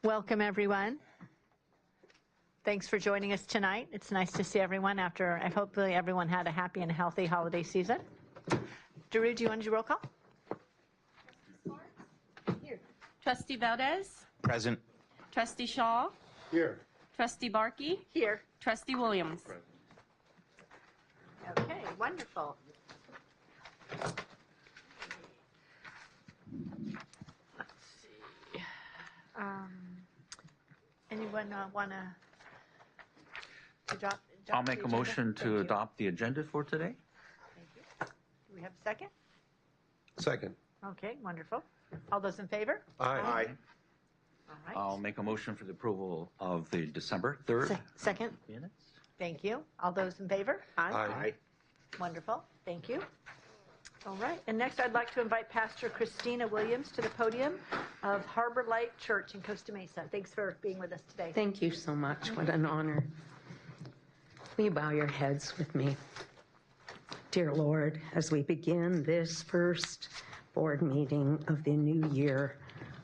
Welcome, everyone. Thanks for joining us tonight. It's nice to see everyone after, hopefully everyone had a happy and healthy holiday season. Daru, do you want to do roll call? Here. Trustee Valdez? Present. Trustee Shaw? Here. Trustee Barkey? Here. Trustee Williams? Present. Okay, wonderful. Let's see. Anyone want to adopt? I'll make a motion to adopt the agenda for today. Thank you. Do we have a second? Second. Okay, wonderful. All those in favor? Aye. All right. I'll make a motion for the approval of the December 3rd Second. minutes. Thank you. All those in favor? Aye. Wonderful. Thank you. All right. And next, I'd like to invite Pastor Christina Williams to the podium of Harbor Light Church in Costa Mesa. Thanks for being with us today. Thank you so much. What an honor. Will you bow your heads with me? Dear Lord, as we begin this first board meeting of the new year,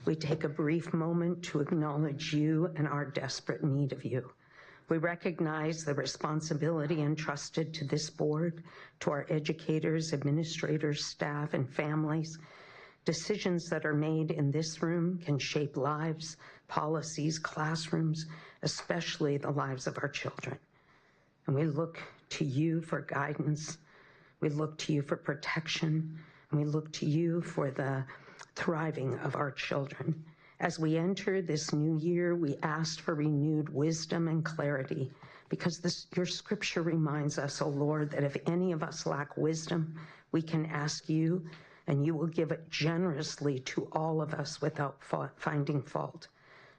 we take a brief moment to acknowledge you and our desperate need of you. We recognize the responsibility entrusted to this board, to our educators, administrators, staff, and families. Decisions that are made in this room can shape lives, policies, classrooms, especially the lives of our children. And we look to you for guidance. We look to you for protection. And we look to you for the thriving of our children. As we enter this new year, we ask for renewed wisdom and clarity, because your scripture reminds us, O Lord, that if any of us lack wisdom, we can ask you, and you will give it generously to all of us without finding fault.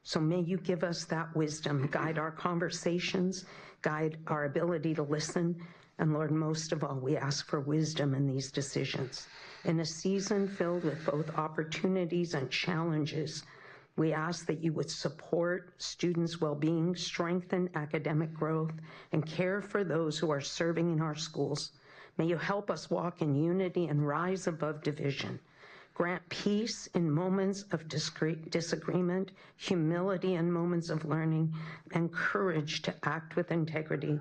So may you give us that wisdom, guide our conversations, guide our ability to listen, and Lord, most of all, we ask for wisdom in these decisions. In a season filled with both opportunities and challenges, we ask that you would support students' well-being, strengthen academic growth, and care for those who are serving in our schools. May you help us walk in unity and rise above division. Grant peace in moments of disagreement, humility in moments of learning, and courage to act with integrity.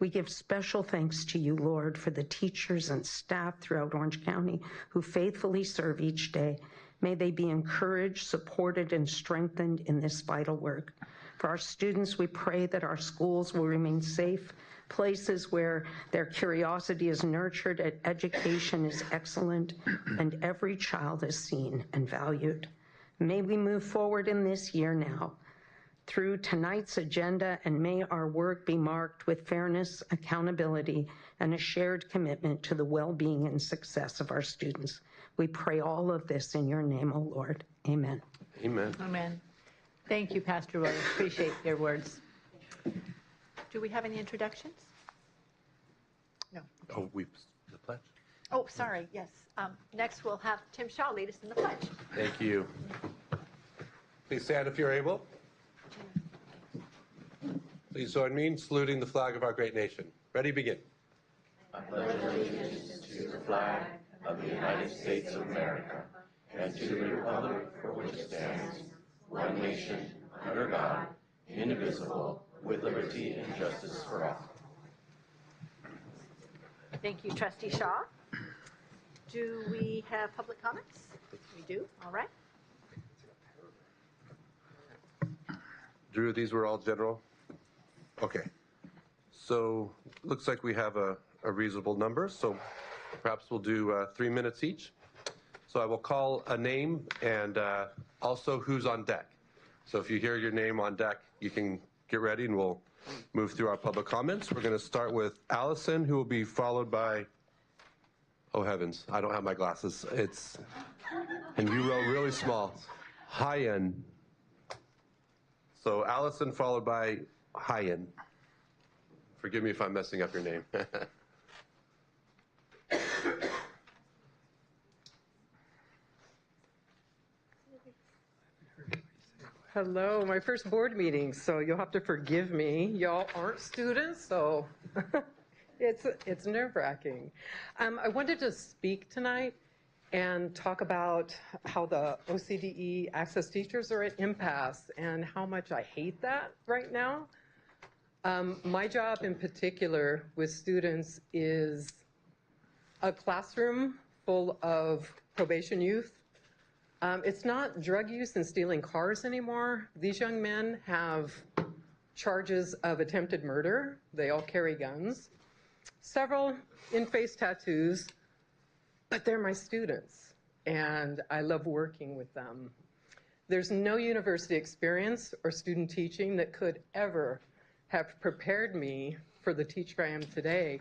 We give special thanks to you, Lord, for the teachers and staff throughout Orange County who faithfully serve each day. May they be encouraged, supported, and strengthened in this vital work. For our students, we pray that our schools will remain safe, places where their curiosity is nurtured, and education is excellent, and every child is seen and valued. May we move forward in this year now through tonight's agenda, and may our work be marked with fairness, accountability, and a shared commitment to the well-being and success of our students. We pray all of this in your name, O Lord. Amen. Amen. Amen. Thank you, Pastor Williams. Appreciate your words. Do we have any introductions? No. Oh, the pledge. Oh, sorry. Yes. Next, we'll have Tim Shaw lead us in the pledge. Thank you. Please stand if you're able. Please join me in saluting the flag of our great nation. Ready, begin. I pledge allegiance to the flag of the United States of America and to the republic for which it stands, one nation, under God, indivisible, with liberty and justice for all. Thank you, Trustee Shaw. Do we have public comments? We do. All right. Drew, these were all general? Okay. So looks like we have a reasonable number, so perhaps we'll do 3 minutes each. So I will call a name and also who's on deck. So if you hear your name on deck, you can get ready and we'll move through our public comments. We're going to start with Allison, who will be followed by, oh heavens, I don't have my glasses. And you wrote really small, Hyen. So Allison followed by Hyen. Forgive me if I'm messing up your name. Hello, my first board meeting, so you'll have to forgive me. Y'all aren't students, so it's nerve-wracking. I wanted to speak tonight and talk about how the OCDE access teachers are at impasse and how much I hate that right now. My job in particular with students is a classroom full of probation youth. It's not drug use and stealing cars anymore. These young men have charges of attempted murder. They all carry guns, several in-face tattoos, but they're my students, and I love working with them. There's no university experience or student teaching that could ever have prepared me for the teacher I am today.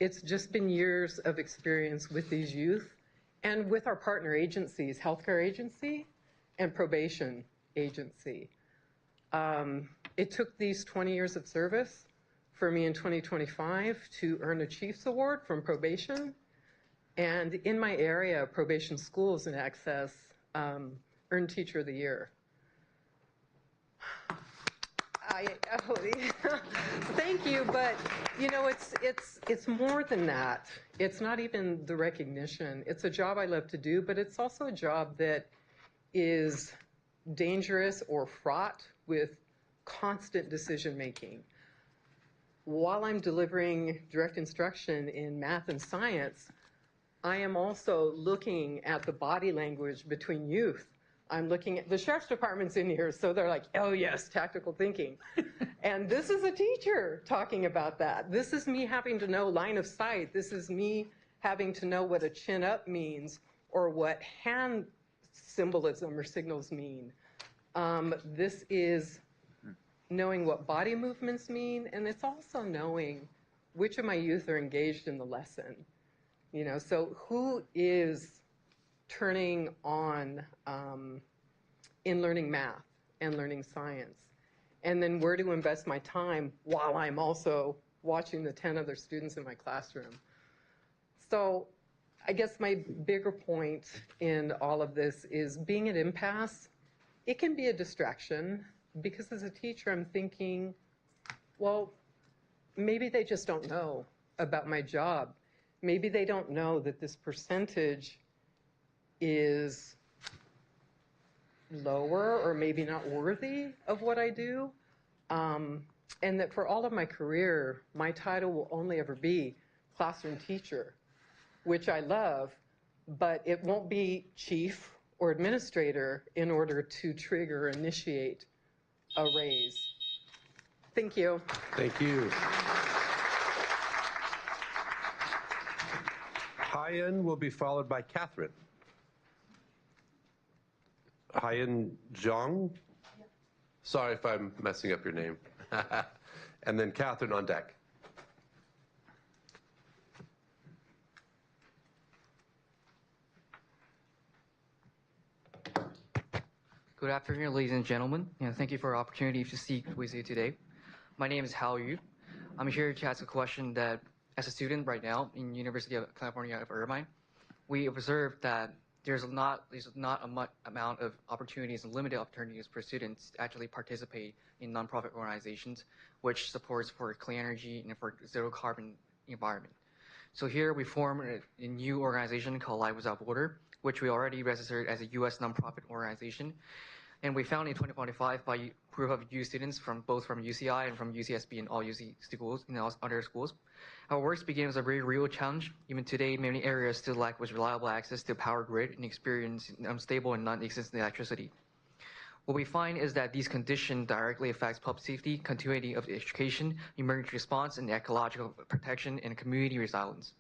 It's just been years of experience with these youth and with our partner agencies, healthcare agency and probation agency. It took these 20 years of service for me in 2025 to earn a Chiefs Award from probation. And in my area, probation schools in Access earned Teacher of the Year. Thank you, but you know, it's more than that. It's not even the recognition. It's a job I love to do, but it's also a job that is dangerous or fraught with constant decision making. While I'm delivering direct instruction in math and science, I am also looking at the body language between youth. I'm looking at the sheriff's department's in here, so they're like, oh yes, tactical thinking. And this is a teacher talking about that. This is me having to know line of sight. This is me having to know what a chin up means or what hand symbolism or signals mean. This is knowing what body movements mean, and it's also knowing which of my youth are engaged in the lesson. You know, so who is turning on in learning math and learning science? And then where to invest my time while I'm also watching the 10 other students in my classroom. So I guess my bigger point in all of this is being at impasse, it can be a distraction because as a teacher I'm thinking, well, maybe they just don't know about my job. Maybe they don't know that this percentage is lower or maybe not worthy of what I do. And that for all of my career, my title will only ever be classroom teacher, which I love, but it won't be chief or administrator in order to trigger or initiate a raise. Thank you. Thank you. Hyen will be followed by Catherine. Hyen Zhang? Sorry if I'm messing up your name. And then Catherine on deck. Good afternoon, ladies and gentlemen, and thank you for the opportunity to speak with you today. My name is Hao Yu. I'm here to ask a question that, as a student right now in University of California of Irvine, we observe that there's not a much amount of opportunities and limited opportunities for students to actually participate in nonprofit organizations, which supports for clean energy and for zero carbon environment. So here we form a new organization called Life Without Border, which we already registered as a U.S. nonprofit organization. And we founded in 2025 by a group of U students from both from UCI and from UCSB and all UC schools and other schools. Our work began as a very real challenge. Even today, many areas still lack with reliable access to power grid and experience unstable and non-existent electricity. What we find is that these conditions directly affect public safety, continuity of education, emergency response, and ecological protection and community resilience.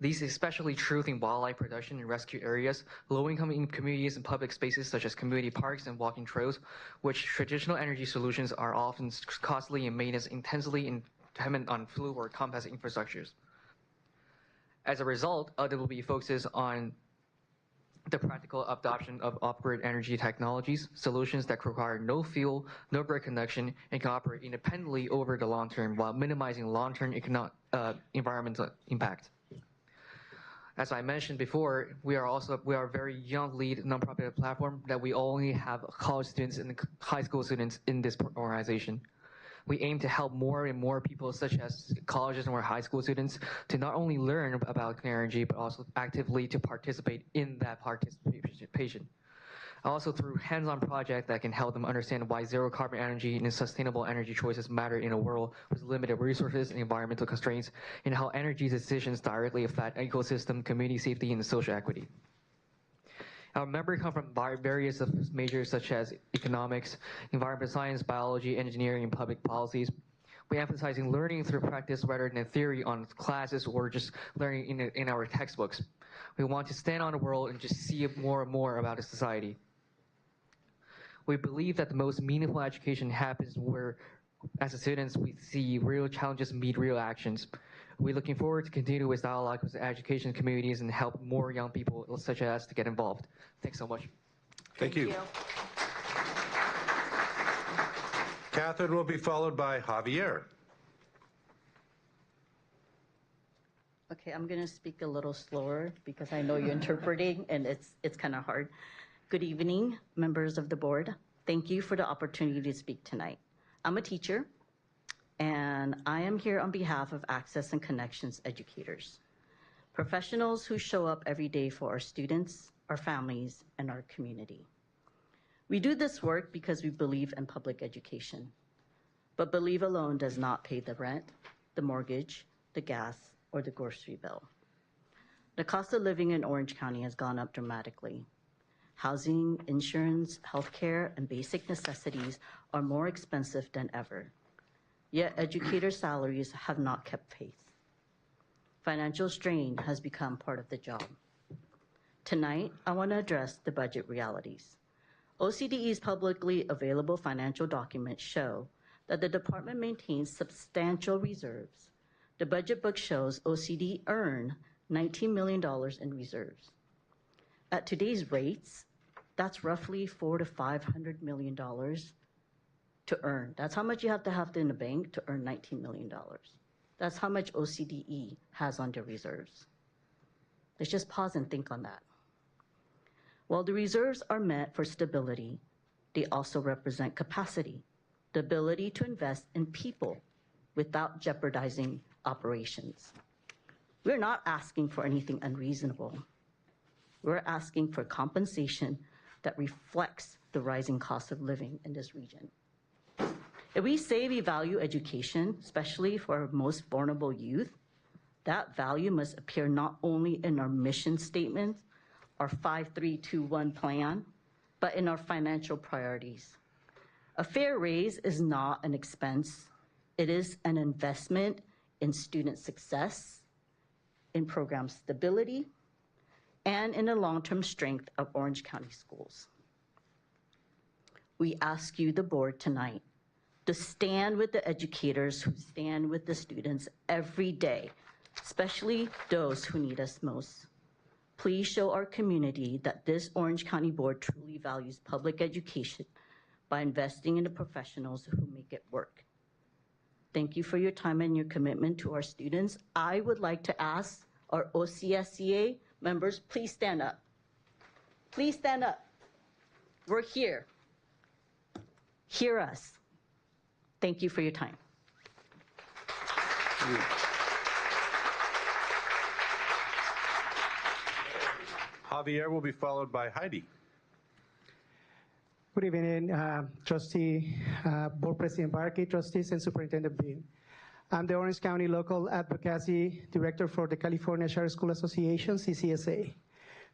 These is especially true in wildlife production and rescue areas, low-income communities and public spaces such as community parks and walking trails, which traditional energy solutions are often costly and maintenance intensely and dependent on fluid or complex infrastructures. As a result, there will be focus on the practical adoption of off-grid energy technologies, solutions that require no fuel, no grid connection, and can operate independently over the long term while minimizing long-term environmental impact. As I mentioned before, we are a very young lead nonprofit platform that we only have college students and high school students in this organization. We aim to help more and more people, such as colleges or high school students, to not only learn about clean energy, but also actively to participate in that participation. Also through hands-on projects that can help them understand why zero carbon energy and sustainable energy choices matter in a world with limited resources and environmental constraints, and how energy decisions directly affect ecosystem, community safety, and social equity. Our members come from various majors such as economics, environmental science, biology, engineering, and public policies. We emphasizing learning through practice rather than theory on classes or just learning in our textbooks. We want to stand on the world and just see more and more about the society. We believe that the most meaningful education happens where, as students, we see real challenges meet real actions. We're looking forward to continue with dialogue with the education communities and help more young people such as us to get involved. Thanks so much. Thank you. Catherine will be followed by Javier. Okay, I'm going to speak a little slower because I know you're interpreting and it's kind of hard. Good evening, members of the board. Thank you for the opportunity to speak tonight. I'm a teacher, and I am here on behalf of Access and Connections educators, professionals who show up every day for our students, our families, and our community. We do this work because we believe in public education, but believe alone does not pay the rent, the mortgage, the gas, or the grocery bill. The cost of living in Orange County has gone up dramatically. Housing, insurance, healthcare, and basic necessities are more expensive than ever. Yet educator salaries have not kept pace. Financial strain has become part of the job. Tonight, I want to address the budget realities. OCDE's publicly available financial documents show that the department maintains substantial reserves. The budget book shows OCDE earned $19 million in reserves. At today's rates, that's roughly $400 to $500 million to earn. That's how much you have to in the bank to earn $19 million. That's how much OCDE has on their reserves. Let's just pause and think on that. While the reserves are meant for stability, they also represent capacity, the ability to invest in people without jeopardizing operations. We're not asking for anything unreasonable. We're asking for compensation that reflects the rising cost of living in this region. If we say we value education, especially for our most vulnerable youth, that value must appear not only in our mission statement, our 5321 plan, but in our financial priorities. A fair raise is not an expense. It is an investment in student success, in program stability, and in the long-term strength of Orange County schools. We ask you, the board, tonight, to stand with the educators who stand with the students every day, especially those who need us most. Please show our community that this Orange County board truly values public education by investing in the professionals who make it work. Thank you for your time and your commitment to our students. I would like to ask our OCSCA members, please stand up. Please stand up. We're here. Hear us. Thank you for your time. Javier will be followed by Heidi. Good evening, Trustee, Board President Barkey, trustees, and Superintendent Bean. I'm the Orange County Local Advocacy Director for the California Charter School Association, CCSA.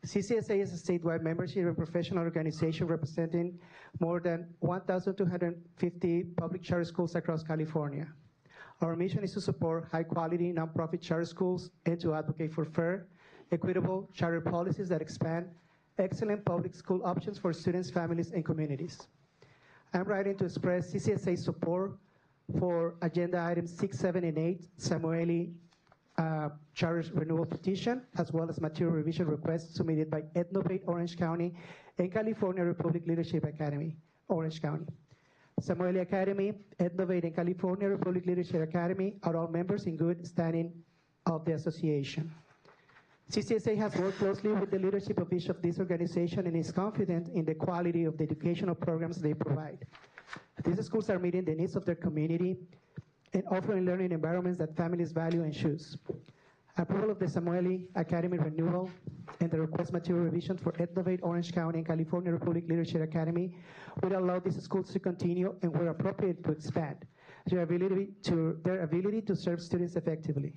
CCSA is a statewide membership and professional organization representing more than 1,250 public charter schools across California. Our mission is to support high-quality nonprofit charter schools and to advocate for fair, equitable charter policies that expand excellent public school options for students, families, and communities. I'm writing to express CCSA's support for agenda items 6, 7, and 8, Samueli charter renewal petition, as well as material revision requests submitted by Ethnovate Orange County and California Republic Leadership Academy, Orange County. Samueli Academy, Ethnovate, and California Republic Leadership Academy are all members in good standing of the association. CCSA has worked closely with the leadership of this organization and is confident in the quality of the educational programs they provide. These schools are meeting the needs of their community and offering learning environments that families value and choose. Approval of the Samueli Academy renewal and the request material revision for Ethnovate Orange County and California Republic Leadership Academy would allow these schools to continue and, where appropriate, to expand their ability to serve students effectively.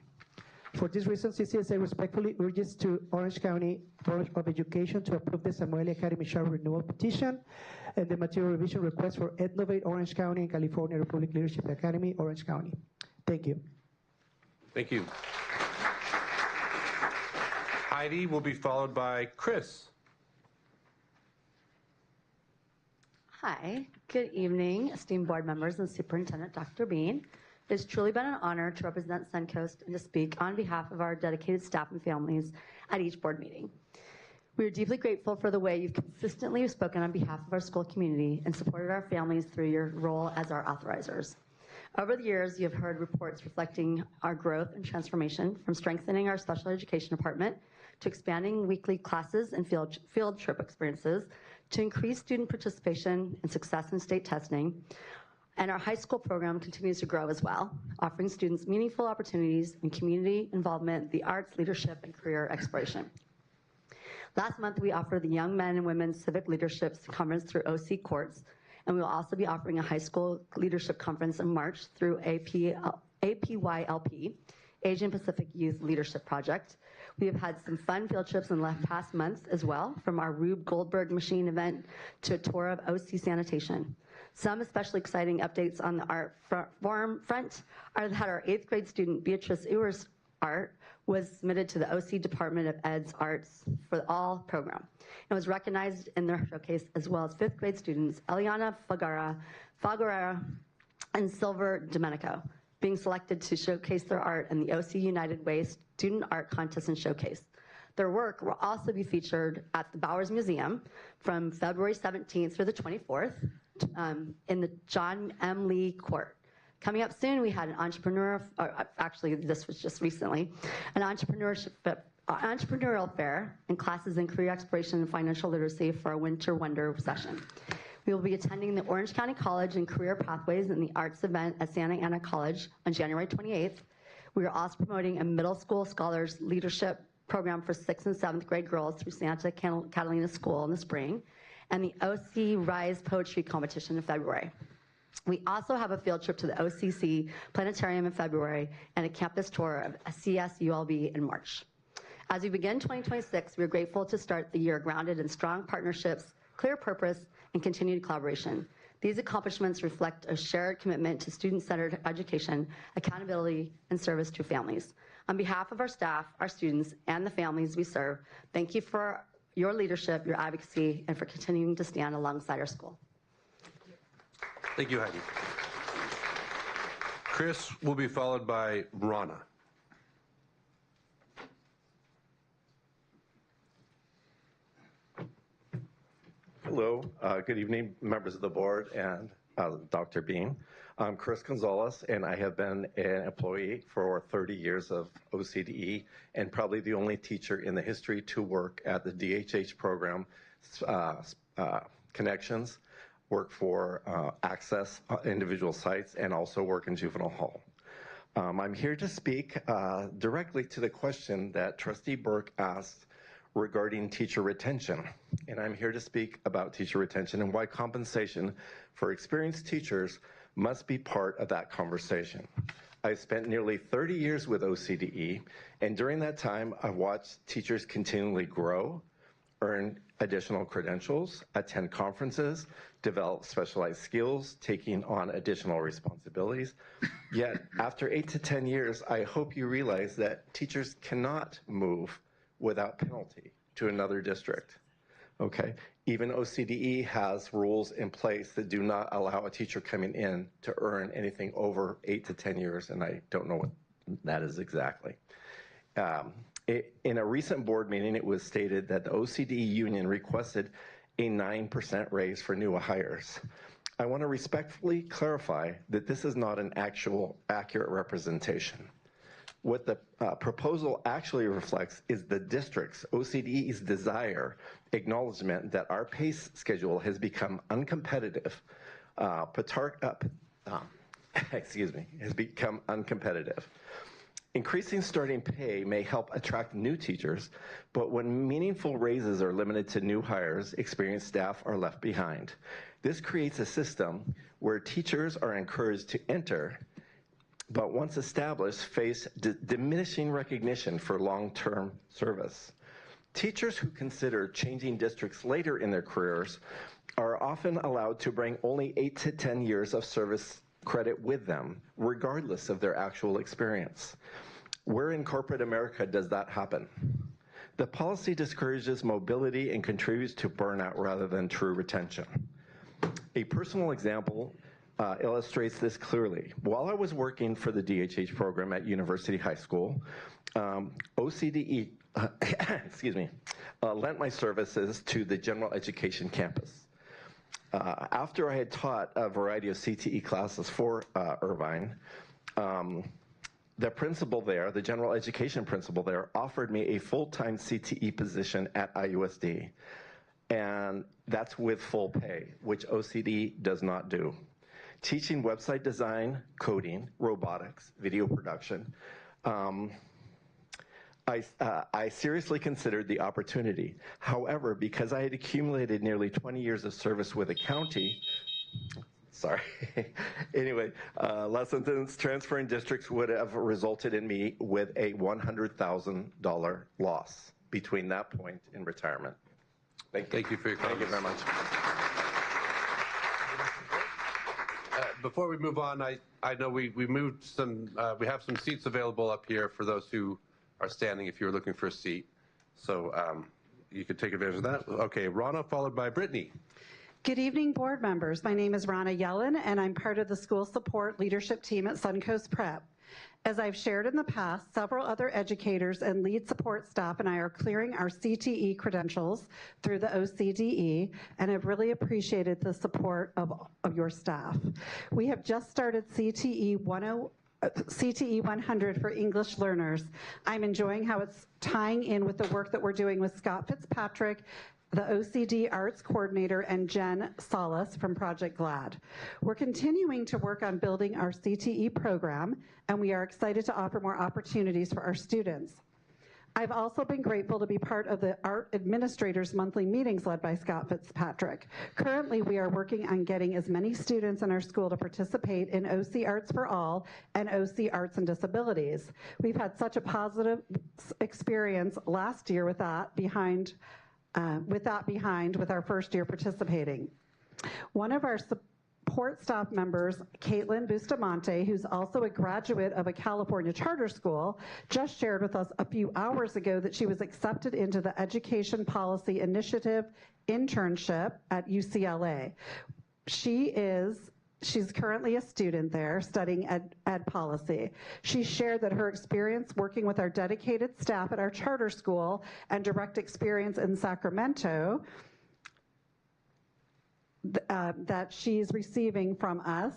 For this reason, CCSA respectfully urges to Orange County Board of Education to approve the Samueli Academy Charter renewal petition and the material revision request for Ethnovate Orange County and California Republic Leadership Academy, Orange County. Thank you. Thank you. Heidi will be followed by Chris. Hi, good evening, esteemed board members and Superintendent Dr. Bean. It has truly been an honor to represent Suncoast and to speak on behalf of our dedicated staff and families at each board meeting. We are deeply grateful for the way you've consistently spoken on behalf of our school community and supported our families through your role as our authorizers. Over the years, you have heard reports reflecting our growth and transformation, from strengthening our special education department to expanding weekly classes and field trip experiences, to increase student participation and success in state testing. And our high school program continues to grow as well, offering students meaningful opportunities in community involvement, the arts, leadership, and career exploration. Last month, we offered the Young Men and Women Civic Leadership Conference through OC Courts, and we will also be offering a high school leadership conference in March through APYLP, Asian Pacific Youth Leadership Project. We have had some fun field trips in the past months as well, from our Rube Goldberg machine event to a tour of OC Sanitation. Some especially exciting updates on the art front are that our 8th grade student, Beatrice Ewer's art, was submitted to the OC Department of Ed's Arts for the All program. It was recognized in their showcase, as well as 5th grade students, Eliana Fagara, and Silver Domenico, being selected to showcase their art in the OC United Way Student Art Contest and Showcase. Their work will also be featured at the Bowers Museum from February 17th through the 24th in the John M. Lee Court. Coming up soon, we had an actually this was just recently, an entrepreneurial fair and classes in career exploration and financial literacy for our Winter Wonder session. We will be attending the Orange County College and Career Pathways in the Arts event at Santa Ana College on January 28th. We are also promoting a middle school scholars leadership program for 6th and 7th grade girls through Santa Catalina School in the spring, and the OC Rise Poetry Competition in February. We also have a field trip to the OCC Planetarium in February and a campus tour of CSULB in March. As we begin 2026, we are grateful to start the year grounded in strong partnerships, clear purpose, and continued collaboration. These accomplishments reflect a shared commitment to student-centered education, accountability, and service to families. On behalf of our staff, our students, and the families we serve, thank you for your leadership, your advocacy, and for continuing to stand alongside our school. Thank you, Heidi. Chris will be followed by Rana. Hello, good evening, members of the board and Dr. Bean. I'm Chris Gonzalez, and I have been an employee for 30 years of OCDE, and probably the only teacher in the history to work at the DHH program, Connections, work for Access individual sites, and also work in juvenile hall. I'm here to speak directly to the question that Trustee Burke asked regarding teacher retention. And I'm here to speak about teacher retention and why compensation for experienced teachers must be part of that conversation. I spent nearly 30 years with OCDE, and during that time, I've watched teachers continually grow, earn additional credentials, attend conferences, develop specialized skills, taking on additional responsibilities. Yet, after 8 to 10 years, I hope you realize that teachers cannot move without penalty to another district, okay? Even OCDE has rules in place that do not allow a teacher coming in to earn anything over 8 to 10 years, and I don't know what that is exactly. In a recent board meeting, it was stated that the OCDE union requested a 9% raise for new hires. I want to respectfully clarify that this is not an actual accurate representation. What the proposal actually reflects is the district's, OCDE's desire, acknowledgement that our pay schedule has become uncompetitive has become uncompetitive. Increasing starting pay may help attract new teachers, but when meaningful raises are limited to new hires, experienced staff are left behind. This creates a system where teachers are encouraged to enter, but once established, face diminishing recognition for long-term service. Teachers who consider changing districts later in their careers are often allowed to bring only 8 to 10 years of service credit with them, regardless of their actual experience. Where in corporate America does that happen? The policy discourages mobility and contributes to burnout rather than true retention. A personal example illustrates this clearly. While I was working for the DHH program at University High School, OCDE lent my services to the general education campus. After I had taught a variety of CTE classes for Irvine, the principal there, the general education principal there, offered me a full-time CTE position at IUSD. And that's with full pay, which OCD does not do. Teaching website design, coding, robotics, video production, I seriously considered the opportunity. However, because I had accumulated nearly 20 years of service with a county, less sentence transferring districts would have resulted in me with a $100,000 loss between that point and retirement. Thank you. Thank you for your comments. Thank you very much. Before we move on, I know we moved some, we have some seats available up here for those who are standing if you're looking for a seat. So you could take advantage of that. Okay, Rana, followed by Brittany. Good evening, board members. My name is Rana Yellen, and I'm part of the school support leadership team at Suncoast Prep. As I've shared in the past, several other educators and lead support staff and I are clearing our CTE credentials through the OCDE, and I've really appreciated the support of your staff. We have just started CTE 100 for English learners. I'm enjoying how it's tying in with the work that we're doing with Scott Fitzpatrick, the OCD Arts Coordinator, and Jen Solis from Project GLAD. We're continuing to work on building our CTE program, and we are excited to offer more opportunities for our students. I've also been grateful to be part of the Art Administrators Monthly Meetings led by Scott Fitzpatrick. Currently, we are working on getting as many students in our school to participate in OC Arts for All and OC Arts and Disabilities. We've had such a positive experience last year with that behind with our first year participating. One of our support staff members, Caitlin Bustamante, who's also a graduate of a California charter school, just shared with us a few hours ago that she was accepted into the Education Policy Initiative internship at UCLA. She's currently a student there studying ed policy. She shared that her experience working with our dedicated staff at our charter school and direct experience in Sacramento that she's receiving from us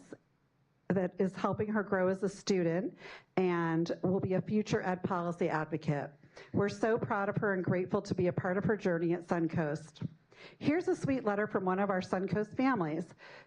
that is helping her grow as a student and will be a future ed policy advocate. We're so proud of her and grateful to be a part of her journey at Suncoast. Here's a sweet letter from one of our Suncoast families.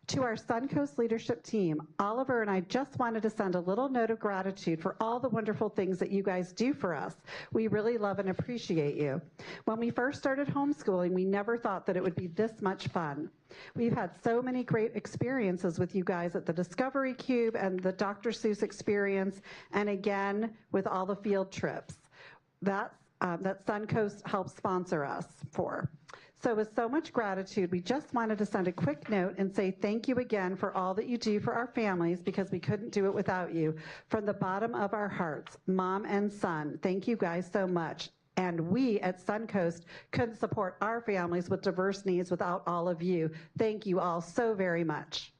To our Suncoast leadership team, Oliver and I just wanted to send a little note of gratitude for all the wonderful things that you guys do for us. We really love and appreciate you. When we first started homeschooling, we never thought that it would be this much fun. We've had so many great experiences with you guys at the Discovery Cube and the Dr. Seuss experience, and again, with all the field trips that Suncoast helps sponsor us for. So with so much gratitude, we just wanted to send a quick note and say thank you again for all that you do for our families, because we couldn't do it without you. From the bottom of our hearts, mom and son, thank you guys so much. And we at Suncoast couldn't support our families with diverse needs without all of you. Thank you all so very much.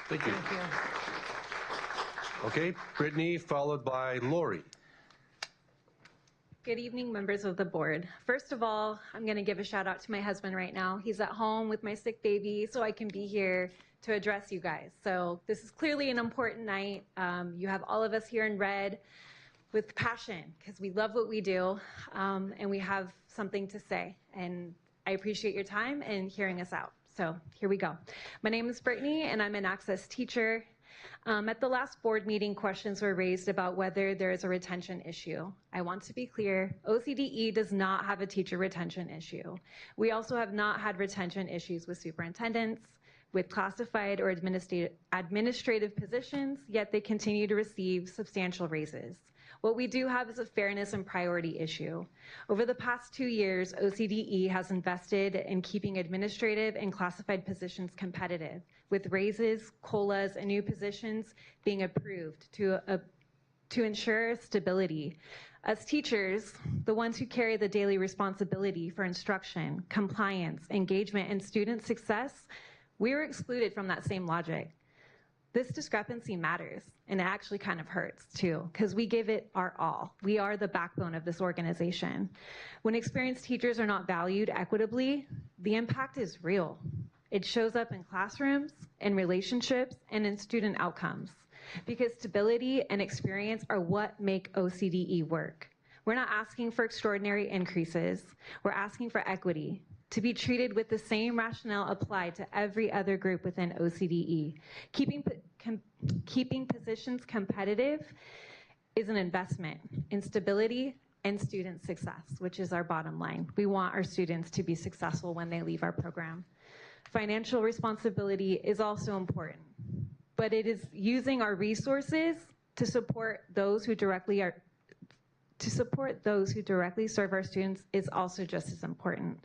Thank you. Thank you. Okay, Brittany, followed by Lori. Good evening, members of the board. First of all, I'm going to give a shout out to my husband right now. He's at home with my sick baby, so I can be here to address you guys. So this is clearly an important night. You have all of us here in red with passion because we love what we do, and we have something to say. And I appreciate your time and hearing us out. So here we go. My name is Brittany, and I'm an Access teacher. At the last board meeting, questions were raised about whether there is a retention issue. I want to be clear, OCDE does not have a teacher retention issue. We also have not had retention issues with superintendents, with classified or administrative positions, yet they continue to receive substantial raises. What we do have is a fairness and priority issue. Over the past 2 years, OCDE has invested in keeping administrative and classified positions competitive, with raises, COLAs, and new positions being approved to ensure stability. As teachers, the ones who carry the daily responsibility for instruction, compliance, engagement, and student success, we were excluded from that same logic. This discrepancy matters, and it actually kind of hurts too, because we give it our all. We are the backbone of this organization. When experienced teachers are not valued equitably, the impact is real. It shows up in classrooms, in relationships, and in student outcomes, because stability and experience are what make OCDE work. We're not asking for extraordinary increases. We're asking for equity, to be treated with the same rationale applied to every other group within OCDE. Keeping positions competitive is an investment in stability and student success, which is our bottom line. We want our students to be successful when they leave our program. Financial responsibility is also important, but it is using our resources to support those who directly serve our students is also just as important.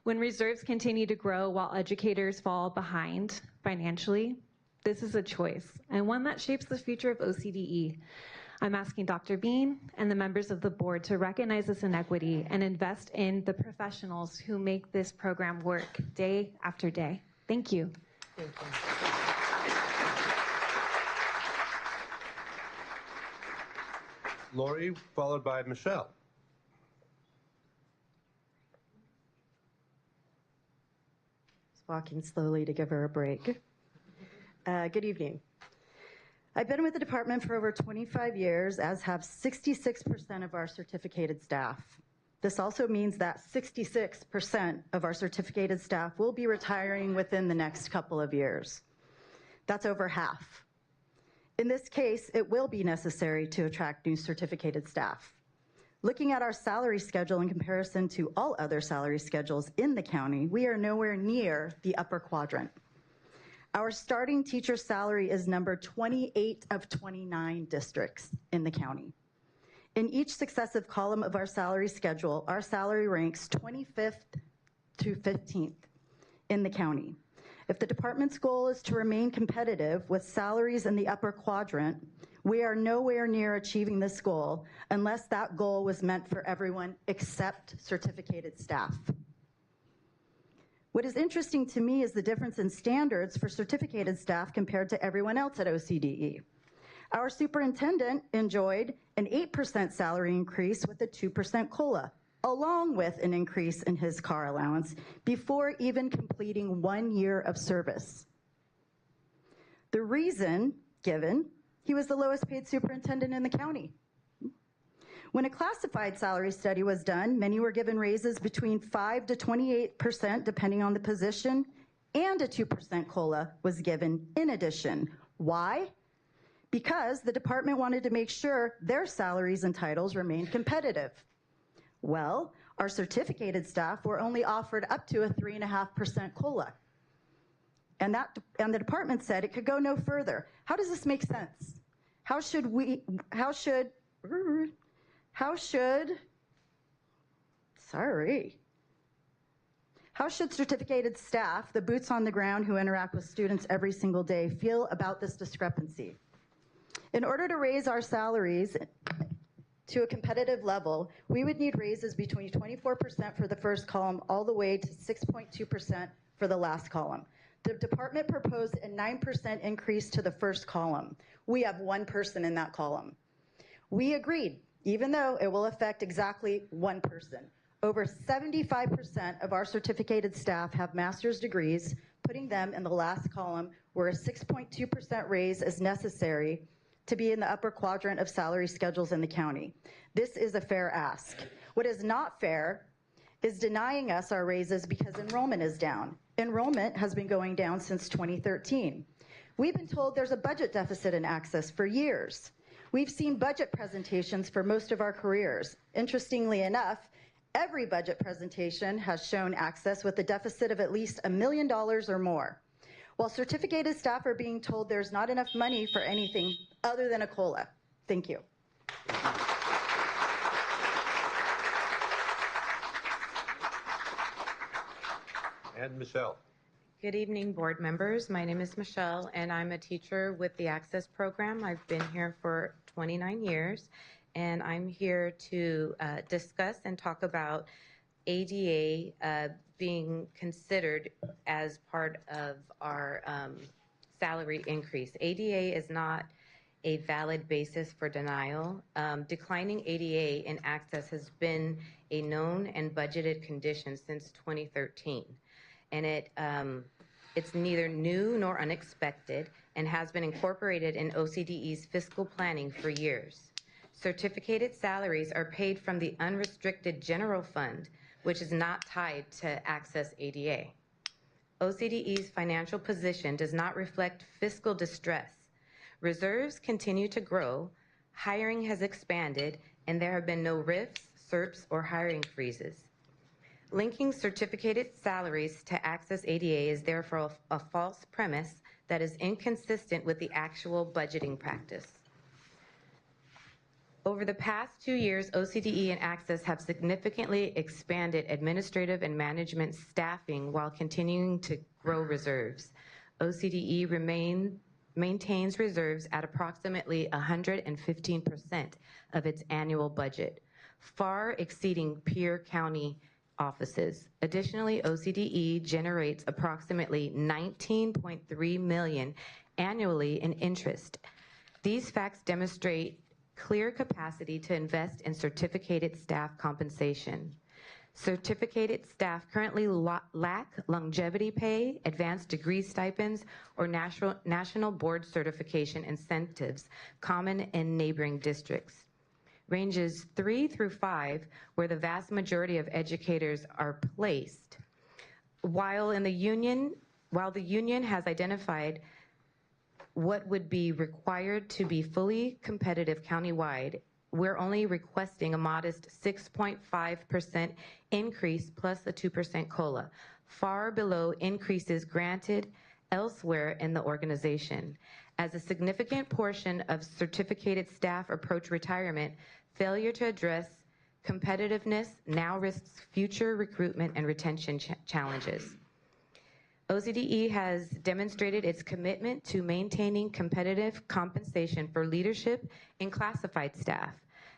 When reserves continue to grow while educators fall behind financially, this is a choice, and one that shapes the future of OCDE. I'm asking Dr. Bean and the members of the board to recognize this inequity and invest in the professionals who make this program work day after day. Thank you. Thank you. Lori, followed by Michelle. Walking slowly to give her a break. Good evening. I've been with the department for over 25 years, as have 66% of our certificated staff. This also means that 66% of our certificated staff will be retiring within the next couple of years. That's over half. In this case, it will be necessary to attract new certificated staff. Looking at our salary schedule in comparison to all other salary schedules in the county, we are nowhere near the upper quadrant. Our starting teacher salary is number 28 of 29 districts in the county. In each successive column of our salary schedule, our salary ranks 25th to 15th in the county. If the department's goal is to remain competitive with salaries in the upper quadrant, we are nowhere near achieving this goal unless that goal was meant for everyone except certificated staff. What is interesting to me is the difference in standards for certificated staff compared to everyone else at OCDE. Our superintendent enjoyed an 8% salary increase with a 2% COLA, along with an increase in his car allowance before even completing 1 year of service. The reason given, he was the lowest paid superintendent in the county. When a classified salary study was done, many were given raises between 5 to 28% depending on the position, and a 2% COLA was given in addition. Why? Because the department wanted to make sure their salaries and titles remained competitive. Well, our certificated staff were only offered up to a 3.5% COLA. And the department said it could go no further. How does this make sense? How should certificated staff, the boots on the ground who interact with students every single day, feel about this discrepancy? In order to raise our salaries to a competitive level, we would need raises between 24% for the first column all the way to 6.2% for the last column. The department proposed a 9% increase to the first column. We have one person in that column. We agreed, even though it will affect exactly one person. Over 75% of our certificated staff have master's degrees, putting them in the last column where a 6.2% raise is necessary to be in the upper quadrant of salary schedules in the county. This is a fair ask. What is not fair is denying us our raises because enrollment is down. Enrollment has been going down since 2013. We've been told there's a budget deficit in Access for years. We've seen budget presentations for most of our careers. Interestingly enough, every budget presentation has shown Access with a deficit of at least $1 million or more, while certificated staff are being told there's not enough money for anything other than a COLA. Thank you. And Michelle. Good evening, board members. My name is Michelle, and I'm a teacher with the Access program. I've been here for 29 years, and I'm here to discuss and talk about ADA being considered as part of our salary increase. ADA is not a valid basis for denial. Declining ADA in Access has been a known and budgeted condition since 2013. And it's neither new nor unexpected and has been incorporated in OCDE's fiscal planning for years. Certificated salaries are paid from the unrestricted general fund, which is not tied to Access ADA. OCDE's financial position does not reflect fiscal distress. Reserves continue to grow, hiring has expanded, and there have been no RIFs, SERPs, or hiring freezes. Linking certificated salaries to Access ADA is therefore a false premise that is inconsistent with the actual budgeting practice. Over the past 2 years, OCDE and Access have significantly expanded administrative and management staffing while continuing to grow reserves. OCDE maintains reserves at approximately 115% of its annual budget, far exceeding peer county offices. Additionally, OCDE generates approximately $19.3 million annually in interest. These facts demonstrate clear capacity to invest in certificated staff compensation. Certificated staff currently lack longevity pay, advanced degree stipends, or national board certification incentives common in neighboring districts. Ranges 3 through 5, where the vast majority of educators are placed. While the union has identified what would be required to be fully competitive countywide, we're only requesting a modest 6.5% increase plus a 2% COLA, far below increases granted elsewhere in the organization. As a significant portion of certificated staff approach retirement, failure to address competitiveness now risks future recruitment and retention challenges. OCDE has demonstrated its commitment to maintaining competitive compensation for leadership and classified staff.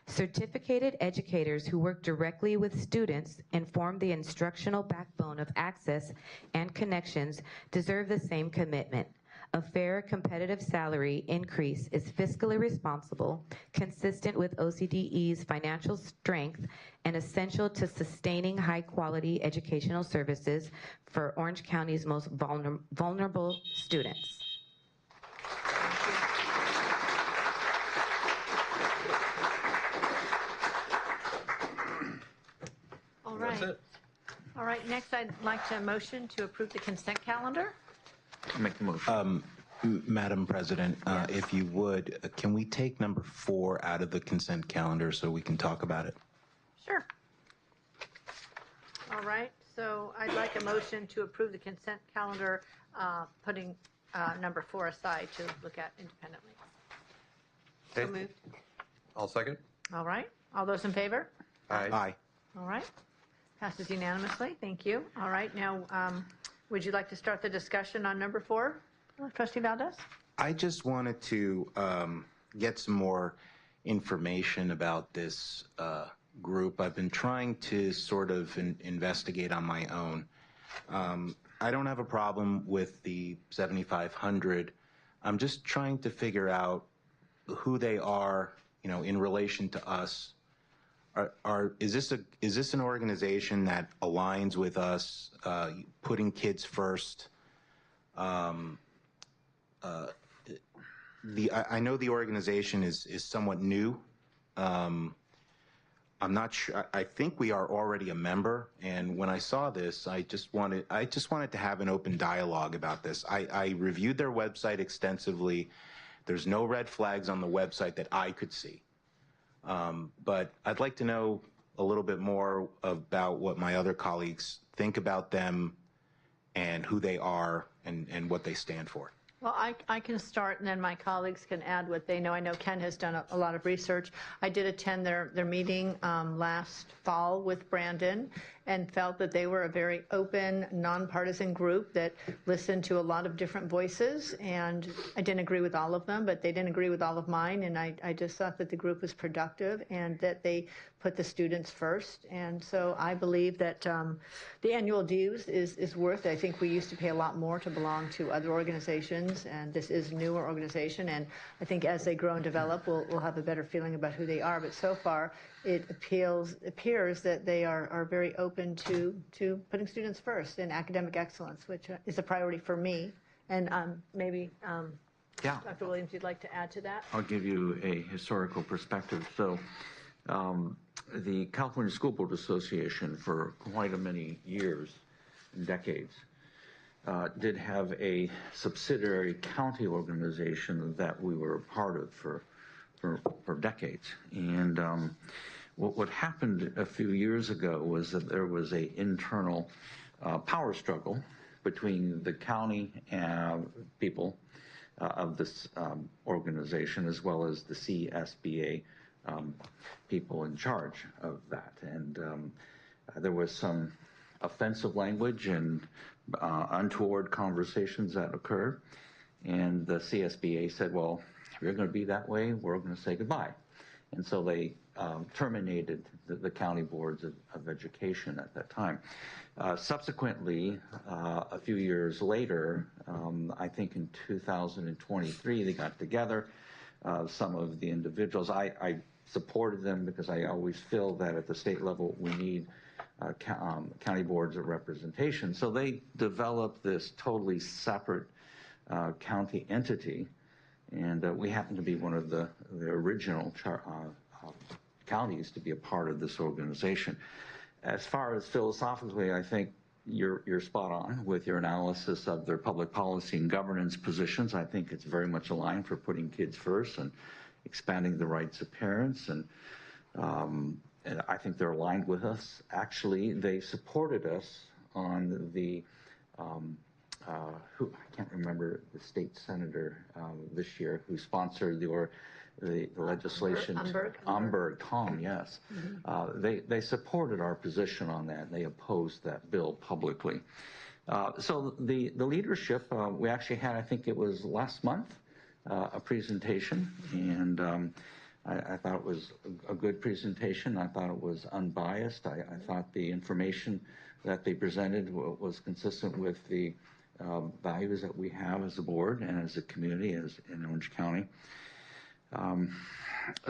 Certificated educators who work directly with students and form the instructional backbone of Access and Connections deserve the same commitment. A fair, competitive salary increase is fiscally responsible, consistent with OCDE's financial strength, and essential to sustaining high-quality educational services for Orange County's most vulnerable students. All right. That's it. All right, next I'd like to motion to approve the consent calendar. I'll make the motion. Madam President, if you would, can we take number 4 out of the consent calendar so we can talk about it? Sure. All right, so I'd like a motion to approve the consent calendar, putting number 4 aside to look at independently. Okay. So moved. I'll second. All right, all those in favor? Aye. Aye. All right, passes unanimously. Thank you. All right, now, would you like to start the discussion on number 4, Trustee Valdez? I just wanted to get some more information about this group. I've been trying to sort of investigate on my own. I don't have a problem with the 7,500. I'm just trying to figure out who they are, you know, in relation to us. Is this an organization that aligns with us, putting kids first? I know the organization is somewhat new. I'm not sure. I think we are already a member, and when I saw this, I just wanted to have an open dialogue about this. I reviewed their website extensively. There's no red flags on the website that I could see. But I'd like to know a little bit more about what my other colleagues think about them and who they are and what they stand for. Well, I can start, and then my colleagues can add what they know. I know Ken has done a lot of research. I did attend their meeting last fall with Brandon and felt that they were a very open, nonpartisan group that listened to a lot of different voices. And I didn't agree with all of them, but they didn't agree with all of mine. And I just thought that the group was productive and that they put the students first. And so I believe that the annual dues is worth it. I think we used to pay a lot more to belong to other organizations, and this is a newer organization. And I think as they grow and develop, we'll have a better feeling about who they are. But so far, it appears that they are very open to putting students first in academic excellence, which is a priority for me. And maybe, Dr. Williams, you'd like to add to that? I'll give you a historical perspective. So the California School Board Association for quite a many years and decades did have a subsidiary county organization that we were a part of for decades. And what happened a few years ago was that there was an internal power struggle between the county people of this organization as well as the CSBA people in charge of that. And there was some offensive language and untoward conversations that occurred. And the CSBA said, well, if you're going to be that way, we're going to say goodbye. And so they terminated the county boards of education at that time. Subsequently, a few years later, I think in 2023, they got together. Some of the individuals, I supported them because I always feel that at the state level we need county boards of representation. So they developed this totally separate county entity, and we happen to be one of the original counties to be a part of this organization. As far as philosophically, I think you're spot on with your analysis of their public policy and governance positions. I think it's very much aligned for putting kids first and expanding the rights of parents, and I think they're aligned with us. Actually, they supported us on the who I can't remember the state senator this year who sponsored the legislation. Umberg, Tom, yes. They supported our position on that, and they opposed that bill publicly. So the leadership, we actually had, I think it was last month, a presentation, and I thought it was a good presentation. I thought it was unbiased. I thought the information that they presented was consistent with the values that we have as a board and as a community as in Orange County.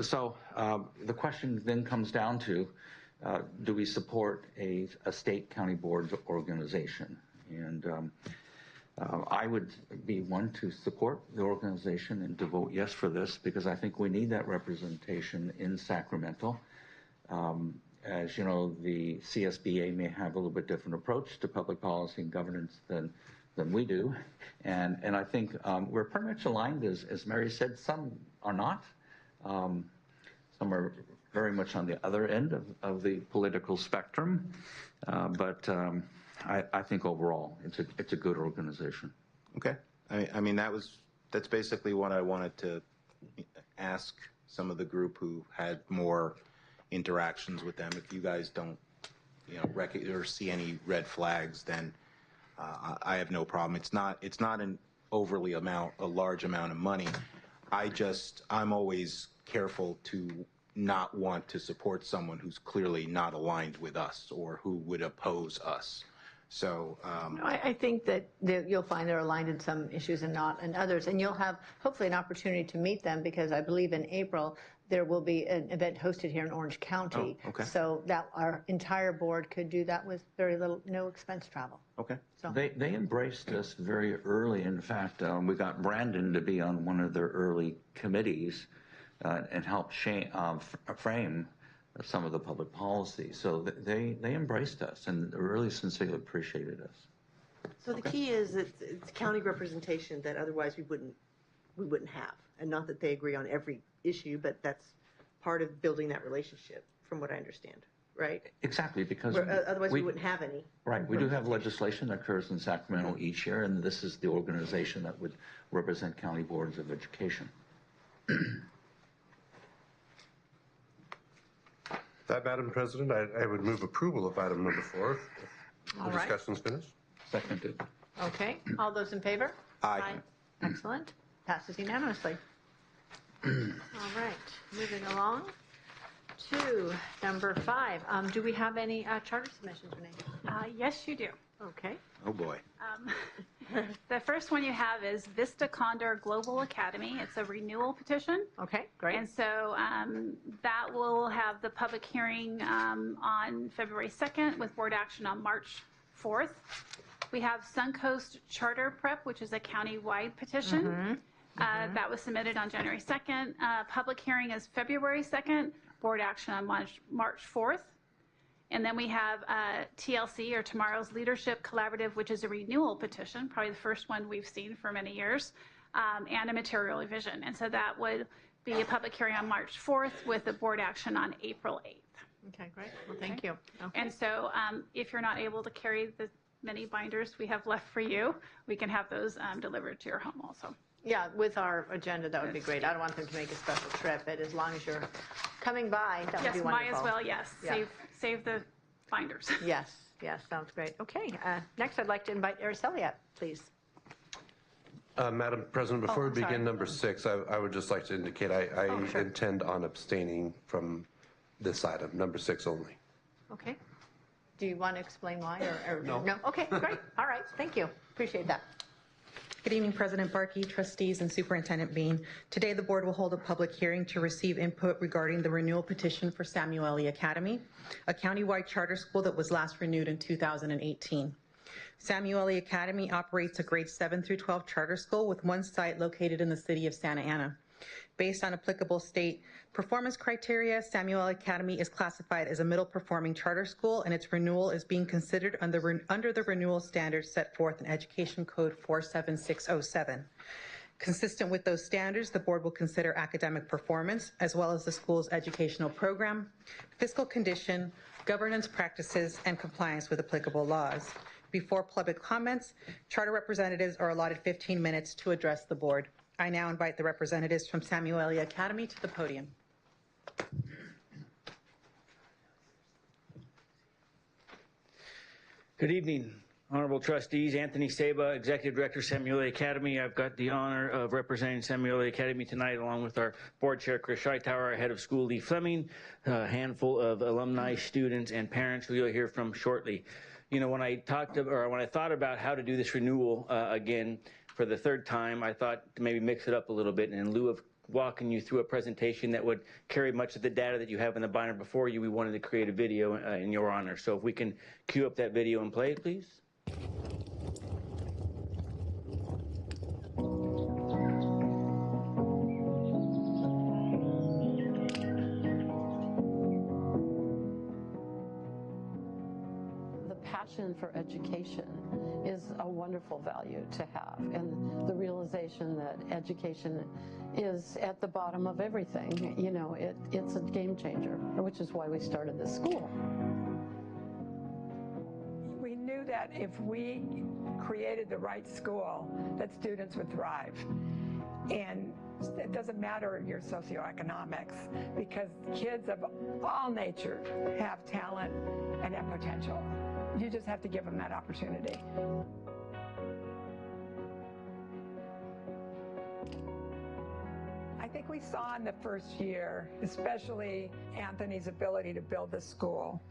So the question then comes down to, do we support a state county board organization? And I would be one to support the organization and to vote yes for this, because I think we need that representation in Sacramento. As you know, the CSBA may have a little bit different approach to public policy and governance than we do. And I think we're pretty much aligned, as Mary said. Some are not. Some are very much on the other end of the political spectrum. But I think overall it's a good organization. Okay. I mean, that's basically what I wanted to ask some of the group who had more interactions with them. If you guys don't, or see any red flags, then I have no problem. It's not an overly a large amount of money. I'm always careful to not want to support someone who's clearly not aligned with us or who would oppose us. So I think that you'll find they're aligned in some issues and not in others, and you'll have hopefully an opportunity to meet them, because I believe in April there will be an event hosted here in Orange County. Oh, okay. So that our entire board could do that with no expense travel. Okay. So. They embraced us very early. In fact, we got Brandon to be on one of their early committees and help frame some of the public policy. So they embraced us and really sincerely appreciated us. So the key is it's county representation that otherwise we wouldn't have. And not that they agree on every issue, but that's part of building that relationship, from what I understand, right? Exactly, because otherwise we wouldn't have any. Right. We do have legislation that occurs in Sacramento each year, and this is the organization that would represent county boards of education. That, Madam President, I would move approval of item number 4. All The right. discussion's finished. Seconded. Okay, all those in favor? Aye. Excellent. Passes unanimously. All right, moving along to number 5. Do we have any charter submissions, Renee? Yes, you do. Okay. Oh, boy. The first one you have is Vista Condor Global Academy. It's a renewal petition. Okay, great. And so that will have the public hearing on February 2nd with board action on March 4th. We have Suncoast Charter Prep, which is a county-wide petition. That was submitted on January 2nd. Public hearing is February 2nd, board action on March 4th. And then we have TLC, or Tomorrow's Leadership Collaborative, which is a renewal petition, probably the first one we've seen for many years, and a material revision. And so that would be a public hearing on March 4th with a board action on April 8th. Okay, great. Well, thank you. Okay. And so if you're not able to carry the many binders we have left for you, we can have those delivered to your home also. Yeah, with our agenda, that would be great. I don't want them to make a special trip, but as long as you're coming by, that would be Yes, wonderful. might as well, yes. Yeah. Save the binders. Yes, yes, sounds great. Okay, next I'd like to invite Araceli up, please. Madam President, before we begin number 6, I would just like to indicate I Sure. intend on abstaining from this item, number 6 only. Okay. Do you want to explain why or No. No? Okay, great. All right, thank you. Appreciate that. Good evening, President Barkey, trustees, and Superintendent Bean. Today, the board will hold a public hearing to receive input regarding the renewal petition for Samueli Academy, a countywide charter school that was last renewed in 2018. Samueli Academy operates a grade 7 through 12 charter school with one site located in the city of Santa Ana. Based on applicable state performance criteria, Samueli Academy is classified as a middle performing charter school, and its renewal is being considered under the renewal standards set forth in Education Code 47607. Consistent with those standards, the board will consider academic performance, as well as the school's educational program, fiscal condition, governance practices, and compliance with applicable laws. Before public comments, charter representatives are allotted 15 minutes to address the board. I now invite the representatives from Samueli Academy to the podium. Good evening, honorable trustees. Anthony Saba, Executive Director, Samueli Academy. I've got the honor of representing Samueli Academy tonight, along with our board chair, Chris Scheitauer, our head of school, Lee Fleming, a handful of alumni, students, and parents who you'll hear from shortly. You know, when I thought about how to do this renewal again for the third time, I thought to maybe mix it up a little bit. And in lieu of walking you through a presentation that would carry much of the data that you have in the binder before you, we wanted to create a video in your honor. So if we can cue up that video and play it, please. Passion for education is a wonderful value to have, and the realization that education is at the bottom of everything, you know, it's a game changer, which is why we started this school. We knew that if we created the right school, that students would thrive. And it doesn't matter your socioeconomics, because kids of all nature have talent and have potential. You just have to give them that opportunity. I think we saw in the first year, especially Anthony's ability to build the school.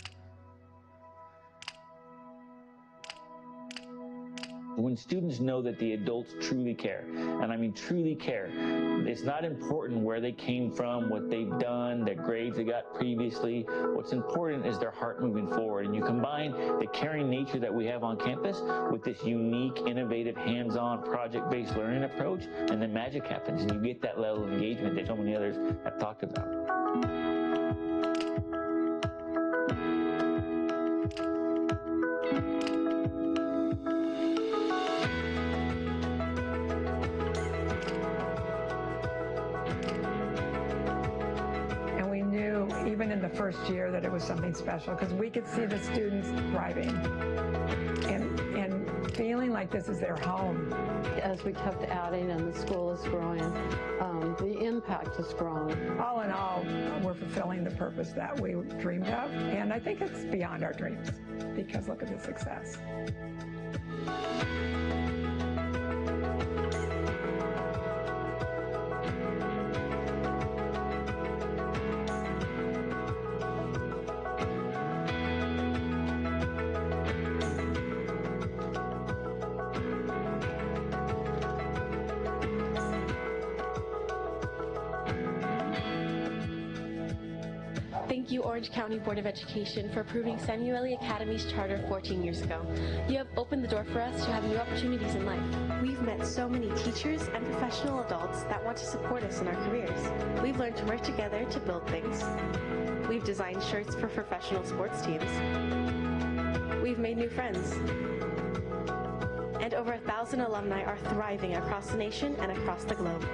When students know that the adults truly care, and I mean truly care, it's not important where they came from, what they've done, their grades they got previously. What's important is their heart moving forward. And you combine the caring nature that we have on campus with this unique, innovative, hands-on, project-based learning approach, and then magic happens, and you get that level of engagement that so many others have talked about. even in the first year that it was something special because we could see the students thriving and feeling like this is their home. As we kept adding and the school is growing, the impact has grown. All in all, we're fulfilling the purpose that we dreamed of, and I think it's beyond our dreams because look at the success. Thank you, Orange County Board of Education, for approving Samueli Academy's charter 14 years ago. You have opened the door for us to have new opportunities in life. We've met so many teachers and professional adults that want to support us in our careers. We've learned to work together to build things. We've designed shirts for professional sports teams. We've made new friends. And over 1,000 alumni are thriving across the nation and across the globe.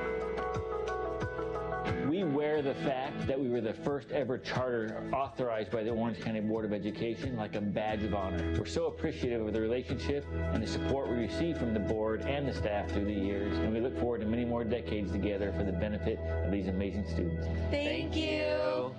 We wear the fact that we were the first ever charter authorized by the Orange County Board of Education like a badge of honor. We're so appreciative of the relationship and the support we receive from the board and the staff through the years, and we look forward to many more decades together for the benefit of these amazing students. Thank you.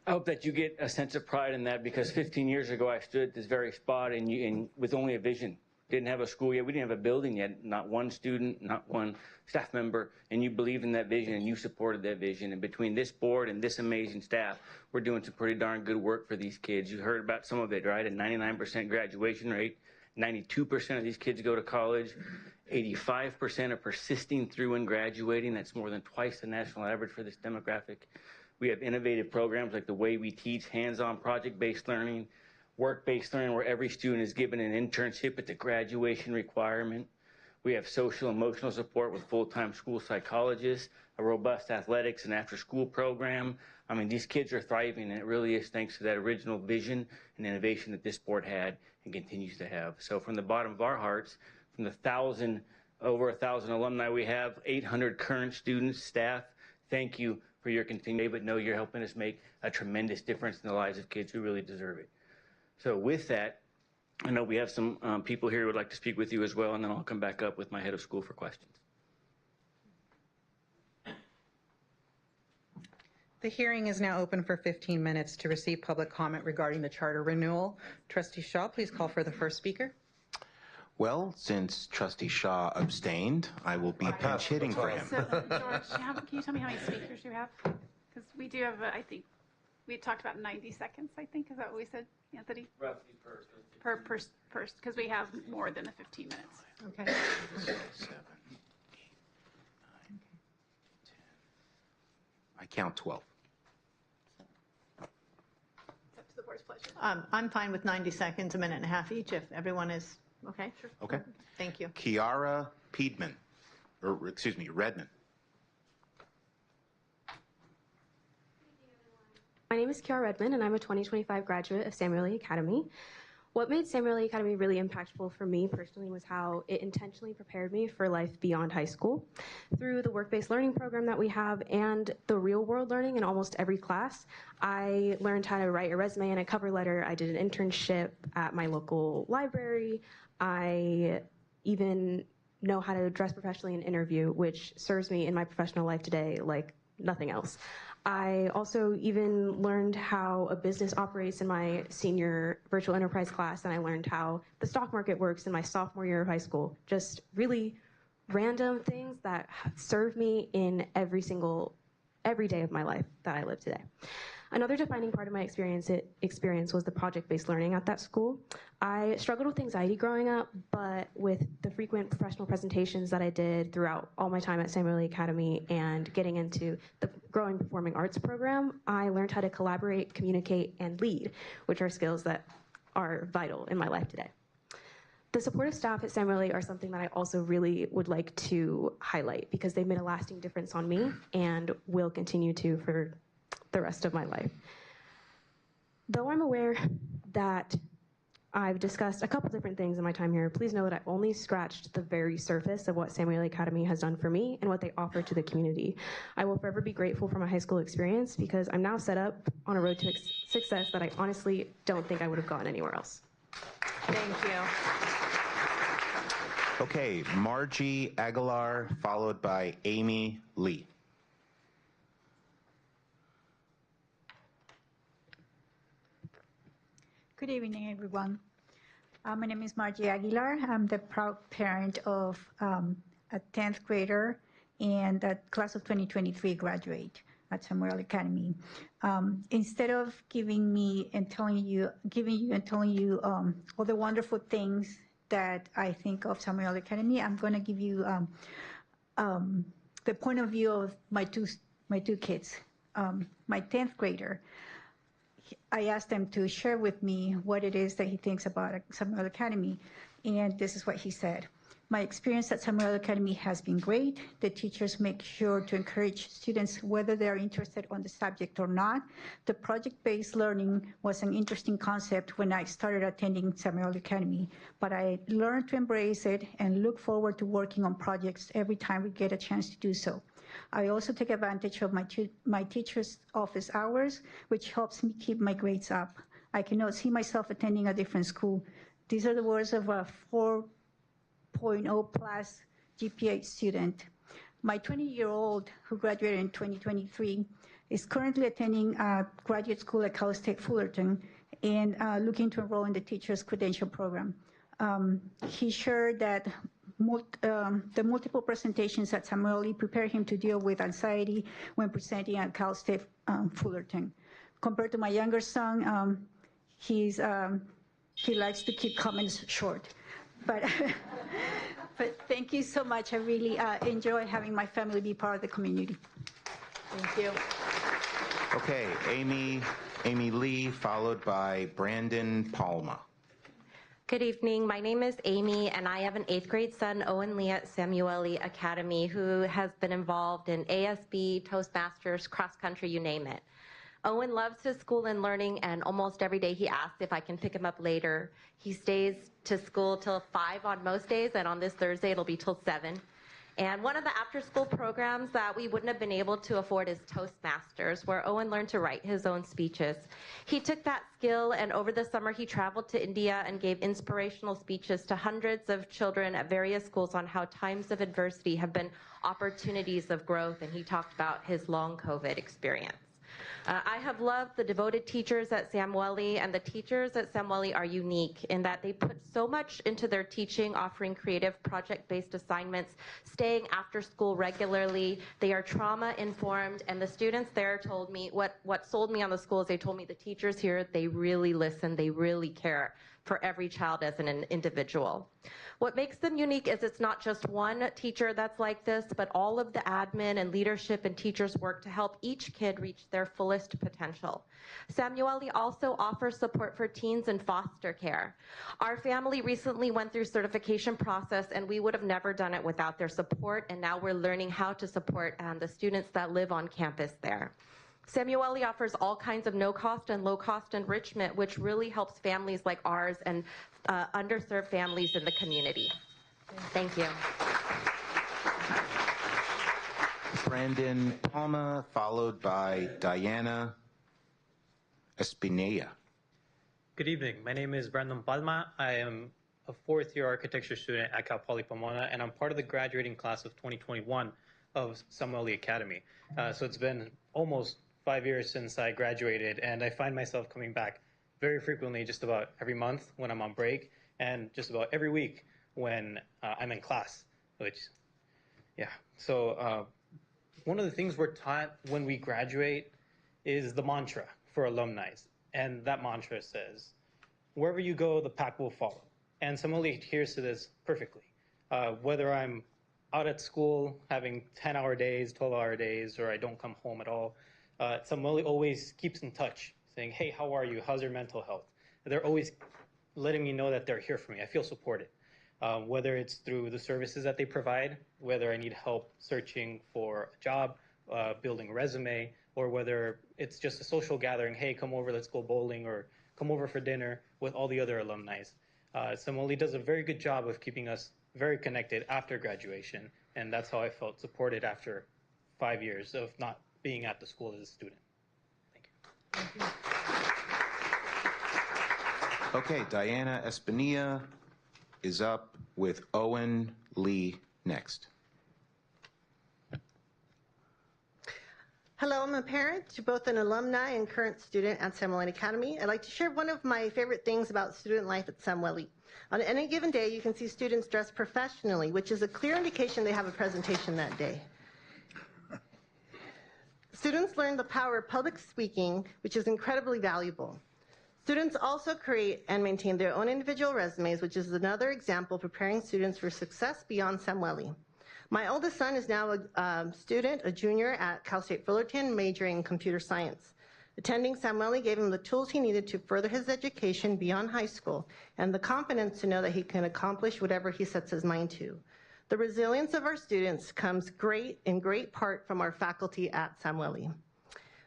I hope that you get a sense of pride in that because 15 years ago I stood at this very spot and with only a vision. Didn't have a school yet, we didn't have a building yet, not one student, not one staff member, and you believed in that vision and you supported that vision. And between this board and this amazing staff, we're doing some pretty darn good work for these kids. You heard about some of it, right? A 99% graduation rate, 92% of these kids go to college, 85% are persisting through and graduating. That's more than twice the national average for this demographic. We have innovative programs like the Way We Teach, hands-on project-based learning, work-based learning where every student is given an internship at the graduation requirement. We have social emotional support with full-time school psychologists, a robust athletics and after-school program. I mean, these kids are thriving, and it really is thanks to that original vision and innovation that this board had and continues to have. So from the bottom of our hearts, from the over 1,000 alumni we have, 800 current students, staff, thank you for your continued, but know you're helping us make a tremendous difference in the lives of kids who really deserve it. So with that, I know we have some people here who would like to speak with you as well, and then I'll come back up with my head of school for questions. The hearing is now open for 15 minutes to receive public comment regarding the charter renewal. Trustee Shaw, please call for the first speaker. Well, since Trustee Shaw abstained, I will be pinch hitting for him. So, George, can you tell me how many speakers you have? Because we do have, I think, we talked about 90 seconds, I think. Is that what we said, Anthony? Roughly per, because we have more than the 15 minutes. Okay. 7, 8, 9, 10. I count 12. It's up to the board's pleasure. I'm fine with 90 seconds, a minute and a half each, if everyone is okay. Sure. Okay. Thank you. Kiara Piedman, or excuse me, Redmond. My name is Kiara Redmond, and I'm a 2025 graduate of Samueli Academy. What made Samueli Academy really impactful for me personally was how it intentionally prepared me for life beyond high school. Through the work-based learning program that we have and the real-world learning in almost every class, I learned how to write a resume and a cover letter. I did an internship at my local library. I even know how to dress professionally in an interview, which serves me in my professional life today like nothing else. I also even learned how a business operates in my senior virtual enterprise class, and I learned how the stock market works in my sophomore year of high school. Just really random things that serve me in every day of my life that I live today. Another defining part of my experience was the project-based learning at that school. I struggled with anxiety growing up, but with the frequent professional presentations that I did throughout all my time at Samueli Academy and getting into the growing performing arts program, I learned how to collaborate, communicate, and lead, which are skills that are vital in my life today. The supportive staff at Samueli are something that I also really would like to highlight because they've made a lasting difference on me and will continue to for the rest of my life. Though I'm aware that I've discussed a couple different things in my time here. Please know that I've only scratched the very surface of what Samuel Academy has done for me and what they offer to the community. I will forever be grateful for my high school experience because I'm now set up on a road to success that I honestly don't think I would have gotten anywhere else. Thank you. Okay, Margie Aguilar, followed by Amy Lee. Good evening, everyone. My name is Margie Aguilar. I'm the proud parent of a 10th grader and a class of 2023 graduate at Samuel Academy. Instead of giving you and telling you all the wonderful things that I think of Samuel Academy, I'm going to give you the point of view of my two kids. My 10th grader, I asked him to share with me what it is that he thinks about Samuel Academy, and this is what he said. My experience at Samuel Academy has been great. The teachers make sure to encourage students whether they're interested on the subject or not. The project-based learning was an interesting concept when I started attending Samuel Academy, but I learned to embrace it and look forward to working on projects every time we get a chance to do so. I also take advantage of my teacher's office hours, which helps me keep my grades up. I cannot see myself attending a different school. These are the words of a 4.0 plus GPA student. My 20-year-old, who graduated in 2023, is currently attending graduate school at Cal State Fullerton and looking to enroll in the teacher's credential program. He shared that the multiple presentations at Samuel prepared him to deal with anxiety when presenting at Cal State Fullerton. Compared to my younger son, he likes to keep comments short. But thank you so much. I really enjoy having my family be part of the community. Thank you. Okay, Amy Lee, followed by Brandon Palma. Good evening. My name is Amy, and I have an 8th grade son, Owen Lee, at Samueli Academy, who has been involved in ASB, Toastmasters, cross country, you name it. Owen loves his school and learning, and almost every day he asks if I can pick him up later. He stays to school till 5 on most days, and on this Thursday it'll be till 7. And one of the after-school programs that we wouldn't have been able to afford is Toastmasters, where Owen learned to write his own speeches. He took that skill, and over the summer he traveled to India and gave inspirational speeches to hundreds of children at various schools on how times of adversity have been opportunities of growth, and he talked about his long COVID experience. I have loved the devoted teachers at Samueli, and the teachers at Samueli are unique in that they put so much into their teaching, offering creative project-based assignments, staying after school regularly. They are trauma-informed, and the students there told me, what sold me on the school is they told me the teachers here, they really listen, they really care for every child as an individual. What makes them unique is it's not just one teacher that's like this, but all of the admin and leadership and teachers work to help each kid reach their fullest potential. Samueli also offers support for teens in foster care. Our family recently went through certification process, and we would have never done it without their support, and now we're learning how to support the students that live on campus there. Samueli offers all kinds of no-cost and low-cost enrichment, which really helps families like ours and underserved families in the community. Thank you. Brandon Palma, followed by Diana Espinilla. Good evening. My name is Brandon Palma. I am a 4th-year architecture student at Cal Poly Pomona, and I'm part of the graduating class of 2021 of Samueli Academy. So it's been almost 5 years since I graduated, and I find myself coming back very frequently, just about every month when I'm on break, and just about every week when I'm in class, which, yeah. So one of the things we're taught when we graduate is the mantra for alumni, and that mantra says, wherever you go, the pack will follow. And Samueli adheres to this perfectly. Whether I'm out at school having 10-hour days, 12-hour days, or I don't come home at all, Samueli always keeps in touch, saying, hey, how are you? How's your mental health? They're always letting me know that they're here for me. I feel supported, whether it's through the services that they provide, whether I need help searching for a job, building a resume, or whether it's just a social gathering, hey, come over, let's go bowling or come over for dinner with all the other alumni. Samueli does a very good job of keeping us very connected after graduation, and that's how I felt supported after 5 years of not being at the school as a student. Thank you. Okay, Diana Espinilla is up with Owen Lee next. Hello, I'm a parent to both an alumni and current student at Samueli Academy. I'd like to share one of my favorite things about student life at Samueli. On any given day, you can see students dressed professionally, which is a clear indication they have a presentation that day. Students learn the power of public speaking, which is incredibly valuable. Students also create and maintain their own individual resumes, which is another example of preparing students for success beyond Samueli. My oldest son is now a student, a junior at Cal State Fullerton, majoring in computer science. Attending Samueli gave him the tools he needed to further his education beyond high school and the confidence to know that he can accomplish whatever he sets his mind to. The resilience of our students comes in great part from our faculty at Samueli.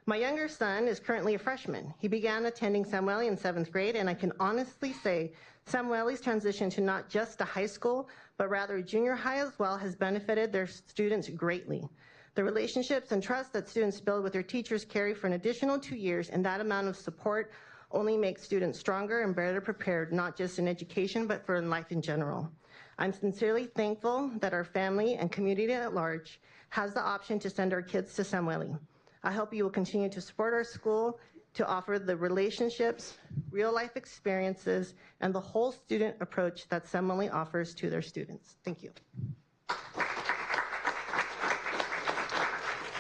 My younger son is currently a freshman. He began attending Samueli in 7th grade, and I can honestly say Samueli's transition to not just a high school, but rather junior high as well, has benefited their students greatly. The relationships and trust that students build with their teachers carry for an additional 2 years, and that amount of support only makes students stronger and better prepared, not just in education, but for life in general. I'm sincerely thankful that our family and community at large has the option to send our kids to Samueli. I hope you will continue to support our school to offer the relationships, real-life experiences, and the whole student approach that Samueli offers to their students. Thank you.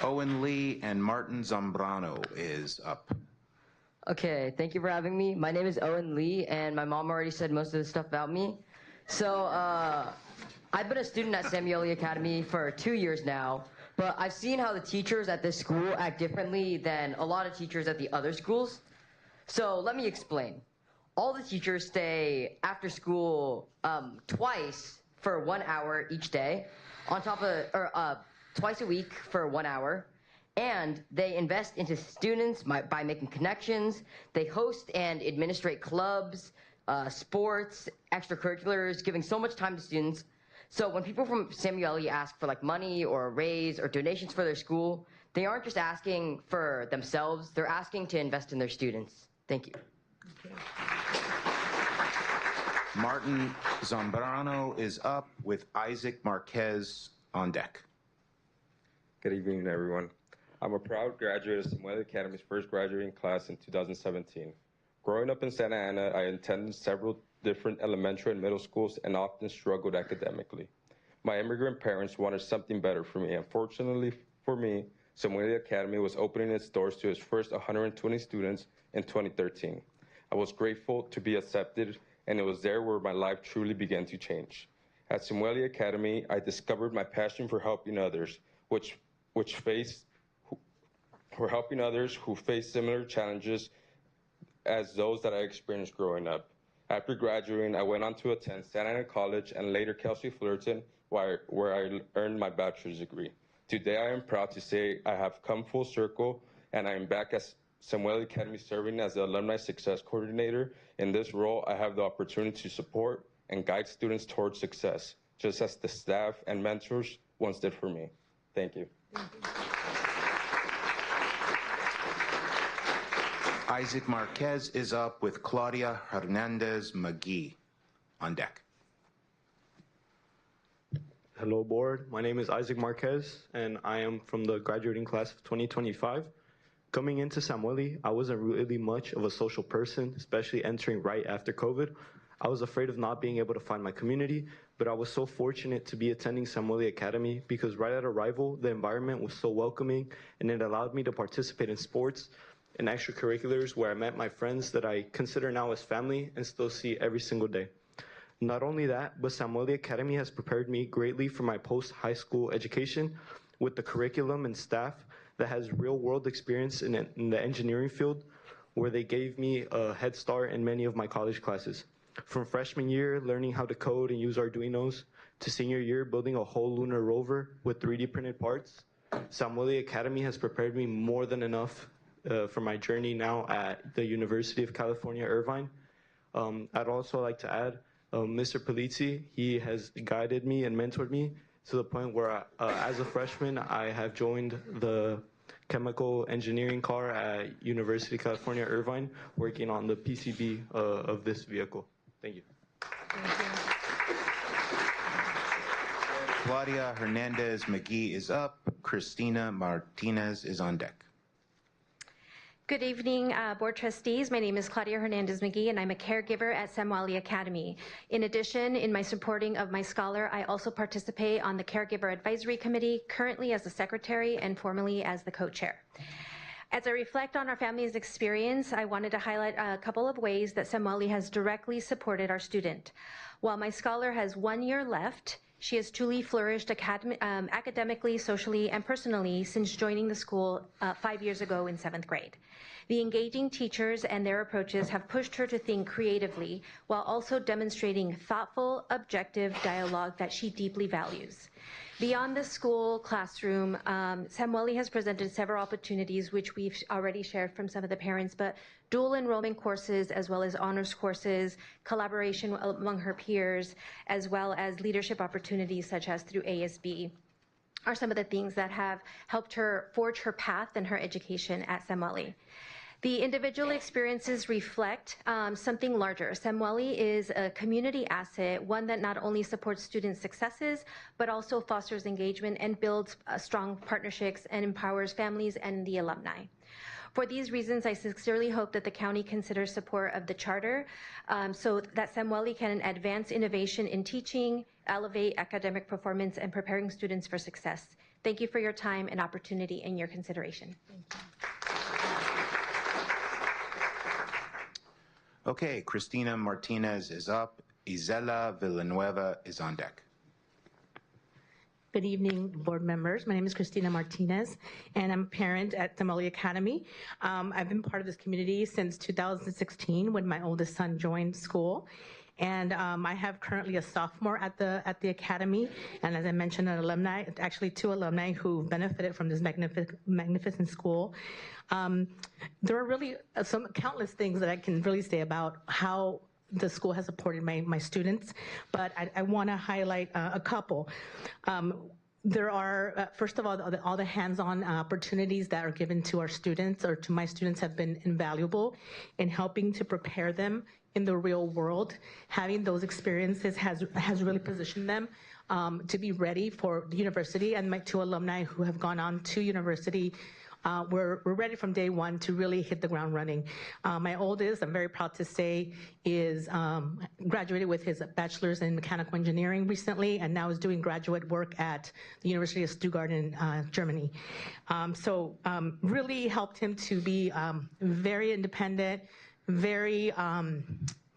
Owen Lee and Martin Zambrano is up. Okay, thank you for having me. My name is Owen Lee, and my mom already said most of the stuff about me. So I've been a student at Samueli Academy for 2 years now, but I've seen how the teachers at this school act differently than a lot of teachers at the other schools. So let me explain. All the teachers stay after school twice for 1 hour each day, on top of, twice a week for 1 hour. And they invest into students by making connections. They host and administrate clubs, sports, extracurriculars, giving so much time to students. So when people from Samueli ask for like money or a raise or donations for their school, they aren't just asking for themselves, they're asking to invest in their students. Thank you. Martin Zambrano is up with Isaac Marquez on deck. Good evening, everyone. I'm a proud graduate of Samueli Academy's first graduating class in 2017. Growing up in Santa Ana, I attended several different elementary and middle schools and often struggled academically. My immigrant parents wanted something better for me. Unfortunately for me, Samueli Academy was opening its doors to its first 120 students in 2013. I was grateful to be accepted, and it was there where my life truly began to change. At Samueli Academy, I discovered my passion for helping others, who face similar challenges as those that I experienced growing up. After graduating, I went on to attend Santa Ana College and later Cal State Fullerton, where I earned my bachelor's degree. Today, I am proud to say I have come full circle, and I am back at Samueli Academy serving as the Alumni Success Coordinator. In this role, I have the opportunity to support and guide students towards success, just as the staff and mentors once did for me. Thank you. Isaac Marquez is up with Claudia Hernandez McGee on deck. Hello, board. My name is Isaac Marquez, and I am from the graduating class of 2025. Coming into Samueli, I wasn't really much of a social person, especially entering right after COVID. I was afraid of not being able to find my community, but I was so fortunate to be attending Samueli Academy because right at arrival, the environment was so welcoming, and it allowed me to participate in sports and extracurriculars where I met my friends that I consider now as family and still see every single day. Not only that, but Samueli Academy has prepared me greatly for my post-high school education with the curriculum and staff that has real-world experience in the engineering field, where they gave me a head start in many of my college classes. From freshman year, learning how to code and use Arduinos, to senior year, building a whole lunar rover with 3D printed parts, Samueli Academy has prepared me more than enough for my journey now at the University of California, Irvine. I'd also like to add, Mr. Polizzi, he has guided me and mentored me to the point where, as a freshman, I have joined the chemical engineering car at University of California, Irvine, working on the PCB of this vehicle. Thank you. Claudia Hernandez McGee is up. Christina Martinez is on deck. Good evening, Board Trustees. My name is Claudia Hernandez McGee, and I'm a caregiver at Sam Wiley Academy. In addition, in my supporting of my scholar, I also participate on the Caregiver Advisory Committee, currently as the secretary and formerly as the co-chair. As I reflect on our family's experience, I wanted to highlight a couple of ways that Sam Wiley has directly supported our student. While my scholar has 1 year left, she has truly flourished academically, socially, and personally since joining the school 5 years ago in 7th grade. The engaging teachers and their approaches have pushed her to think creatively while also demonstrating thoughtful, objective dialogue that she deeply values. Beyond the school classroom, Sam Wiley has presented several opportunities, which we've already shared from some of the parents, but dual enrollment courses as well as honors courses, collaboration among her peers, as well as leadership opportunities such as through ASB are some of the things that have helped her forge her path in her education at Sam Wiley. The individual experiences reflect something larger. Sam Wiley is a community asset, one that not only supports student successes, but also fosters engagement and builds strong partnerships and empowers families and the alumni. For these reasons, I sincerely hope that the county considers support of the charter so that Sam Wiley can advance innovation in teaching, elevate academic performance, and preparing students for success. Thank you for your time and opportunity and your consideration. Okay, Christina Martinez is up. Isela Villanueva is on deck. Good evening, board members. My name is Christina Martinez, and I'm a parent at Sam Wiley Academy. I've been part of this community since 2016 when my oldest son joined school. And I have currently a sophomore at the academy, and as I mentioned, an alumni, actually 2 alumni who benefited from this magnificent school. There are really some countless things that I can really say about how the school has supported my students, but I want to highlight a couple. There are, first of all the hands-on opportunities that are given to our students or to my students have been invaluable in helping to prepare them in the real world. Having those experiences has really positioned them to be ready for the university, and my 2 alumni who have gone on to university we're ready from day one to really hit the ground running. My oldest, I'm very proud to say, is graduated with his bachelor's in mechanical engineering recently, and now is doing graduate work at the University of Stuttgart in Germany. Really helped him to be very independent, very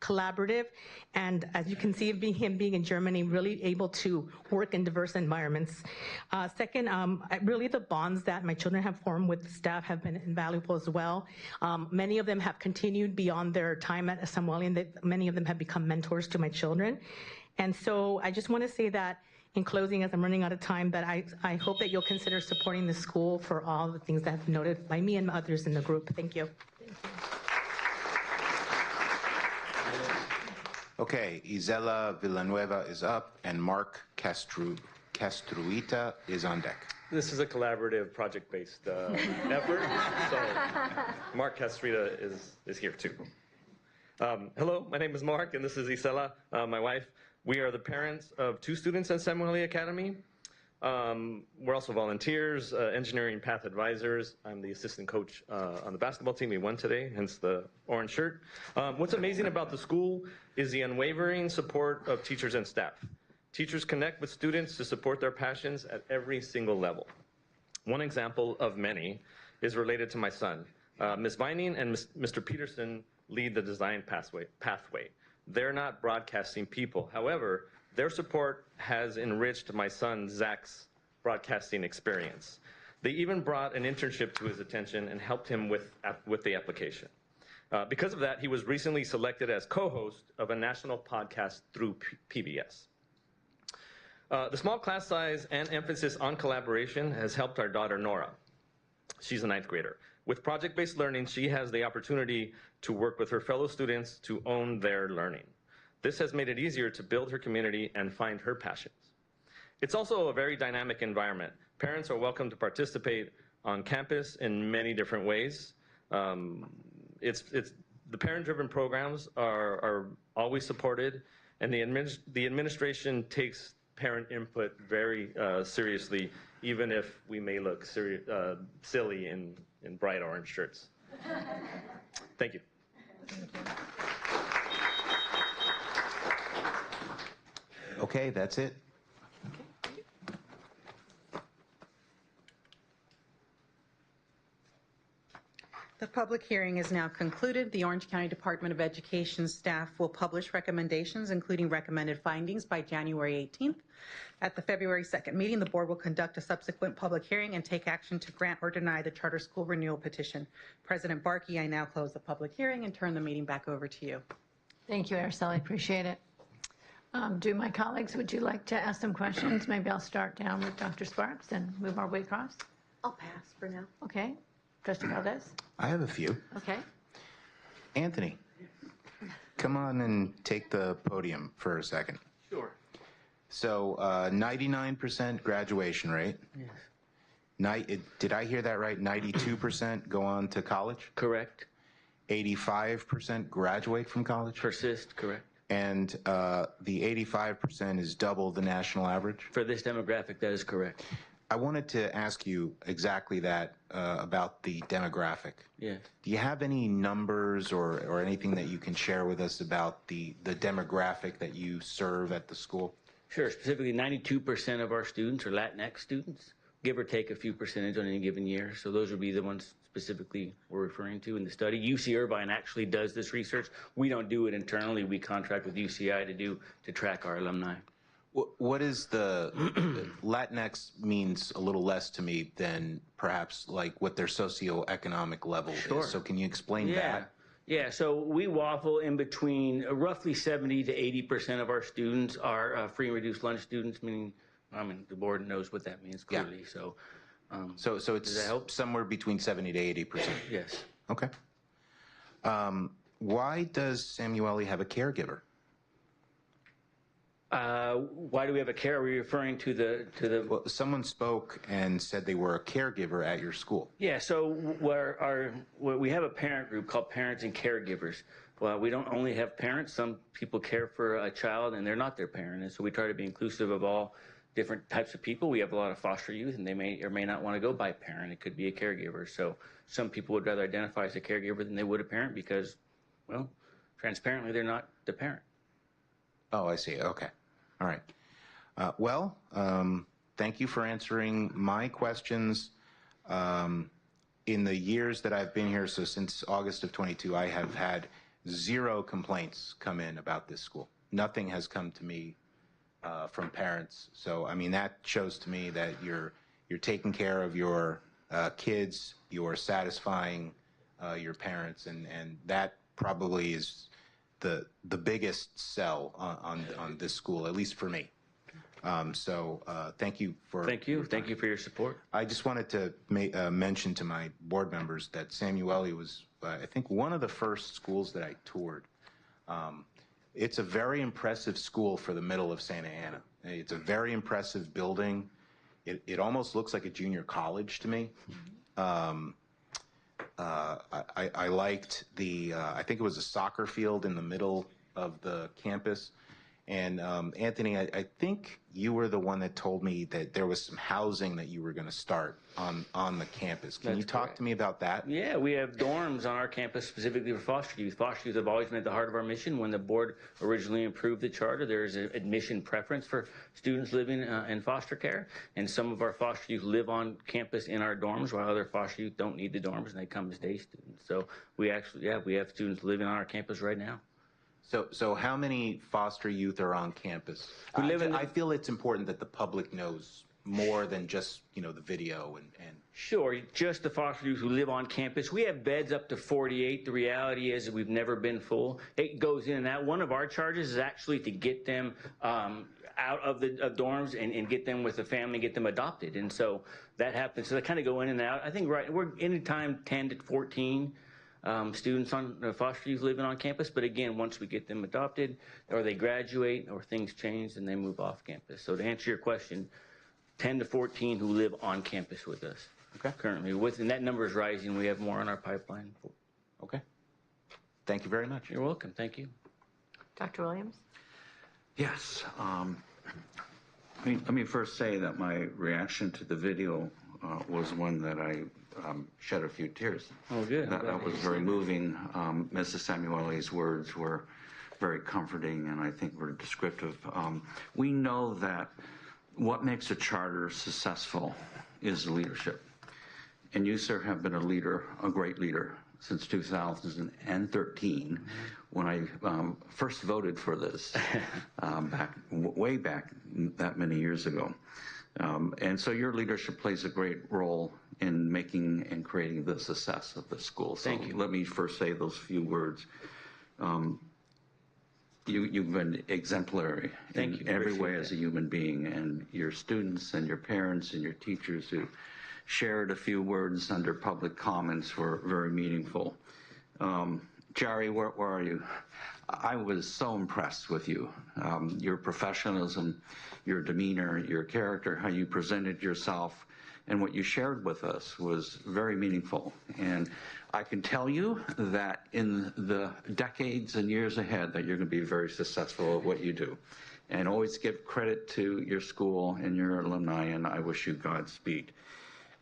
collaborative, and as you can see, him being in Germany, really able to work in diverse environments. Second, really the bonds that my children have formed with the staff have been invaluable as well. Many of them have continued beyond their time at Sam Wiley, and many of them have become mentors to my children. And so I just want to say that in closing, as I'm running out of time, that I hope that you'll consider supporting the school for all the things that have been noted by me and others in the group. Thank you. Okay, Isela Villanueva is up, and Mark Castruita is on deck. This is a collaborative, project-based effort, so Mark Castruita is here too. Hello, my name is Mark, and this is Isela, my wife. We are the parents of 2 students at Sam Wiley Academy. We're also volunteers, engineering path advisors. I'm the assistant coach on the basketball team. We won today, hence the orange shirt. What's amazing about the school is the unwavering support of teachers and staff. Teachers connect with students to support their passions at every single level. One example of many is related to my son. Ms. Vining and Mr. Peterson lead the design pathway. They're not broadcasting people. However, their support has enriched my son Zach's broadcasting experience. They even brought an internship to his attention and helped him with the application. Because of that, he was recently selected as co-host of a national podcast through PBS. The small class size and emphasis on collaboration has helped our daughter Nora. She's a 9th grader. With project-based learning, she has the opportunity to work with her fellow students to own their learning. This has made it easier to build her community and find her passions. It's also a very dynamic environment. Parents are welcome to participate on campus in many different ways. The parent-driven programs are always supported, and the administration takes parent input very seriously, even if we may look silly in bright orange shirts. Thank you. Okay, that's it. The public hearing is now concluded. The Orange County Department of Education staff will publish recommendations, including recommended findings, by January 18th. At the February 2nd meeting, the board will conduct a subsequent public hearing and take action to grant or deny the charter school renewal petition. President Barkey, I now close the public hearing and turn the meeting back over to you. Thank you, Araceli. Appreciate it. Do my colleagues, would you like to ask some questions? Maybe I'll start down with Dr. Sparks and move our way across. I'll pass for now. Okay. Trustee Valdez? I have a few. Okay. Anthony, come on and take the podium for a second. Sure. So 99% graduation rate. Yes. Did I hear that right? 92% go on to college? Correct. 85% graduate from college? Persist, correct. And the 85% is double the national average? For this demographic, that is correct. I wanted to ask you exactly that about the demographic. Yeah. Do you have any numbers or anything that you can share with us about the demographic that you serve at the school? Sure. Specifically, 92% of our students are Latinx students, give or take a few percentage on any given year. So those would be the ones specifically we're referring to in the study. UC Irvine actually does this research. We don't do it internally. We contract with UCI to track our alumni. What is the Latinx means a little less to me than perhaps like what their socioeconomic level is. So can you explain that? Yeah, so we waffle in between roughly 70 to 80% of our students are free and reduced lunch students, meaning, the board knows what that means clearly. So it's somewhere between 70 to 80%. Yes. Okay. Why does Samueli have a caregiver? Why do we have a care? Are we referring to the? Well, someone spoke and said they were a caregiver at your school. Yeah. So we have a parent group called Parents and Caregivers. Well, we don't only have parents. Some people care for a child and they're not their parent, and so we try to be inclusive of all different types of people. We have a lot of foster youth, and they may or may not want to go by parent. It could be a caregiver. So some people would rather identify as a caregiver than they would a parent because, well, transparently, they're not the parent. Oh, I see. Okay. All right. Thank you for answering my questions. In the years that I've been here, so since August of 22, I have had 0 complaints come in about this school. Nothing has come to me from parents. So, that shows to me that you're taking care of your kids, you're satisfying your parents, and that probably is the biggest sell on this school, at least for me. Thank you for. Thank you. Thank you for your support. I just wanted to mention to my board members that Samueli was, I think, one of the first schools that I toured. It's a very impressive school for the middle of Santa Ana. It's a very impressive building. It almost looks like a junior college to me. I liked I think it was a soccer field in the middle of the campus. And Anthony, I think you were the one that told me that there was some housing that you were going to start on the campus. Can you talk to me about that? Yeah, we have dorms on our campus specifically for foster youth. Foster youth have always been at the heart of our mission. When the board originally approved the charter, there is an admission preference for students living in foster care. And some of our foster youth live on campus in our dorms, while other foster youth don't need the dorms and they come as day students. So we actually, we have students living on our campus right now. So how many foster youth are on campus? I feel it's important that the public knows more than just, the video and Sure, just the foster youth who live on campus. We have beds up to 48. The reality is we've never been full. It goes in and out. One of our charges is actually to get them out of the dorms and get them with a family, get them adopted. And so that happens. So they kind of go in and out. I think we're anytime 10 to 14 students on foster youth living on campus. But again, once we get them adopted or they graduate or things change, then they move off campus. So to answer your question, 10 to 14 who live on campus with us. Okay. Currently, and that number is rising. We have more on our pipeline. Okay. Thank you very much. You're welcome. Thank you. Dr. Williams? Yes. Let me first say that my reaction to the video was one that I shed a few tears. Oh, good. That was very moving. Mrs. Samueli's words were very comforting and I think were descriptive. We know that what makes a charter successful is leadership. And you, sir, have been a leader, a great leader, since 2013, when I first voted for this, way back that many years ago. And so your leadership plays a great role in making and creating the success of the school. So Thank you. Let me first say those few words. You've been exemplary in every way as a human being, and your students and your parents and your teachers who shared a few words under public comments were very meaningful. Jerry, where are you? I was so impressed with you. Your professionalism, your demeanor, your character, how you presented yourself, and what you shared with us was very meaningful. And I can tell you that in the decades and years ahead that you're going to be very successful at what you do. And always give credit to your school and your alumni, and I wish you Godspeed.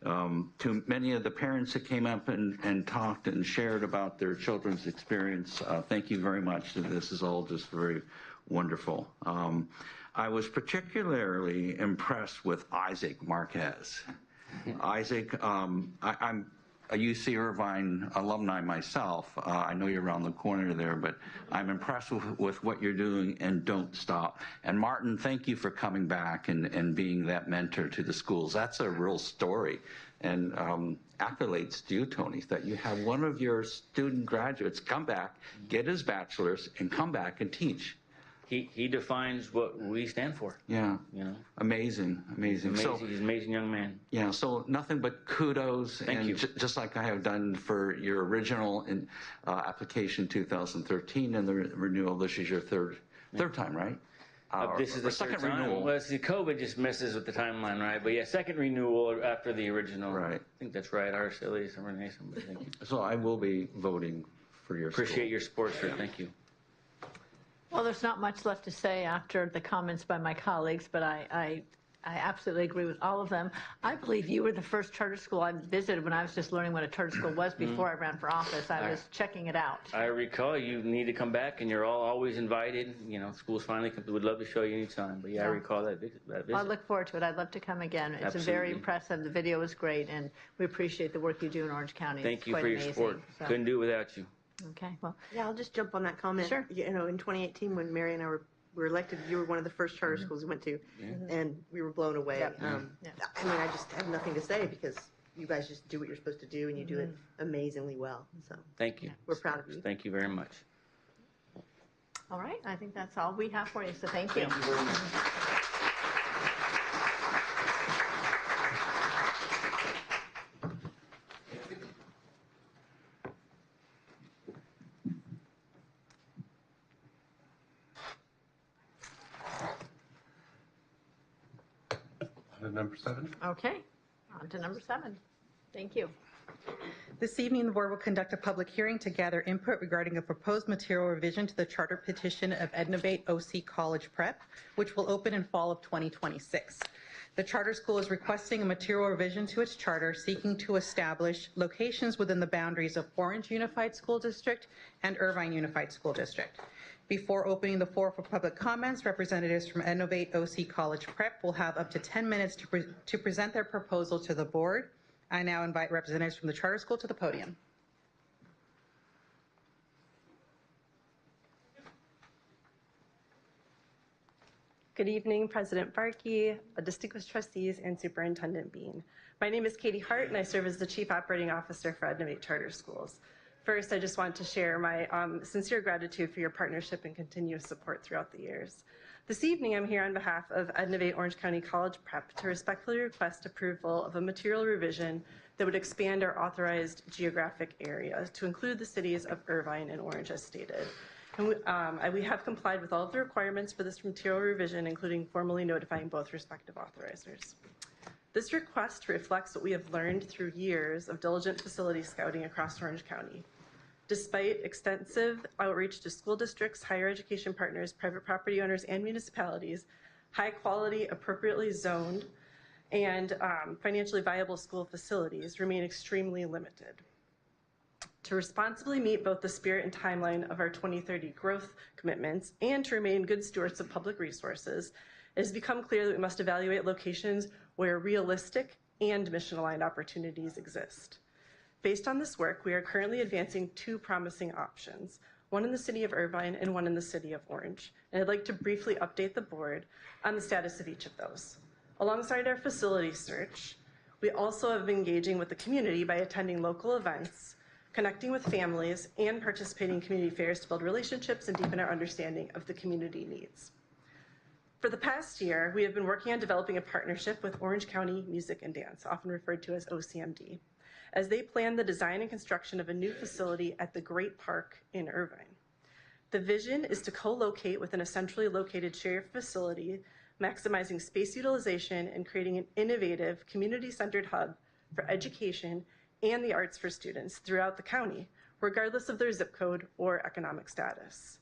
To many of the parents that came up and talked and shared about their children's experience, thank you very much. This is all just very wonderful. I was particularly impressed with Isaac Marquez. Isaac, I'm a UC Irvine alumni myself. I know you're around the corner there, but I'm impressed with what you're doing, and don't stop. And Martin, thank you for coming back and being that mentor to the schools. That's a real story. And accolades to you, Tony, that you have one of your student graduates come back, get his bachelor's, and come back and teach. He defines what we stand for. Yeah. You know. Amazing. He's an amazing young man. Yeah, so nothing but kudos. Thank you. Just like I have done for your original application 2013 and the renewal, this is your third time, right? This is the second third time. renewal. Well, see, COVID just messes with the timeline, right? But yeah, second renewal after the original. Right. I think that's right. Araceli, Renee, somebody. Thank you. So I will be voting for your Appreciate school. your support, sir. Thank you. Well, there's not much left to say after the comments by my colleagues, but I absolutely agree with all of them. I believe you were the first charter school I visited when I was just learning what a charter school was before I ran for office. I was checking it out. I recall you need to come back, and you're all always invited. You know, schools finally would love to show you anytime. But yeah, I recall that visit. I look forward to it. I'd love to come again. It's very Absolutely. impressive. The video was great, and we appreciate the work you do in Orange County. Thank It's you quite for your amazing. support. So- Couldn't do it without you. Okay, well. Yeah, I'll just jump on that comment. Sure. You know, in 2018, when Mary and I were elected, you were one of the first charter schools we went to, and we were blown away. Yep. I mean, I just have nothing to say because you guys just do what you're supposed to do, and you do it amazingly well. So Thank you. we're proud of you. Thank you very much. All right, I think that's all we have for you, so thank you. Thank you very much. Number 7. Okay, on to number 7. Thank you. This evening, the board will conduct a public hearing to gather input regarding a proposed material revision to the charter petition of Ednovate OC College Prep, which will open in fall of 2026. The charter school is requesting a material revision to its charter, seeking to establish locations within the boundaries of Orange Unified School District and Irvine Unified School District. Before opening the floor for public comments, representatives from Ednovate OC College Prep will have up to 10 minutes to present their proposal to the board. I now invite representatives from the charter school to the podium. Good evening, President Barkey, distinguished trustees, and Superintendent Bean. My name is Katie Hart, and I serve as the Chief Operating Officer for Ednovate Charter Schools. First, I just want to share my sincere gratitude for your partnership and continuous support throughout the years. This evening, I'm here on behalf of Ednovate Orange County College Prep to respectfully request approval of a material revision that would expand our authorized geographic area to include the cities of Irvine and Orange as stated. And we have complied with all of the requirements for this material revision, including formally notifying both respective authorizers. This request reflects what we have learned through years of diligent facility scouting across Orange County. Despite extensive outreach to school districts, higher education partners, private property owners, and municipalities, high quality, appropriately zoned, and financially viable school facilities remain extremely limited. To responsibly meet both the spirit and timeline of our 2030 growth commitments and to remain good stewards of public resources, it has become clear that we must evaluate locations where realistic and mission-aligned opportunities exist. Based on this work, we are currently advancing two promising options, one in the city of Irvine and one in the city of Orange. And I'd like to briefly update the board on the status of each of those. Alongside our facility search, we also have been engaging with the community by attending local events, connecting with families, and participating in community fairs to build relationships and deepen our understanding of the community needs. For the past year, we have been working on developing a partnership with Orange County Music and Dance, often referred to as OCMD, as they plan the design and construction of a new facility at the Great Park in Irvine. The vision is to co-locate within a centrally located shared facility, maximizing space utilization and creating an innovative, community-centered hub for education and the arts for students throughout the county, regardless of their zip code or economic status.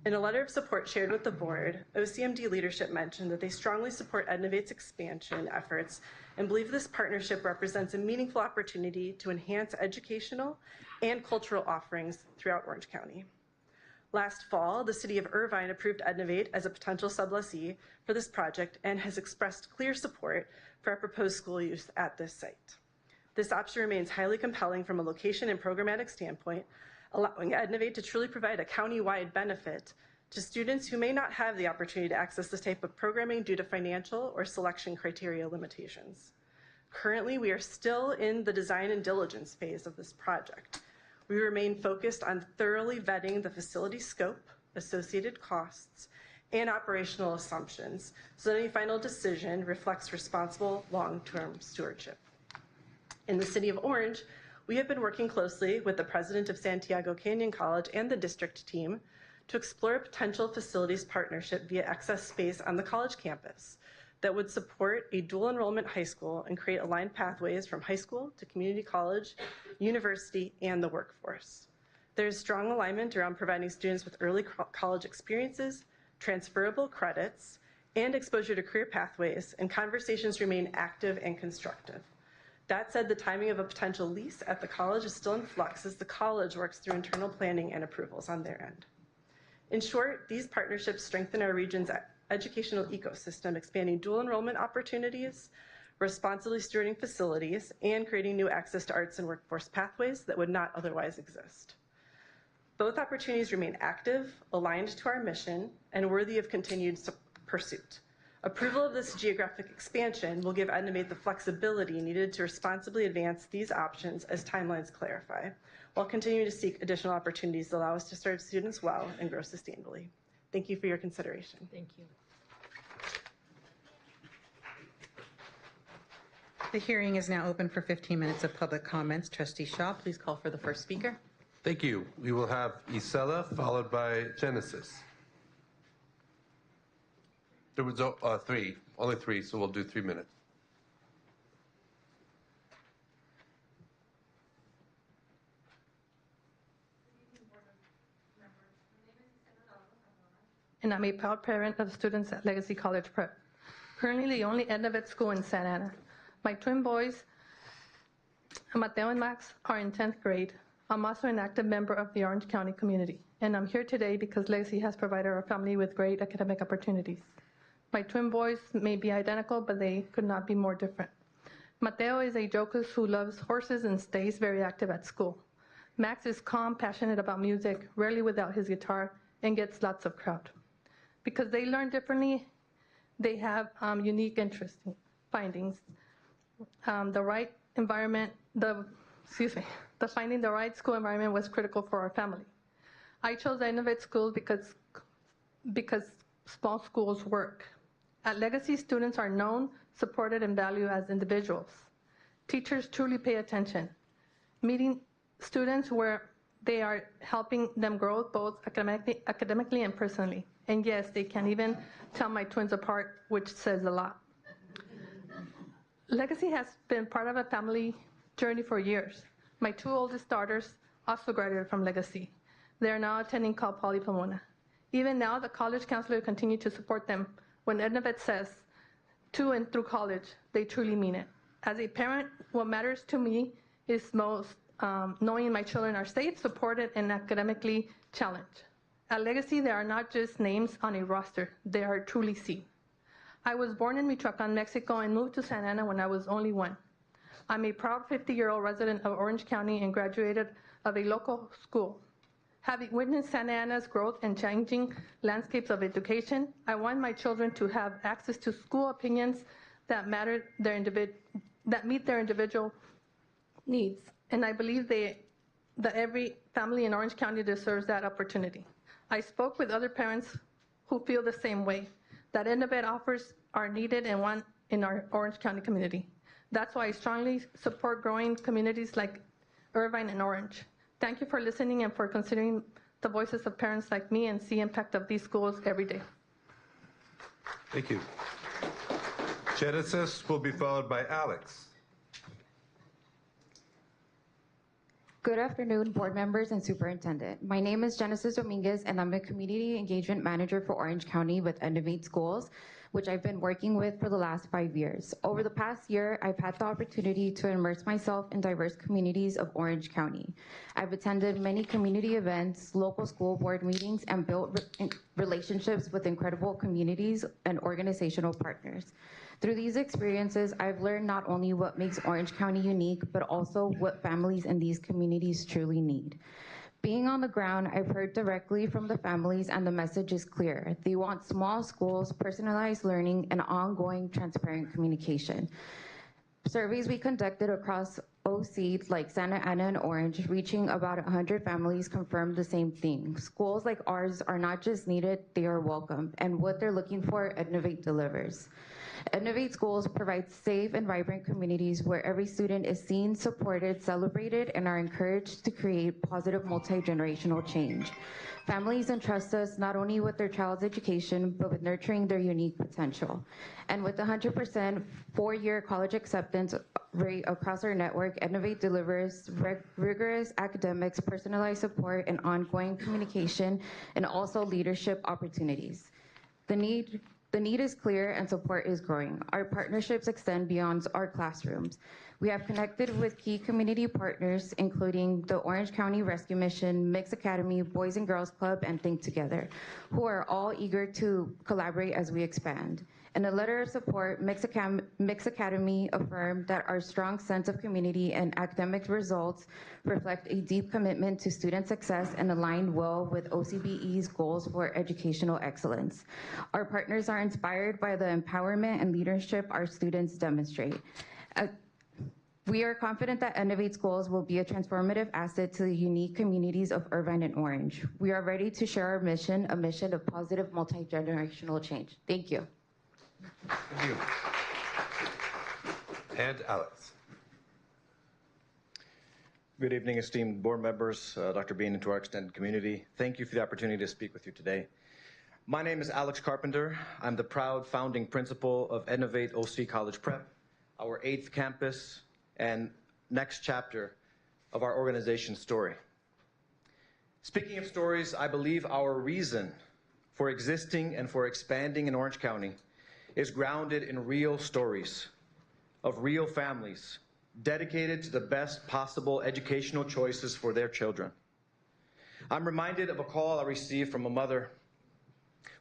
In a letter of support shared with the board, OCMD leadership mentioned that they strongly support Ednovate's expansion efforts and believe this partnership represents a meaningful opportunity to enhance educational and cultural offerings throughout Orange County. Last fall, the city of Irvine approved Ednovate as a potential sublessee for this project and has expressed clear support for our proposed school use at this site. This option remains highly compelling from a location and programmatic standpoint, allowing Ednovate to truly provide a county-wide benefit to students who may not have the opportunity to access this type of programming due to financial or selection criteria limitations. Currently, we are still in the design and diligence phase of this project. We remain focused on thoroughly vetting the facility scope, associated costs, and operational assumptions, so that any final decision reflects responsible long-term stewardship. In the city of Orange, we have been working closely with the president of Santiago Canyon College and the district team to explore a potential facilities partnership via excess space on the college campus that would support a dual enrollment high school and create aligned pathways from high school to community college, university, and the workforce. There is strong alignment around providing students with early college experiences, transferable credits, and exposure to career pathways, and conversations remain active and constructive. That said, the timing of a potential lease at the college is still in flux as the college works through internal planning and approvals on their end. In short, these partnerships strengthen our region's educational ecosystem, expanding dual enrollment opportunities, responsibly stewarding facilities, and creating new access to arts and workforce pathways that would not otherwise exist. Both opportunities remain active, aligned to our mission, and worthy of continued pursuit. Approval of this geographic expansion will give Ednovate the flexibility needed to responsibly advance these options as timelines clarify, while continuing to seek additional opportunities that allow us to serve students well and grow sustainably. Thank you for your consideration. Thank you. The hearing is now open for 15 minutes of public comments. Trustee Shaw, please call for the first speaker. Thank you. We will have Isela followed by Genesis. There was only three, so we'll do 3 minutes. And I'm a proud parent of students at Legacy College Prep, currently the only Ednovate school in Santa Ana. My twin boys, Mateo and Max, are in 10th grade. I'm also an active member of the Orange County community, and I'm here today because Legacy has provided our family with great academic opportunities. My twin boys may be identical, but they could not be more different. Mateo is a joker who loves horses and stays very active at school. Max is calm, passionate about music, rarely without his guitar, and gets lots of crowd. Because they learn differently, they have unique interesting findings. The right environment, finding the right school environment was critical for our family. I chose Innovate Schools because small schools work. At Legacy, students are known, supported, and valued as individuals. Teachers truly pay attention, meeting students where they are helping them grow both academically and personally. And yes, they can even tell my twins apart, which says a lot. Legacy has been part of a family journey for years. My two oldest daughters also graduated from Legacy. They are now attending Cal Poly Pomona. Even now, the college counselor continue to support them. When Ednavet says to and through college, they truly mean it. As a parent, what matters to me is most knowing my children are safe, supported, and academically challenged. At Legacy, there are not just names on a roster, they are truly seen. I was born in Michoacan, Mexico, and moved to Santa Ana when I was only 1. I'm a proud 50-year-old resident of Orange County and graduated of a local school. Having witnessed Santa Ana's growth and changing landscapes of education, I want my children to have access to school opinions that meet their individual needs. And I believe that every family in Orange County deserves that opportunity. I spoke with other parents who feel the same way, that Innovate offers are needed and want in our Orange County community. That's why I strongly support growing communities like Irvine and Orange. Thank you for listening and for considering the voices of parents like me and see the impact of these schools every day. Thank you. Genesis will be followed by Alex. Good afternoon, board members and superintendent. My name is Genesis Dominguez, and I'm a community engagement manager for Orange County with Innovate Schools, which I've been working with for the last 5 years. Over the past year, I've had the opportunity to immerse myself in diverse communities of Orange County. I've attended many community events, local school board meetings, and built relationships with incredible communities and organizational partners. Through these experiences, I've learned not only what makes Orange County unique, but also what families in these communities truly need. Being on the ground, I've heard directly from the families, and the message is clear. They want small schools, personalized learning, and ongoing transparent communication. Surveys we conducted across OC like Santa Ana and Orange, reaching about 100 families, confirmed the same thing. Schools like ours are not just needed, they are welcome, and what they're looking for, Innovate delivers. Innovate Schools provides safe and vibrant communities where every student is seen, supported, celebrated, and are encouraged to create positive multi-generational change. Families entrust us not only with their child's education, but with nurturing their unique potential. And with 100% four-year college acceptance rate across our network, Innovate delivers rigorous academics, personalized support, and ongoing communication, and also leadership opportunities. The need is clear and support is growing. Our partnerships extend beyond our classrooms. We have connected with key community partners, including the Orange County Rescue Mission, Mix Academy, Boys and Girls Club, and Think Together, who are all eager to collaborate as we expand. In a letter of support, Mix Academy affirmed that our strong sense of community and academic results reflect a deep commitment to student success and align well with OCBE's goals for educational excellence. Our partners are inspired by the empowerment and leadership our students demonstrate. We are confident that Innovate Schools will be a transformative asset to the unique communities of Irvine and Orange. We are ready to share our mission, a mission of positive multi-generational change. Thank you. Thank you. And Alex. Good evening, esteemed board members, Dr. Bean, and to our extended community. Thank you for the opportunity to speak with you today. My name is Alex Carpenter. I'm the proud founding principal of Innovate OC College Prep, our 8th campus and next chapter of our organization's story. Speaking of stories, I believe our reason for existing and for expanding in Orange County is grounded in real stories of real families dedicated to the best possible educational choices for their children. I'm reminded of a call I received from a mother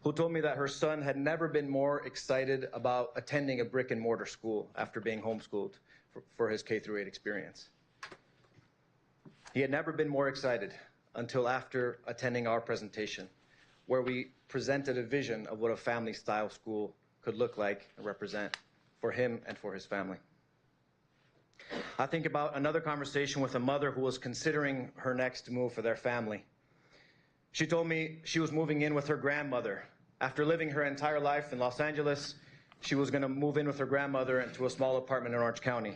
who told me that her son had never been more excited about attending a brick and mortar school after being homeschooled for his K-8 experience. He had never been more excited until after attending our presentation, where we presented a vision of what a family-style school could look like and represent for him and for his family. I think about another conversation with a mother who was considering her next move for their family. She told me she was moving in with her grandmother. After living her entire life in Los Angeles, she was going to move in with her grandmother into a small apartment in Orange County.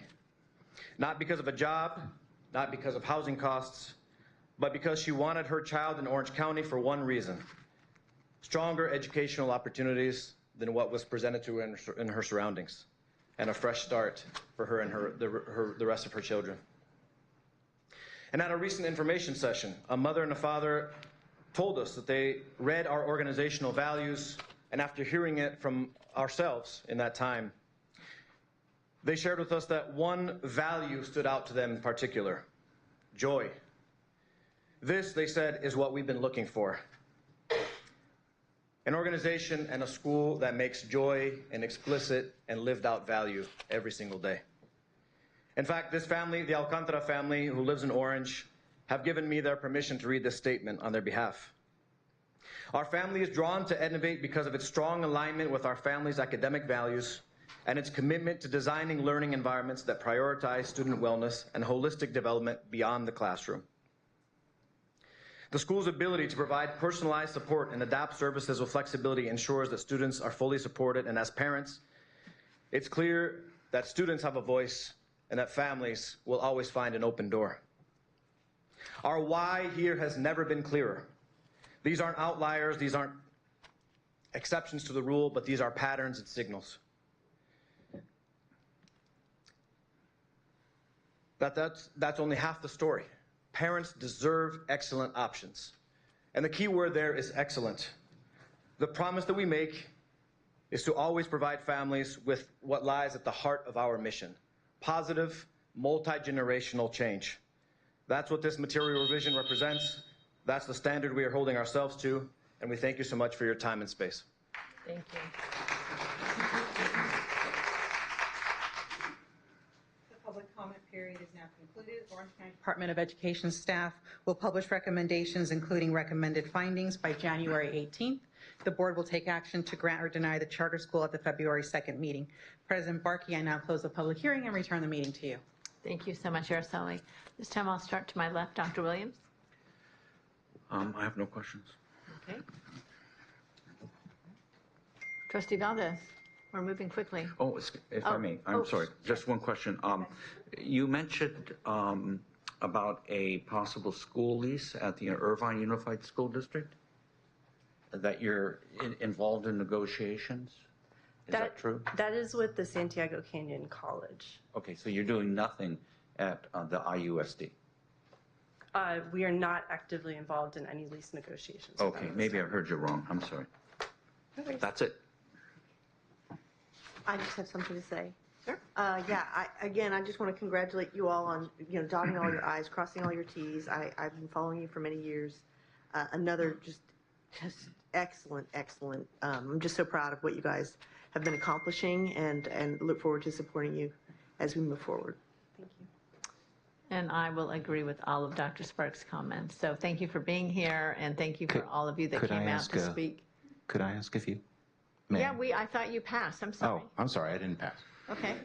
Not because of a job, not because of housing costs, but because she wanted her child in Orange County for one reason: stronger educational opportunities than what was presented to her in her surroundings, and a fresh start for her and the rest of her children. And at a recent information session, a mother and a father told us that they read our organizational values, and after hearing it from ourselves in that time, they shared with us that one value stood out to them in particular: joy. This, they said, is what we've been looking for. An organization and a school that makes joy an explicit and lived out value every single day. In fact, this family, the Alcantara family who lives in Orange, have given me their permission to read this statement on their behalf. Our family is drawn to Ednovate because of its strong alignment with our family's academic values and its commitment to designing learning environments that prioritize student wellness and holistic development beyond the classroom. The school's ability to provide personalized support and adapt services with flexibility ensures that students are fully supported, and as parents, it's clear that students have a voice and that families will always find an open door. Our why here has never been clearer. These aren't outliers, these aren't exceptions to the rule, but these are patterns and signals. That's only half the story. Parents deserve excellent options. And the key word there is excellent. The promise that we make is to always provide families with what lies at the heart of our mission: positive, multi-generational change. That's what this material revision represents. That's the standard we are holding ourselves to, and we thank you so much for your time and space. Thank you. The public comment period is now concluded. Orange County Department of Education staff will publish recommendations, including recommended findings, by January 18th. The board will take action to grant or deny the charter school at the February 2nd meeting. President Barkey, I now close the public hearing and return the meeting to you. Thank you so much, Araceli. This time I'll start to my left. Dr. Williams? I have no questions. Okay. Trustee Valdez, we're moving quickly. Oh, if I may, I'm sorry, just one question. You mentioned about a possible school lease at the Irvine Unified School District, that you're involved in negotiations. Is that true? That is with the Santiago Canyon College. Okay, so you're doing nothing at the IUSD. We are not actively involved in any lease negotiations. Okay, maybe I heard you wrong. I'm sorry. Okay. That's it. I just have something to say. Sure. Yeah, I just want to congratulate you all on, dotting all your I's, crossing all your T's. I've been following you for many years. Another just excellent. I'm just so proud of what you guys have been accomplishing, and look forward to supporting you as we move forward. Thank you. And I will agree with all of Dr. Sparks' comments. So thank you for being here, and thank you for all of you that came out to speak. Could I ask a few? Yeah, I thought you passed. I'm sorry. Oh, I'm sorry, I didn't pass. Okay.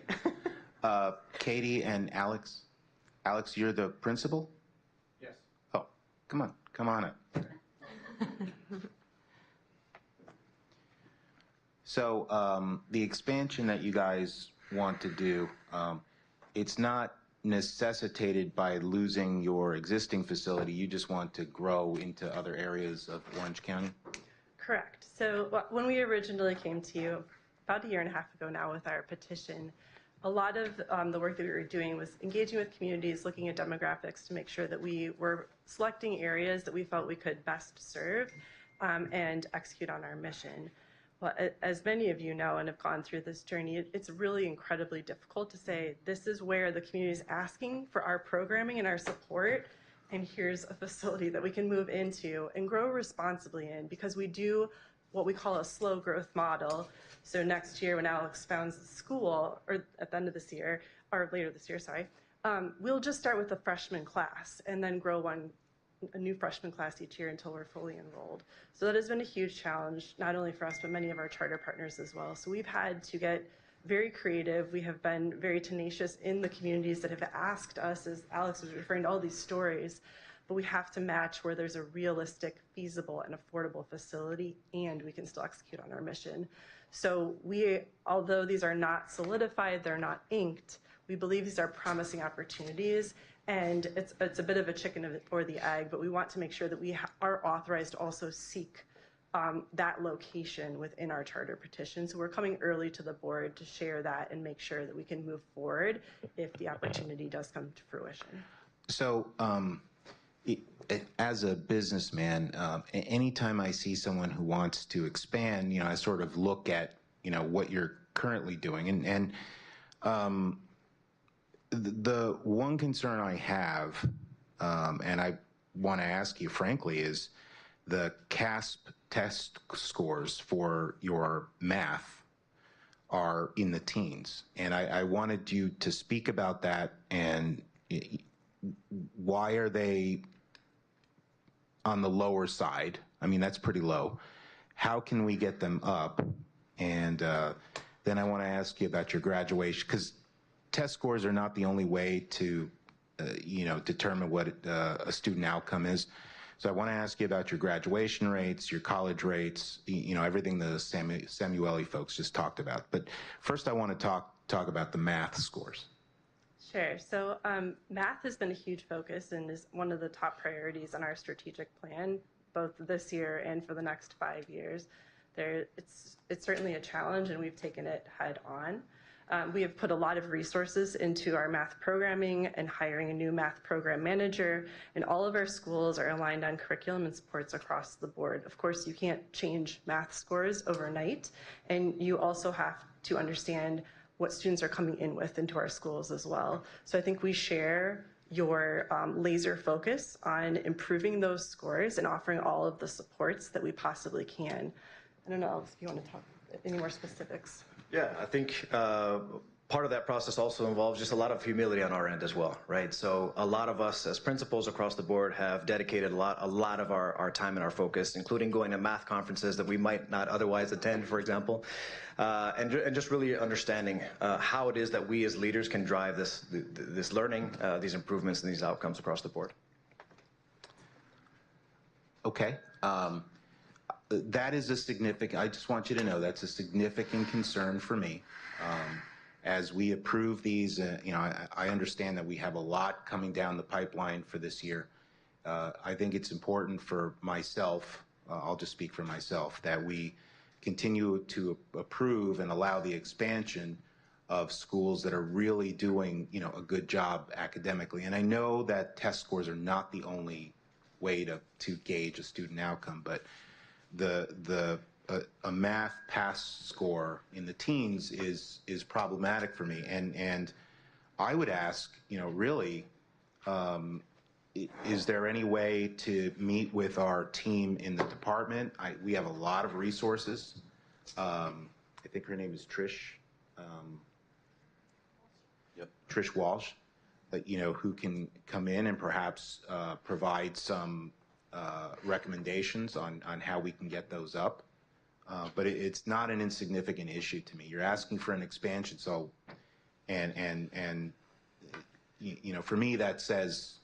Katie and Alex. Alex, you're the principal? Yes. Oh, come on up. So the expansion that you guys want to do, it's not necessitated by losing your existing facility. You just want to grow into other areas of Orange County? Correct. So when we originally came to you about a year and a half ago now with our petition, a lot of the work that we were doing was engaging with communities, looking at demographics to make sure that we were selecting areas that we felt we could best serve and execute on our mission. Well, as many of you know and have gone through this journey, it's really incredibly difficult to say, this is where the community is asking for our programming and our support, and here's a facility that we can move into and grow responsibly in, because we do what we call a slow growth model. So next year when Alex founds the school, or at the end of this year, or later this year, sorry, we'll just start with a freshman class and then grow one a new freshman class each year until we're fully enrolled. So that has been a huge challenge, not only for us, but many of our charter partners as well. So we've had to get very creative. We have been very tenacious in the communities that have asked us, as Alex was referring to all these stories, but we have to match where there's a realistic, feasible, and affordable facility, and we can still execute on our mission. So although these are not solidified, they're not inked, we believe these are promising opportunities, and it's a bit of a chicken or the egg, but we want to make sure that we are authorized to also seek that location within our charter petition. So we're coming early to the board to share that and make sure that we can move forward if the opportunity does come to fruition. So, as a businessman, anytime I see someone who wants to expand, I sort of look at, what you're currently doing. And the one concern I have, and I want to ask you frankly, is the CASP test scores for your math are in the teens. And I wanted you to speak about that, and why are they on the lower side? I mean, that's pretty low. How can we get them up? And then I want to ask you about your graduation, because test scores are not the only way to, determine what a student outcome is. So I want to ask you about your graduation rates, your college rates, everything the Samueli folks just talked about. But first, I want to talk about the math scores. Sure. So math has been a huge focus and is one of the top priorities on our strategic plan, both this year and for the next 5 years. It's certainly a challenge, and we've taken it head on. We have put a lot of resources into our math programming and hiring a new math program manager, and all of our schools are aligned on curriculum and supports across the board. Of course, you can't change math scores overnight, and you also have to understand what students are coming in with into our schools as well. So I think we share your laser focus on improving those scores and offering all of the supports that we possibly can. I don't know, Alex, if you want to talk any more specifics. Yeah, I think part of that process also involves just a lot of humility on our end as well, right? So a lot of us as principals across the board have dedicated a lot of our time and our focus, including going to math conferences that we might not otherwise attend, for example, and just really understanding how it is that we as leaders can drive this learning, these improvements, and these outcomes across the board. Okay. That is a significant, I just want you to know that's a significant concern for me. As we approve these, I understand that we have a lot coming down the pipeline for this year. I think it's important for myself, I'll just speak for myself, that we continue to approve and allow the expansion of schools that are really doing, a good job academically. And I know that test scores are not the only way to gauge a student outcome, but a math pass score in the teens is problematic for me, and I would ask, really, is there any way to meet with our team in the department? We have a lot of resources. I think her name is Trish. Trish Walsh, who can come in and perhaps provide some recommendations on how we can get those up. But it's not an insignificant issue to me. You're asking for an expansion, so, and for me that says.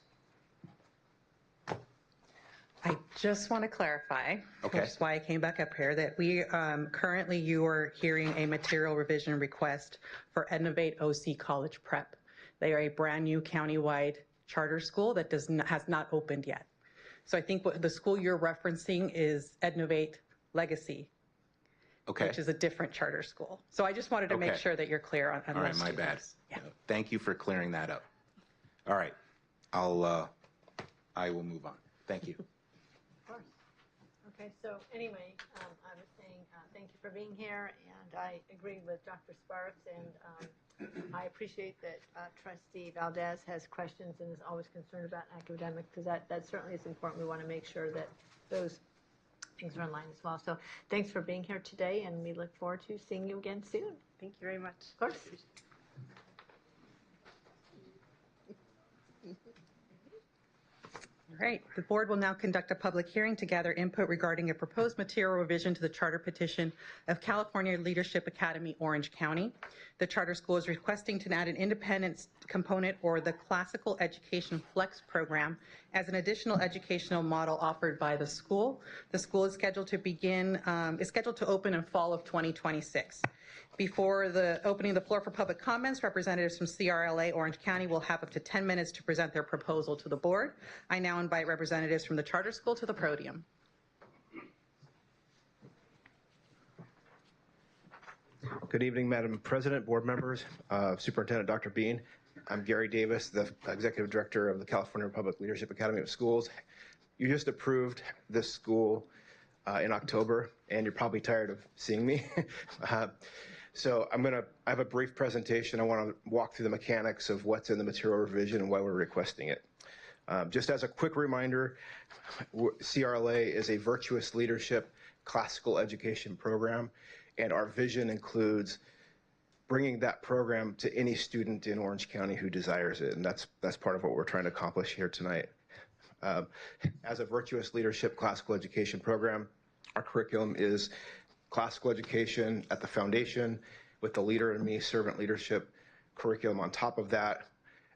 I just want to clarify, Okay. which is why I came back up here, that we currently you are hearing a material revision request for Innovate OC College Prep. They are a brand new countywide charter school that has not opened yet. So I think what the school you're referencing is Innovate Legacy, Okay. which is a different charter school. So I just wanted to make Okay. sure that you're clear on All right, those my two bad. things. Yeah. Thank you for clearing that up. All right, I will move on. Thank you. Of course. Okay, so anyway, I was saying thank you for being here, and I agree with Dr. Sparks, and I appreciate that Trustee Valdez has questions and is always concerned about academics, because that certainly is important. We want to make sure that those things are in line as well. So thanks for being here today, and we look forward to seeing you again soon. Thank you very much. Of course. All right, the board will now conduct a public hearing to gather input regarding a proposed material revision to the charter petition of California Leadership Academy, Orange County. The charter school is requesting to add an independence component or the Classical Education Flex program as an additional educational model offered by the school. The school is scheduled to open in fall of 2026. Before the opening of the floor for public comments, representatives from CRLA Orange County will have up to 10 minutes to present their proposal to the board. I now invite representatives from the charter school to the podium. Good evening, Madam President, board members, Superintendent Dr. Bean. I'm Gary Davis, the Executive Director of the California Public Leadership Academy of Schools. You just approved this school in October, and you're probably tired of seeing me. So I have a brief presentation. I want to walk through the mechanics of what's in the material revision and why we're requesting it. Just as a quick reminder, CRLA is a virtuous leadership classical education program, and our vision includes bringing that program to any student in Orange County who desires it, and that's part of what we're trying to accomplish here tonight. As a virtuous leadership classical education program, our curriculum is classical education at the foundation with the Leader in Me servant leadership curriculum on top of that.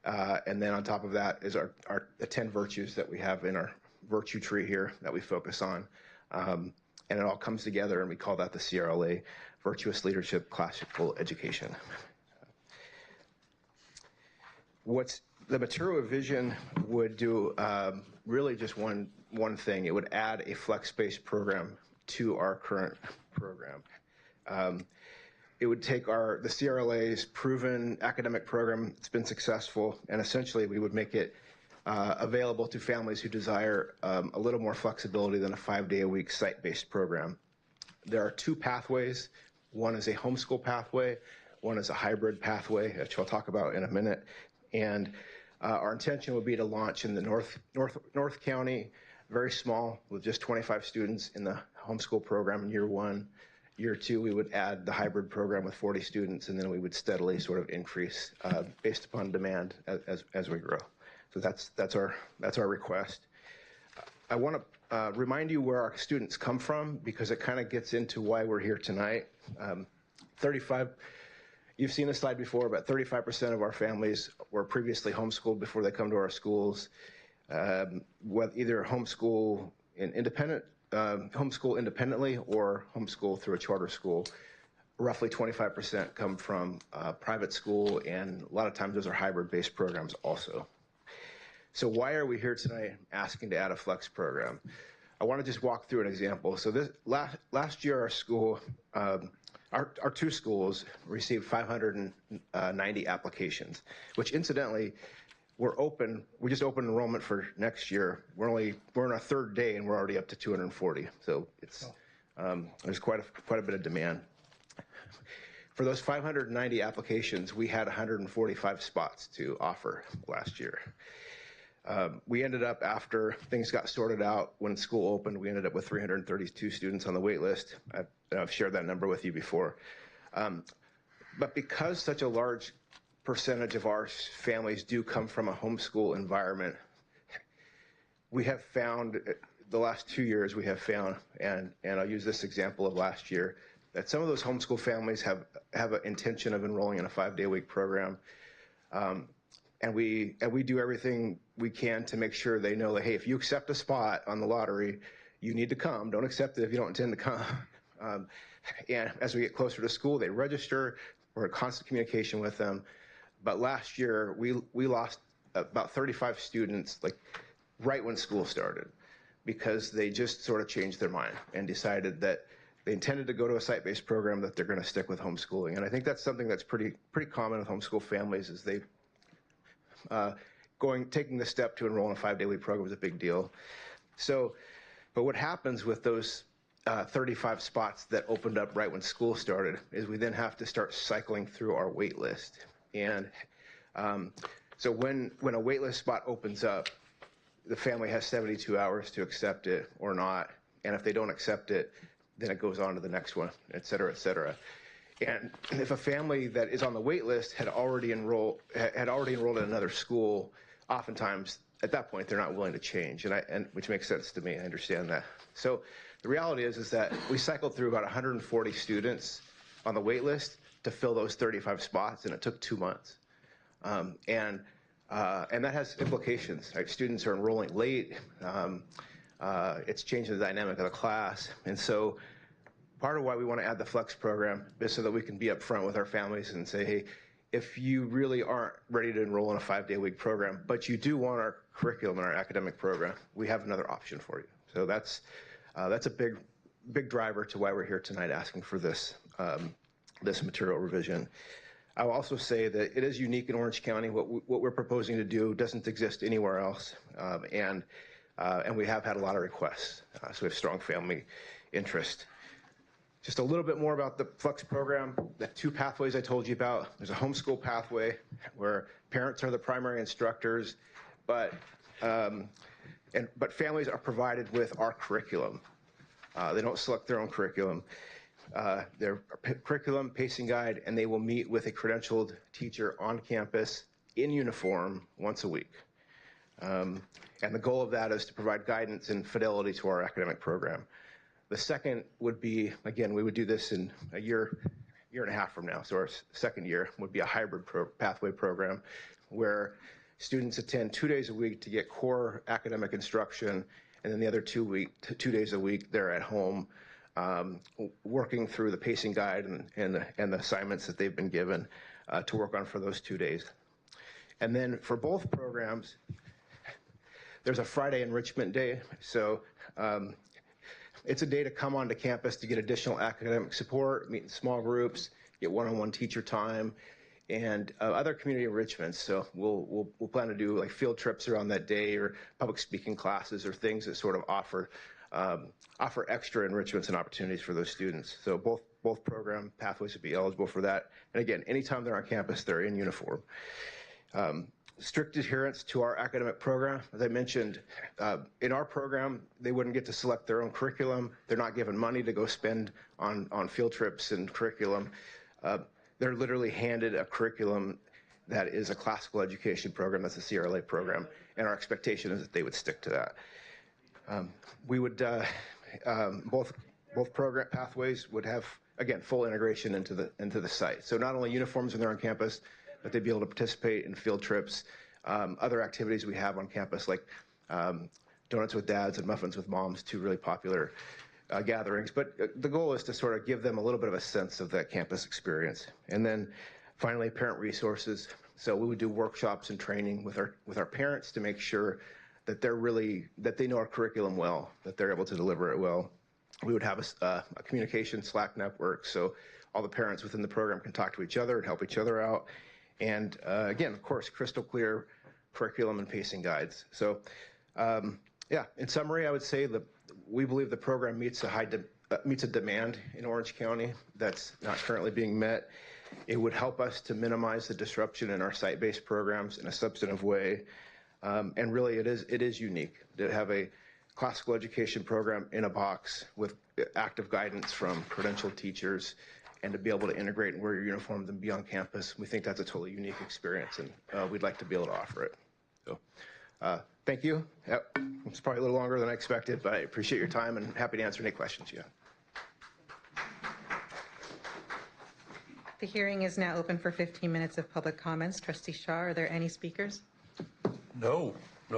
And then on top of that is the 10 virtues that we have in our virtue tree here that we focus on. And it all comes together, and we call that the CRLA Virtuous Leadership Classical Education. The material revision would do really just one thing. It would add a flex-based program to our current program. It would take the CRLA's proven academic program, it's been successful, and essentially we would make it available to families who desire a little more flexibility than a 5-day-a-week site-based program. There are 2 pathways. One is a homeschool pathway, one is a hybrid pathway, which I'll talk about in a minute. And our intention would be to launch in the North County, very small, with just 25 students in the homeschool program in year 1. Year 2, we would add the hybrid program with 40 students, and then we would steadily sort of increase based upon demand as we grow. So that's our request. I want to remind you where our students come from, because it kind of gets into why we're here tonight. 35. You've seen this slide before, but 35% of our families were previously homeschooled before they come to our schools. Either homeschool independently or homeschool through a charter school. Roughly 25% come from private school, and a lot of times those are hybrid-based programs also. So why are we here tonight asking to add a flex program? I want to just walk through an example. So this last year, our school, our 2 schools received 590 applications, which incidentally, we just opened enrollment for next year. We're on our 3rd day, and we're already up to 240. So there's quite a bit of demand. For those 590 applications, we had 145 spots to offer last year. We ended up, after things got sorted out, when school opened, we ended up with 332 students on the wait list. I've shared that number with you before. But because such a large percentage of our families do come from a homeschool environment, we have found, the last 2 years we have found, and I'll use this example of last year, that some of those homeschool families have an intention of enrolling in a 5-day-a-week program. And we do everything we can to make sure they know that, hey, if you accept a spot on the lottery, you need to come. Don't accept it if you don't intend to come. And as we get closer to school, they register. We're in constant communication with them. But last year, we lost about 35 students, like right when school started, because they just sort of changed their mind and decided that they intended to go to a site-based program, that they're going to stick with homeschooling. And I think that's something that's pretty common with homeschool families, is they taking the step to enroll in a 5-day-a-week program is a big deal. So, but what happens with those 35 spots that opened up right when school started is we then have to start cycling through our wait list. And so when a wait list spot opens up, the family has 72 hours to accept it or not. And if they don't accept it, then it goes on to the next one, et cetera, et cetera. And if a family that is on the wait list had already enrolled in another school, oftentimes at that point, they're not willing to change, and which makes sense to me. I understand that. So the reality is that we cycled through about 140 students on the wait list to fill those 35 spots, and it took 2 months. And that has implications, right? Students are enrolling late. It's changing the dynamic of the class. And so part of why we want to add the Flex program is so that we can be upfront with our families and say, hey, if you really aren't ready to enroll in a 5-day-a-week program, but you do want our curriculum and our academic program, we have another option for you. So that's a big driver to why we're here tonight asking for this, this material revision. I'll also say that it is unique in Orange County. What we're proposing to do doesn't exist anywhere else, and we have had a lot of requests, so we have strong family interest. Just a little bit more about the Flex program. The 2 pathways I told you about. There's a homeschool pathway where parents are the primary instructors, but families are provided with our curriculum. They don't select their own curriculum. Their curriculum, pacing guide, and they will meet with a credentialed teacher on campus in uniform once a week. And the goal of that is to provide guidance and fidelity to our academic program. The second would be, again, we would do this in a year and a half from now. So our second year would be a hybrid pathway program where students attend 2 days a week to get core academic instruction, and then the other 2 days a week they're at home working through the pacing guide and the assignments that they've been given to work on for those 2 days. And then for both programs, there's a Friday enrichment day. So it's a day to come onto campus to get additional academic support, meet in small groups, get one-on-one teacher time, and other community enrichments. So we'll plan to do like field trips around that day, or public speaking classes, or things that sort of offer extra enrichments and opportunities for those students. So both program pathways would be eligible for that. And again, anytime they're on campus, they're in uniform. Strict adherence to our academic program. As I mentioned, in our program, they wouldn't get to select their own curriculum. They're not given money to go spend on field trips and curriculum. They're literally handed a curriculum that is a classical education program, that's a CRLA program, and our expectation is that they would stick to that. We would, both program pathways would have, again, full integration into the site. So not only uniforms when they're on campus, but they'd be able to participate in field trips, other activities we have on campus, like Donuts with Dads and Muffins with Moms, 2 really popular gatherings. But the goal is to sort of give them a little bit of a sense of that campus experience. And then finally, parent resources. So we would do workshops and training with our parents to make sure that that they know our curriculum well, that they're able to deliver it well. We would have a communication Slack network, so all the parents within the program can talk to each other and help each other out. And again, of course, crystal clear curriculum and pacing guides. So yeah, in summary, I would say that we believe the program meets a demand in Orange County that's not currently being met. It would help us to minimize the disruption in our site-based programs in a substantive way. And really, it is unique to have a classical education program in a box with active guidance from credentialed teachers, and to be able to integrate and wear your uniform and be on campus. We think that's a totally unique experience, and we'd like to be able to offer it. So thank you. It's probably a little longer than I expected, but I appreciate your time and happy to answer any questions you have. The hearing is now open for 15 minutes of public comments. Trustee Shaw, are there any speakers? No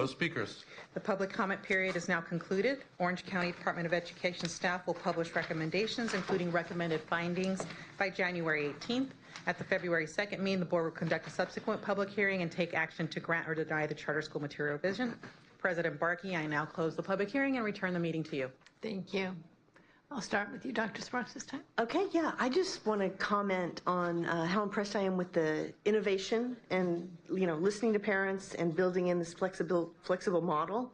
speakers. The public comment period is now concluded. Orange County Department of Education staff will publish recommendations, including recommended findings, by January 18th. At the February 2nd meeting, the board will conduct a subsequent public hearing and take action to grant or deny the charter school material revision. President Barkey, I now close the public hearing and return the meeting to you. Thank you. I'll start with you, Dr. Sparks, this time. Okay, yeah, I just want to comment on how impressed I am with the innovation and, listening to parents and building in this flexible model.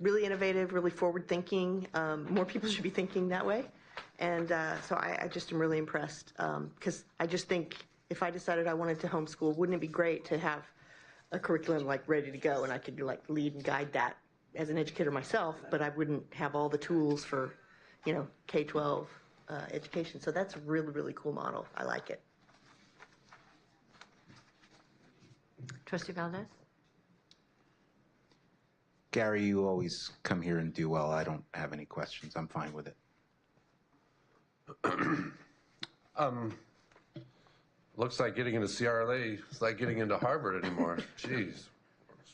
Really innovative, really forward-thinking. More people should be thinking that way. And so I just am really impressed, because I just think if I decided I wanted to homeschool, wouldn't it be great to have a curriculum ready to go, and I could lead and guide that as an educator myself, but I wouldn't have all the tools for K-12 education. So that's a really, really cool model. I like it. Trustee Valdez? Gary, you always come here and do well. I don't have any questions. I'm fine with it. Looks like getting into CRLA is like getting into Harvard anymore. Jeez.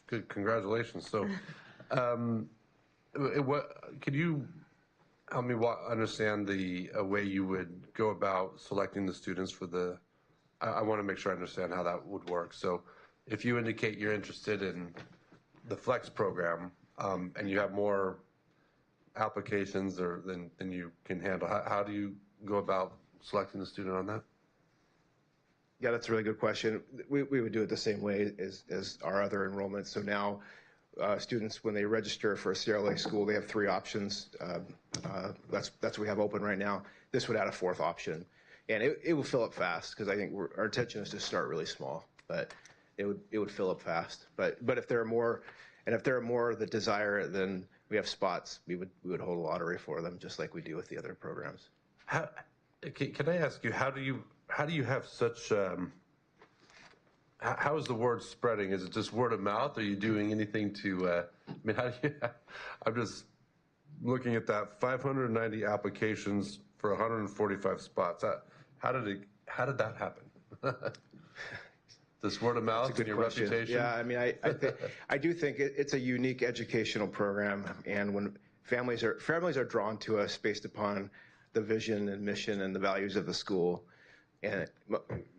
Good, congratulations. So, could you help me understand the way you would go about selecting the students for the, I want to make sure I understand how that would work. So if you indicate you're interested in the Flex program and you have more applications than you can handle, how do you go about selecting the student on that? Yeah, that's a really good question. We would do it the same way as our other enrollments. So now students, when they register for a CRLA school, they have 3 options. That's what we have open right now. This would add a 4th option. And it will fill up fast because I think our intention is to start really small, but it would fill up fast. But if there are more, and if there are more that desire it, then we have spots. We would hold a lottery for them, just like we do with the other programs. Can I ask you, how do you have such, how is the word spreading? Is it just word of mouth? Are you doing anything to, I mean, how do you, I'm just looking at that 590 applications for 145 spots. How did that happen? This word of mouth and your reputation? Yeah, I mean, I do think it's a unique educational program, and when families are drawn to us based upon the vision and mission and the values of the school, and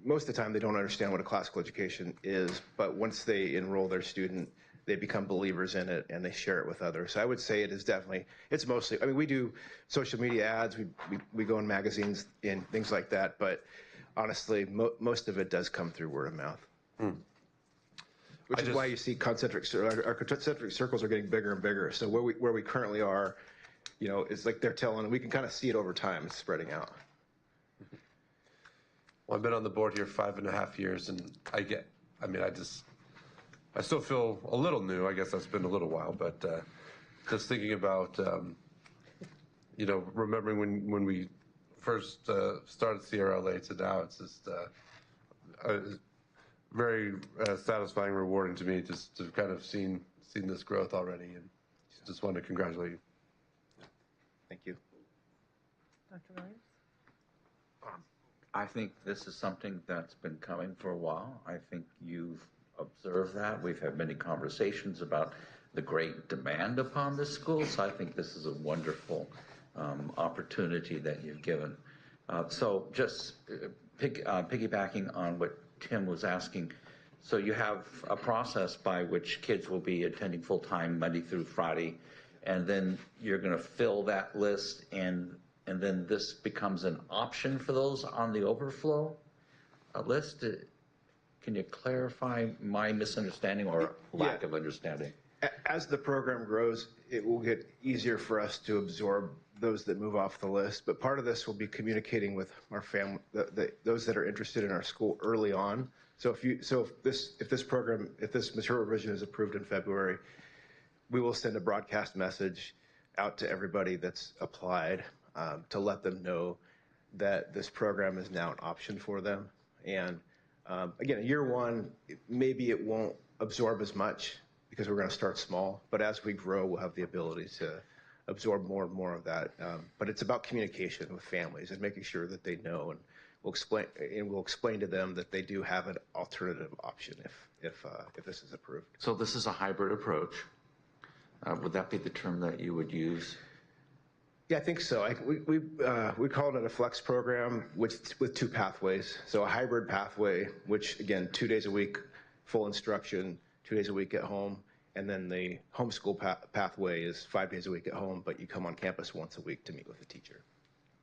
most of the time they don't understand what a classical education is, but once they enroll their student, they become believers in it and they share it with others. So I would say it is definitely, it's mostly, I mean, we do social media ads, we go in magazines and things like that, but honestly, most of it does come through word of mouth. Which is why you see our concentric circles are getting bigger and bigger. So where we currently are, you know, it's like they're telling, we can kind of see it over time, it's spreading out. Well, I've been on the board here 5.5 years, and I still feel a little new. I guess that's been a little while, but just thinking about, you know, remembering when we first started CRLA to now, it's just very satisfying, rewarding to me just to kind of seen this growth already, and just wanted to congratulate you. Thank you. Dr. Williams? I think this is something that's been coming for a while. I think you've observed that. We've had many conversations about the great demand upon this school, so I think this is a wonderful opportunity that you've given. So just piggybacking on what Tim was asking, so you have a process by which kids will be attending full-time Monday through Friday, and then you're going to fill that list, and then this becomes an option for those on the overflow list. Can you clarify my misunderstanding or lack of understanding? As the program grows, it will get easier for us to absorb those that move off the list. But part of this will be communicating with our family, those that are interested in our school early on. So if this material revision is approved in February, we will send a broadcast message out to everybody that's applied to let them know that this program is now an option for them. And again, in year one, maybe it won't absorb as much because we're going to start small, but as we grow, we'll have the ability to absorb more and more of that. But it's about communication with families and making sure that they know, and we'll explain to them that they do have an alternative option if this is approved. So this is a hybrid approach. Would that be the term that you would use? Yeah, I think so. We called it a flex program with 2 pathways. So a hybrid pathway, which again, 2 days a week, full instruction, 2 days a week at home. And then the homeschool pathway is 5 days a week at home, but you come on campus once a week to meet with a teacher.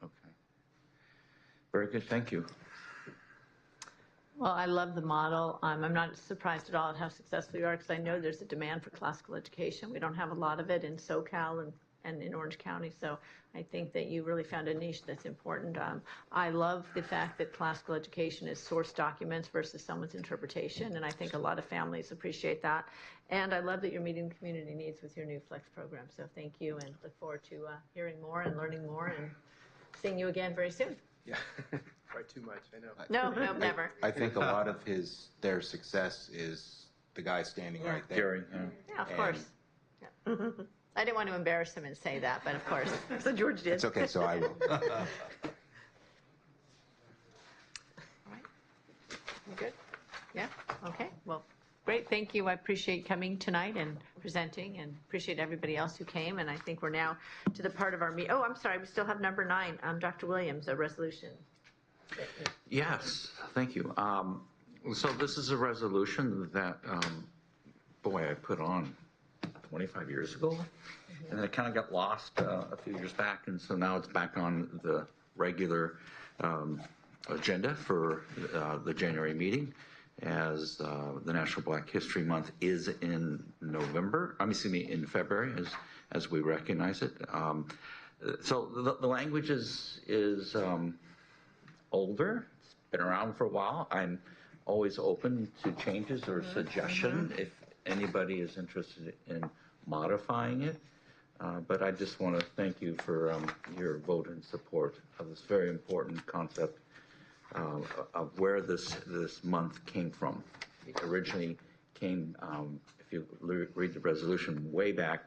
Okay. Very good, thank you. Well, I love the model. I'm not surprised at all at how successful you are, because I know there's a demand for classical education. We don't have a lot of it in SoCal and in Orange County, so I think that you really found a niche that's important. I love the fact that classical education is source documents versus someone's interpretation, and I think a lot of families appreciate that. And I love that you're meeting community needs with your new Flex program, so thank you, and look forward to hearing more and learning more and seeing you again very soon. Yeah, probably too much, I know. No, never. I think a lot of their success is the guy standing right there. Gary, Yeah, of course. I didn't want to embarrass him and say that, but of course. So George did. It's okay, so I will. You good? Yeah? Okay. Well, great. Thank you. I appreciate coming tonight and presenting, and appreciate everybody else who came. And I think we're now to the part of our meeting. Oh, I'm sorry. We still have number 9. Dr. Williams, a resolution. Yes, thank you. So this is a resolution that, boy, I put on 25 years ago, and it kind of got lost a few years back, and so now it's back on the regular agenda for the January meeting, as the National Black History Month is in in February, as we recognize it. So the language is older. It's been around for a while. I'm always open to changes or suggestion if anybody is interested in modifying it. But I just want to thank you for your vote and support of this very important concept of where this month came from. It originally came, if you read the resolution, way back,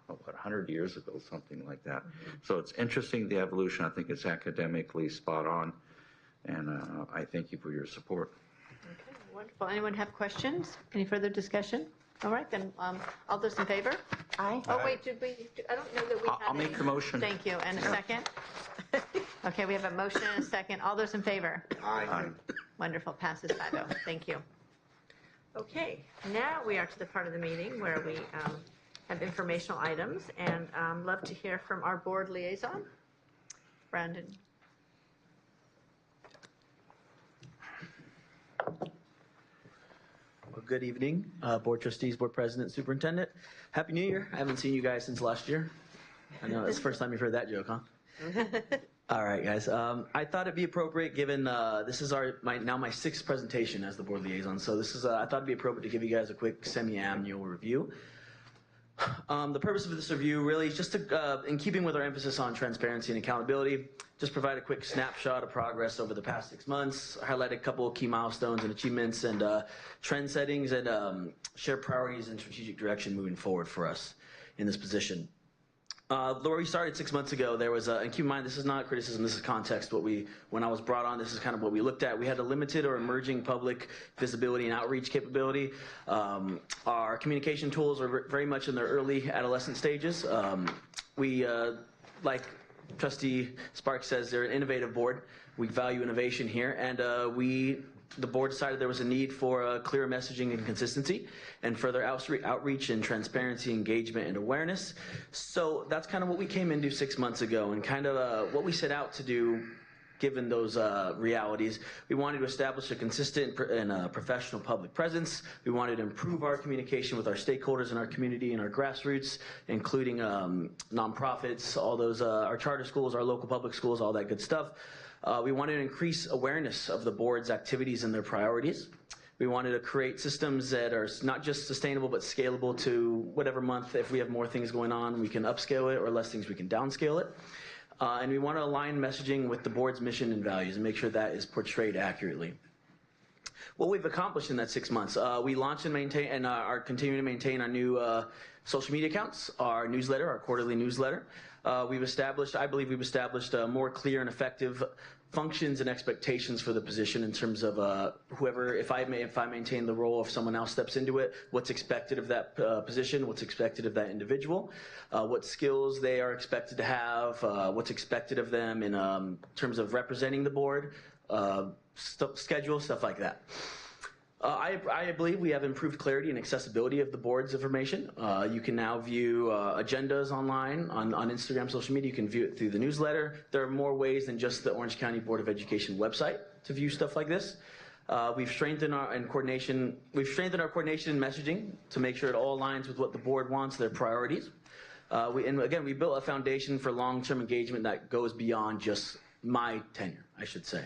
about 100 years ago, something like that. So it's interesting, the evolution. I think it's academically spot on, and I thank you for your support. Okay, wonderful. Anyone have questions? Any further discussion? All right, then, all those in favor? Aye. Oh, wait, I don't know that we had I'll make the motion. Thank you. And a second? Okay, we have a motion and a second. All those in favor? Aye. Wonderful, passes 5-0. Thank you. Okay, now we are to the part of the meeting where we have informational items, and love to hear from our board liaison, Brandon. Well, good evening, Board Trustees, Board President, Superintendent. Happy New Year. I haven't seen you guys since last year. I know it's the first time you've heard that joke, huh? All right, guys. I thought it'd be appropriate, given this is my 6th presentation as the board liaison. So this is I thought it'd be appropriate to give you guys a quick semi-annual review. The purpose of this review really is just to, in keeping with our emphasis on transparency and accountability, just provide a quick snapshot of progress over the past 6 months, highlight a couple of key milestones and achievements, and trend settings, and share priorities and strategic direction moving forward for us in this position. Where we started 6 months ago, there was, and keep in mind, this is not criticism, this is context. When I was brought on, this is kind of what we looked at. We had a limited or emerging public visibility and outreach capability. Our communication tools are very much in their early adolescent stages. Like Trustee Sparks says, they're an innovative board. We value innovation here, and the board decided there was a need for clearer messaging and consistency, and further outreach and transparency, engagement, and awareness. So that's kind of what we came into 6 months ago, and kind of what we set out to do. Given those realities, we wanted to establish a consistent and professional public presence. We wanted to improve our communication with our stakeholders in our community and our grassroots, including nonprofits, all those, our charter schools, our local public schools, all that good stuff. We wanted to increase awareness of the board's activities and their priorities. We wanted to create systems that are not just sustainable but scalable to whatever month. If we have more things going on, we can upscale it, or less things, we can downscale it. And we want to align messaging with the board's mission and values and make sure that is portrayed accurately. What we've accomplished in that 6 months, we launched and maintain and are continuing to maintain our new social media accounts, our newsletter, our quarterly newsletter. I believe we've established more clear and effective functions and expectations for the position in terms of if I maintain the role, if someone else steps into it, what's expected of that position, what's expected of that individual, what skills they are expected to have, what's expected of them in terms of representing the board, schedule, stuff like that. I believe we have improved clarity and accessibility of the board's information. You can now view agendas online on Instagram, social media. You can view it through the newsletter. There are more ways than just the Orange County Board of Education website to view stuff like this. We've strengthened our coordination and messaging to make sure it all aligns with what the board wants, their priorities. We built a foundation for long-term engagement that goes beyond just my tenure, I should say.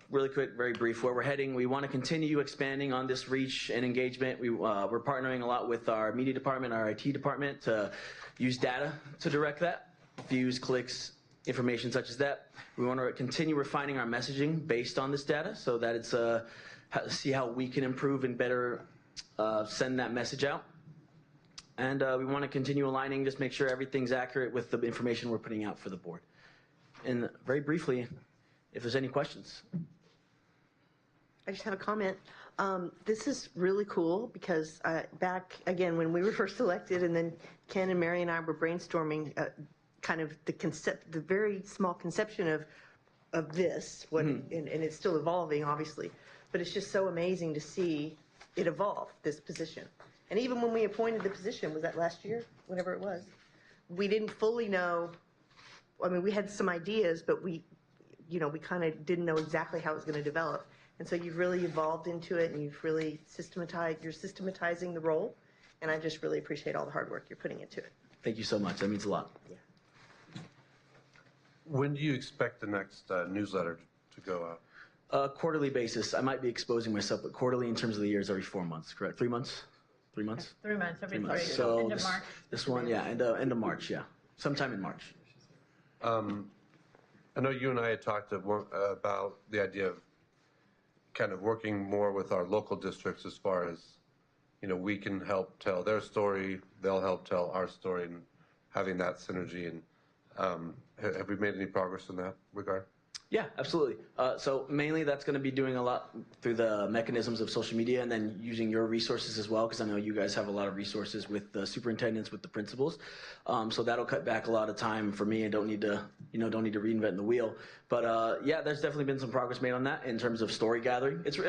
Really quick, very brief, where we're heading. We want to continue expanding on this reach and engagement. We're partnering a lot with our media department, our IT department, to use data to direct that, views, clicks, information such as that. We want to continue refining our messaging based on this data so that it's see how we can improve and better send that message out. And we want to continue aligning, just make sure everything's accurate with the information we're putting out for the board. And very briefly, if there's any questions. I just have a comment. This is really cool because back, again, when we were first elected and then Ken and Mary and I were brainstorming kind of the very small conception of this, and it's still evolving, obviously. But it's just so amazing to see it evolve, this position. And even when we appointed the position, was that last year, whenever it was, we didn't fully know. I mean, we had some ideas, but we kind of didn't know exactly how it was going to develop. And so you've really evolved into it, and you've really systematizing the role. And I just really appreciate all the hard work you're putting into it. Thank you so much. That means a lot. Yeah. When do you expect the next newsletter to go out? Quarterly basis. I might be exposing myself, but quarterly in terms of the years, every 4 months, correct? 3 months? 3 months? 3 months, every 3 months. So End of March. This one, yeah, end of March, yeah. Sometime in March. I know you and I had talked about the idea of kind of working more with our local districts as far as, we can help tell their story, they'll help tell our story, and having that synergy. And have we made any progress in that regard? Yeah, absolutely. So mainly that's going to be doing a lot through the mechanisms of social media and then using your resources as well, because I know you guys have a lot of resources with the superintendents, with the principals. So that'll cut back a lot of time for me and don't need to reinvent the wheel. But yeah, there's definitely been some progress made on that in terms of story gathering. It's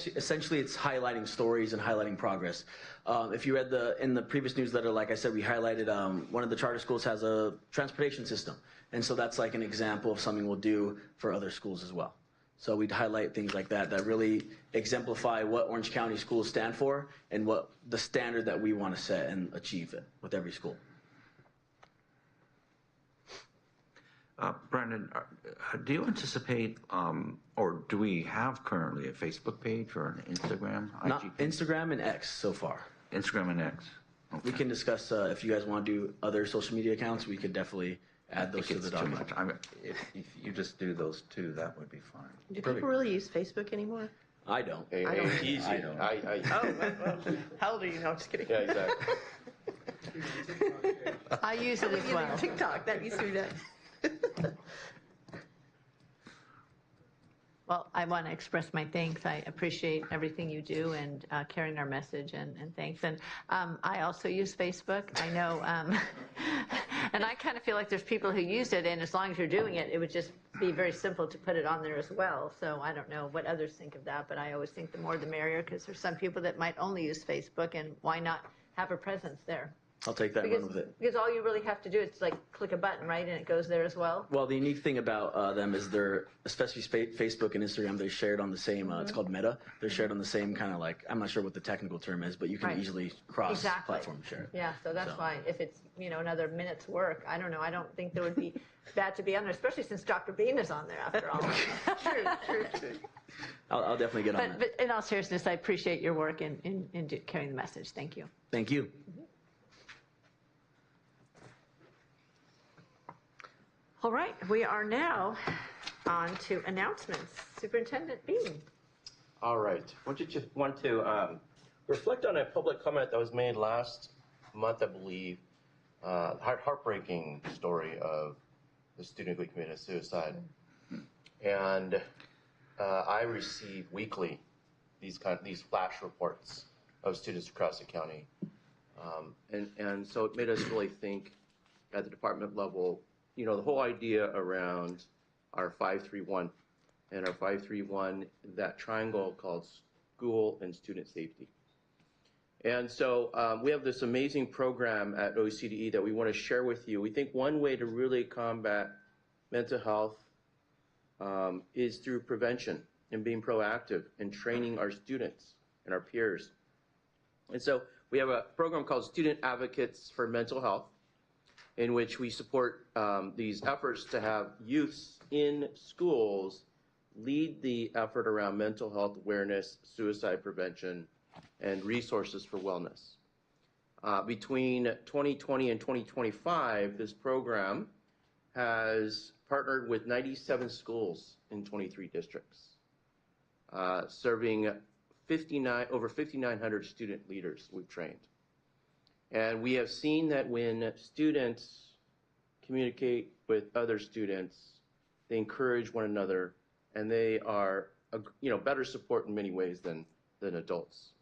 essentially it's highlighting stories and highlighting progress. If you read in the previous newsletter, like I said, we highlighted one of the charter schools has a transportation system. And so that's like an example of something we'll do for other schools as well. So we'd highlight things like that really exemplify what Orange County schools stand for and what the standard that we want to set and achieve it with every school. Brandon, do you anticipate, or do we have currently a Facebook page or an Instagram? Not Instagram and X so far. Instagram and X. Okay. We can discuss if you guys want to do other social media accounts. We could definitely add those to the document. Too much. If you just do those two, that would be fine. Do people really use Facebook anymore? I don't. I don't. Easy. I don't. Well, how old are you? No, I'm just kidding. Yeah, exactly. I use it as well. TikTok, that used to be that. Well, I want to express my thanks. I appreciate everything you do and carrying our message, and thanks. And I also use Facebook. I know, and I kind of feel like there's people who use it, and as long as you're doing it, it would just be very simple to put it on there as well. So I don't know what others think of that, but I always think the more the merrier, because there's some people that might only use Facebook, and why not have a presence there? I'll take that and run with it. Because all you really have to do is like click a button, right, and it goes there as well. Well, the unique thing about them is they're, especially Facebook and Instagram, they're shared on the same, it's called Meta. They're shared on the same kind of like, I'm not sure what the technical term is, but you can easily cross-platform share it. Yeah, so that's why if it's, another minute's work, I don't know, I don't think there would be bad to be on there, especially since Dr. Bean is on there after all. True. I'll definitely get on that. But in all seriousness, I appreciate your work in carrying the message. Thank you. Thank you. All right, we are now on to announcements. Superintendent Bean. All right. I just want to reflect on a public comment that was made last month, I believe. Heartbreaking story of the student who committed suicide. And I receive weekly these flash reports of students across the county. And so it made us really think at the department level, the whole idea around our 531 and our 531, that triangle called school and student safety. And so we have this amazing program at OCDE that we want to share with you. We think one way to really combat mental health is through prevention and being proactive and training our students and our peers. And so we have a program called Student Advocates for Mental Health, in which we support these efforts to have youths in schools lead the effort around mental health awareness, suicide prevention, and resources for wellness. Between 2020 and 2025, this program has partnered with 97 schools in 23 districts, serving over 5,900 student leaders we've trained. And we have seen that when students communicate with other students, they encourage one another, and they are, better support in many ways than adults.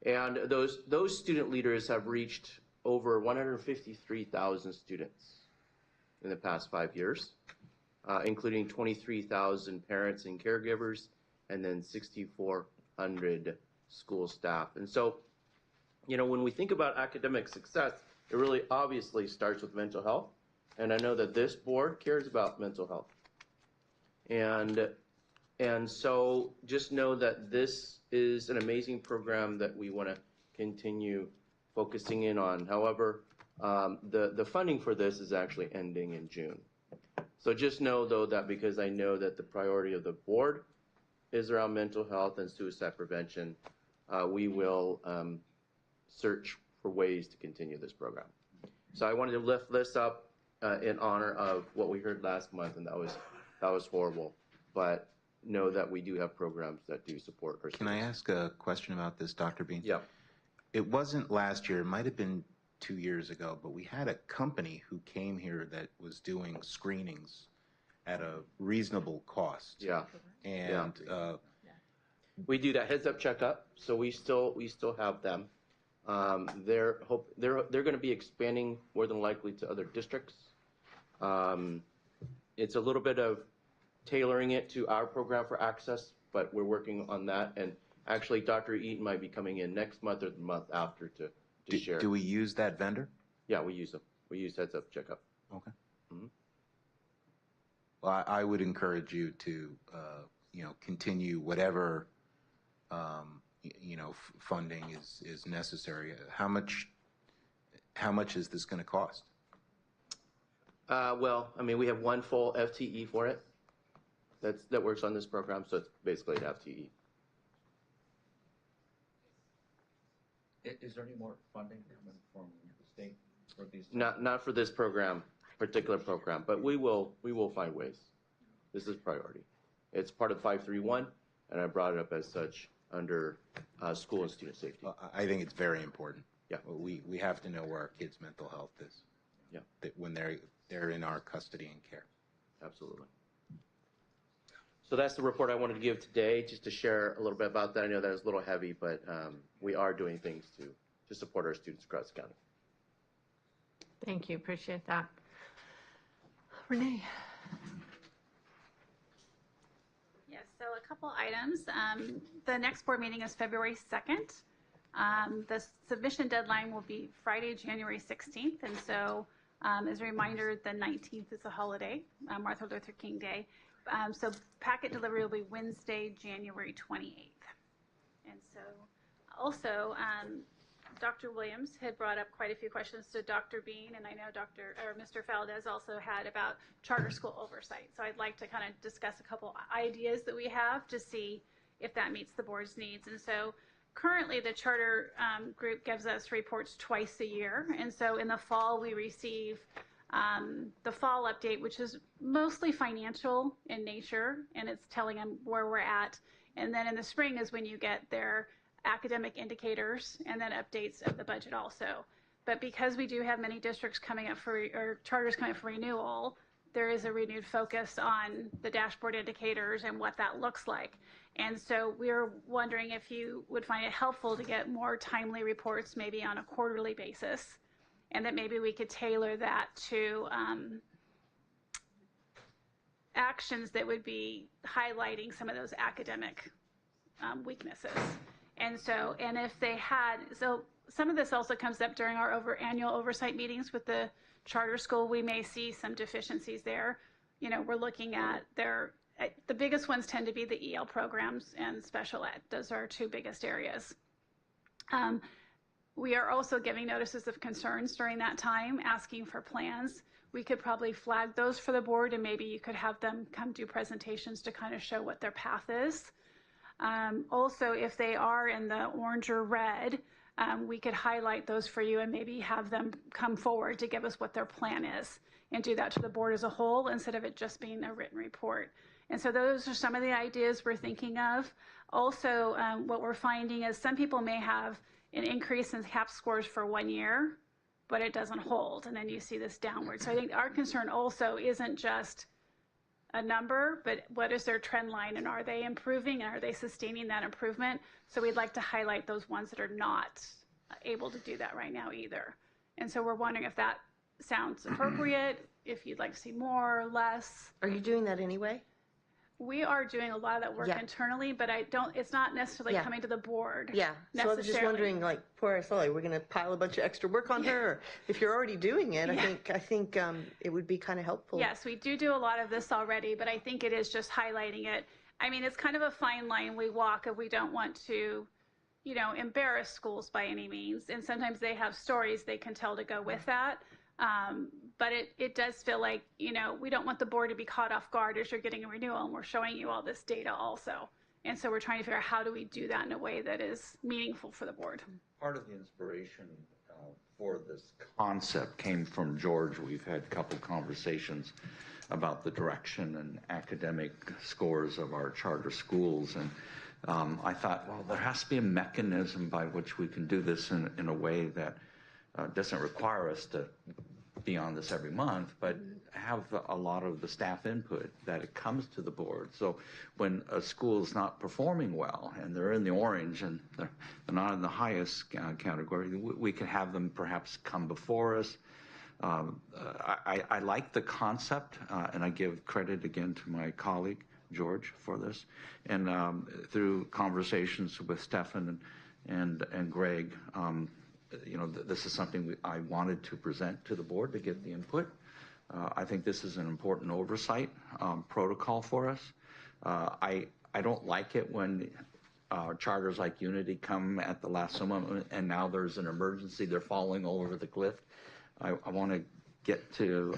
And those student leaders have reached over 153,000 students in the past 5 years, including 23,000 parents and caregivers, and then 6,400 school staff. And so, when we think about academic success, it really obviously starts with mental health. And I know that this board cares about mental health. And so just know that this is an amazing program that we want to continue focusing in on. However, the funding for this is actually ending in June. So just know, though, that because I know that the priority of the board is around mental health and suicide prevention, we will search for ways to continue this program. So I wanted to lift this up in honor of what we heard last month, and that was horrible. But know that we do have programs that do support our students. Can I ask a question about this, Dr. Bean? Yeah. It wasn't last year, it might have been 2 years ago, but we had a company who came here that was doing screenings at a reasonable cost. Yeah. And we do that heads up checkup, so we still have them. They're going to be expanding more than likely to other districts. It's a little bit of tailoring it to our program for access, but we're working on that. And actually, Dr. Eaton might be coming in next month or the month after to share. Do we use that vendor? Yeah, we use them. We use heads up checkup. Okay. Mm-hmm. Well, I would encourage you to, continue whatever, funding is necessary. How much is this going to cost? Well, we have one full FTE for it that works on this program, so it's basically an FTE. Is there any more funding coming from the state for these? Not for this particular program, but we will find ways. This is priority. It's part of 531, and I brought it up as such under school and student safety. I think it's very important. Yeah. We have to know where our kids' mental health is. Yeah. When they're in our custody and care. Absolutely. So that's the report I wanted to give today, just to share a little bit about that. I know that was a little heavy, but we are doing things to support our students across the county. Thank you. Appreciate that. Renee. Yes, so a couple items. The next board meeting is February 2nd. The submission deadline will be Friday, January 16th. And so as a reminder, the 19th is a holiday, Martin Luther King Day. So packet delivery will be Wednesday, January 28th. And so also, Dr. Williams had brought up quite a few questions to Dr. Bean, and I know Mr. Valdez also had about charter school oversight. So I'd like to kind of discuss a couple ideas that we have to see if that meets the board's needs. And so currently the charter group gives us reports twice a year. And so in the fall we receive the fall update, which is mostly financial in nature, and it's telling them where we're at. And then in the spring is when you get their academic indicators and then updates of the budget also. But because we do have many districts coming up or charters coming up for renewal, there is a renewed focus on the dashboard indicators and what that looks like. And so we're wondering if you would find it helpful to get more timely reports, maybe on a quarterly basis, and that maybe we could tailor that to actions that would be highlighting some of those academic weaknesses. And so, and if they had, so some of this also comes up during our annual oversight meetings with the charter school. We may see some deficiencies there. We're looking at the biggest ones tend to be the EL programs and special ed. Those are our two biggest areas. We are also giving notices of concerns during that time, asking for plans. We could probably flag those for the board, and maybe you could have them come do presentations to kind of show what their path is. Also, if they are in the orange or red, we could highlight those for you and maybe have them come forward to give us what their plan is and do that to the board as a whole instead of it just being a written report. And so those are some of the ideas we're thinking of. Also, what we're finding is some people may have an increase in CAP scores for 1 year, but it doesn't hold, and then you see this downward. So I think our concern also isn't just a number, but what is their trend line, and are they improving, and are they sustaining that improvement? So we'd like to highlight those ones that are not able to do that right now either. And so we're wondering if that sounds appropriate, if you'd like to see more or less. Are you doing that anyway? We are doing a lot of that work Yeah. internally, but it's not necessarily Yeah. coming to the board. Yeah, so I was just wondering, like, poor Araceli, we're going to pile a bunch of extra work on her? Or if you're already doing it, Yeah. I think it would be kind of helpful. Yes, we do a lot of this already, but I think it is just highlighting it. I mean, it's kind of a fine line we walk if we don't want to, embarrass schools by any means. And sometimes they have stories they can tell to go with that. But it does feel like, we don't want the board to be caught off guard as you're getting a renewal and we're showing you all this data also. And so we're trying to figure out how do we do that in a way that is meaningful for the board. Part of the inspiration for this concept came from George. We've had a couple conversations about the direction and academic scores of our charter schools. And I thought, well, there has to be a mechanism by which we can do this in a way that doesn't require us to be on this every month, but have a lot of the staff input that it comes to the board. So when a school is not performing well and they're in the orange and they're not in the highest category, we can have them perhaps come before us. I like the concept, and I give credit again to my colleague, George, for this. And through conversations with Stefan and Greg, this is something I wanted to present to the board to get the input. I think this is an important oversight protocol for us. I don't like it when charters like Unity come at the last moment and now there's an emergency, they're falling over the cliff. I want to get to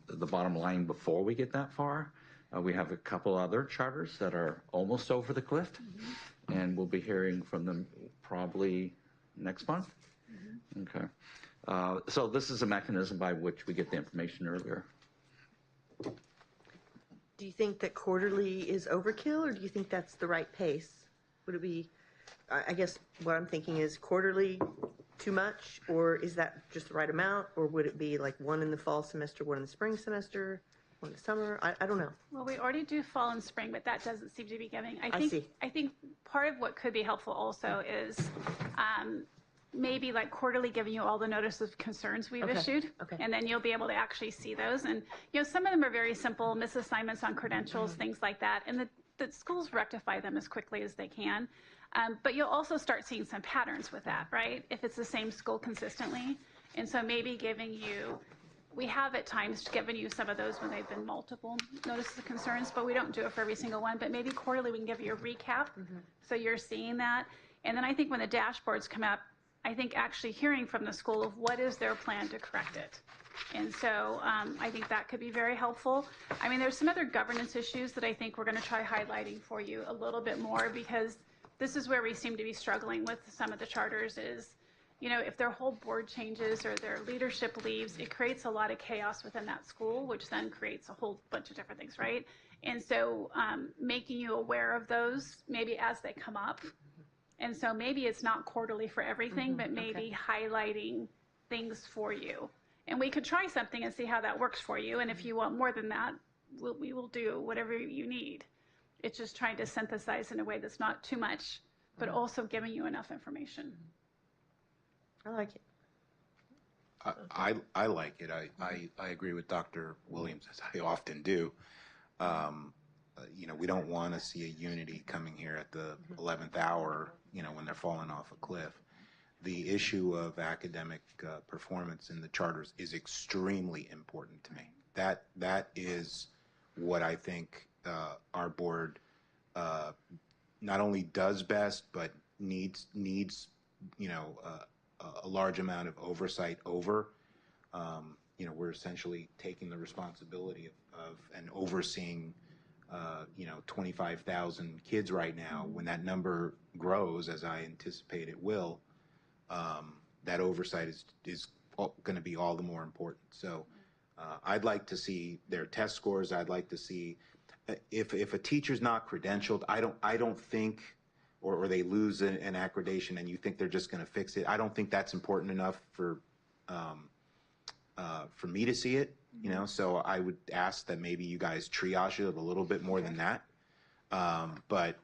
the bottom line before we get that far. We have a couple other charters that are almost over the cliff, and we'll be hearing from them probably next month. Okay. So this is a mechanism by which we get the information earlier. Do you think that quarterly is overkill, or do you think that's the right pace? Would it be, I guess what I'm thinking is quarterly too much, or is that just the right amount, or would it be like one in the fall semester, one in the spring semester, one in the summer? I don't know. Well, we already do fall and spring, but that doesn't seem to be giving. I see. I think part of what could be helpful also is maybe like quarterly giving you all the notice of concerns we've issued. Okay. And then you'll be able to actually see those. And, some of them are very simple, misassignments on credentials, things like that. And the schools rectify them as quickly as they can. But you'll also start seeing some patterns with that, right? If it's the same school consistently. And so maybe we have at times given you some of those when they've been multiple notices of concerns, but we don't do it for every single one. But maybe quarterly we can give you a recap so you're seeing that. And then I think when the dashboards come up, I think actually hearing from the school of what is their plan to correct it. And so I think that could be very helpful. I mean, there's some other governance issues that I think we're going to try highlighting for you a little bit more, because this is where we seem to be struggling with some of the charters is, if their whole board changes or their leadership leaves, it creates a lot of chaos within that school, which then creates a whole bunch of different things, right? And so making you aware of those maybe as they come up. And so maybe it's not quarterly for everything, but maybe highlighting things for you. And we could try something and see how that works for you. And if you want more than that, we will do whatever you need. It's just trying to synthesize in a way that's not too much, but also giving you enough information. I like it. I like it. I agree with Dr. Williams, as I often do. We don't want to see a Unity coming here at the 11th hour, when they're falling off a cliff. The issue of academic performance in the charters is extremely important to me. That is what I think our board not only does best, but needs a large amount of oversight over. We're essentially taking the responsibility of and overseeing 25,000 kids right now. When that number grows, as I anticipate it will, that oversight is going to be all the more important. So I'd like to see their test scores. I'd like to see if a teacher's not credentialed, I don't think or they lose an accreditation and you think they're just going to fix it. I don't think that's important enough for me to see it, you know, so I would ask that maybe you guys triage it a little bit more than that. But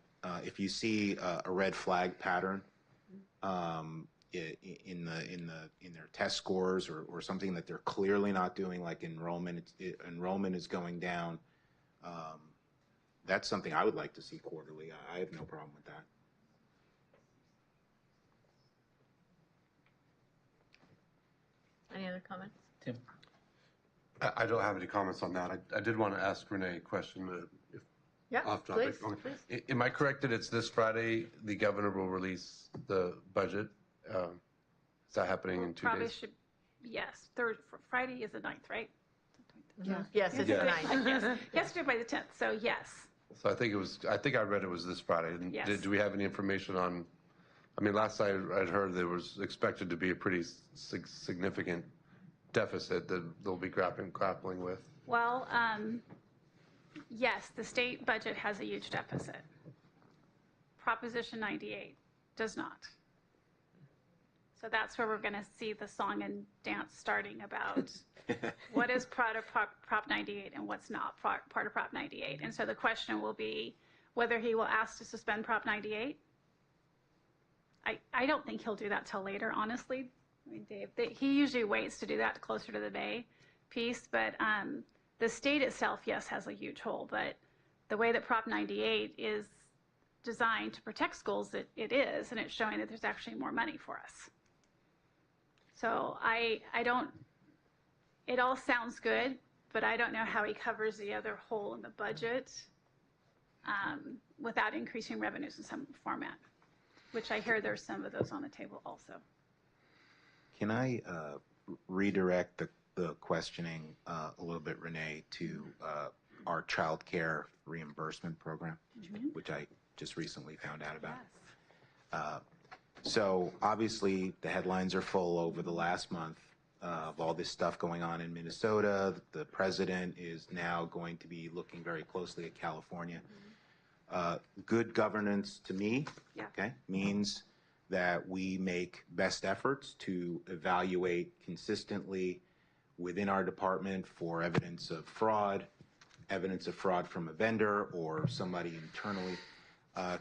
if you see a red flag pattern in their test scores or something that they're clearly not doing, like enrollment is going down, that's something I would like to see quarterly. I have no problem with that. Any other comments? Tim? I don't have any comments on that. I did want to ask Renee a question. Yeah, Off topic. please, Okay. please. Am I correct that it's this Friday the governor will release the budget? Is that happening in 2 Probably days? should, yes, Friday is the 9th, right? Yeah. Yes, it's the Yeah. 9th. Yes, yesterday by the 10th, so yes. So I think I read it was this Friday. And Yes. do we have any information on, I mean, last night I'd heard there was expected to be a pretty significant deficit that they'll be grappling with. Well, yes, the state budget has a huge deficit. Proposition 98 does not. So that's where we're going to see the song and dance starting about what is part of Prop 98 and what's not part of Prop 98. And so the question will be whether he will ask to suspend Prop 98. I don't think he'll do that till later, honestly. I mean, Dave, he usually waits to do that closer to the May piece, but the state itself, yes, has a huge hole, but the way that Prop 98 is designed to protect schools, it is, and it's showing that there's actually more money for us. So I don't, it all sounds good, but I don't know how he covers the other hole in the budget without increasing revenues in some format, which I hear there's some of those on the table also. Can I redirect the questioning a little bit, Renee, to our child care reimbursement program, which I just recently found out about? So obviously the headlines are full over the last month of all this stuff going on in Minnesota. The president is now going to be looking very closely at California. Good governance to me, okay, means that we make best efforts to evaluate consistently within our department for evidence of fraud from a vendor or somebody internally.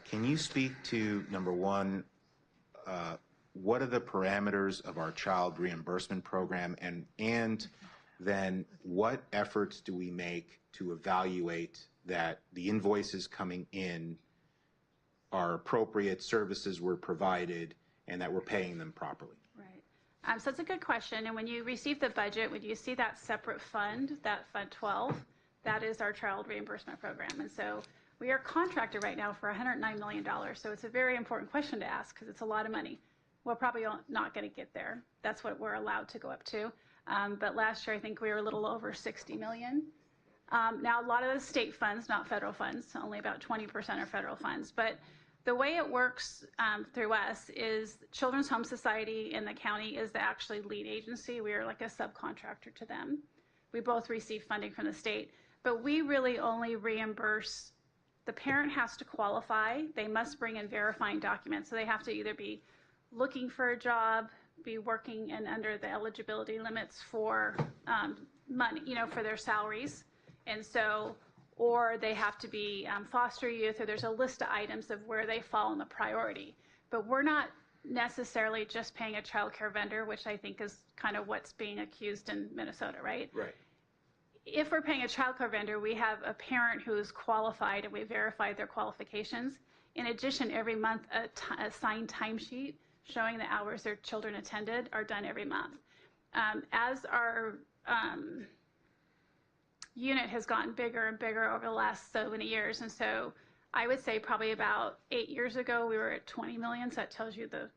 Can you speak to, number one, what are the parameters of our child reimbursement program, and then what efforts do we make to evaluate that the invoices coming in are appropriate, services were provided, and that we're paying them properly? Right. So it's a good question. And when you receive the budget, when you see that separate fund, that Fund 12, that is our child reimbursement program. And so we are contracted right now for $109 million. So it's a very important question to ask because it's a lot of money. We're probably not going to get there. That's what we're allowed to go up to. But last year, I think we were a little over 60 million. Now, a lot of the state funds, not federal funds, only about 20% are federal funds. But the way it works through us is Children's Home Society in the county is the actually lead agency. We are like a subcontractor to them. We both receive funding from the state, but we really only reimburse. The parent has to qualify. They must bring in verifying documents. So they have to either be looking for a job, be working and under the eligibility limits for money, for their salaries. And so, or they have to be foster youth, or there's a list of items of where they fall in the priority. But we're not necessarily just paying a child care vendor, which I think is kind of what's being accused in Minnesota, right? Right. If we're paying a child care vendor, we have a parent who's qualified and we verified their qualifications. In addition, every month, a signed timesheet showing the hours their children attended are done every month. As our unit has gotten bigger and bigger over the last so many years, and so I would say probably about 8 years ago we were at 20 million, so that tells you the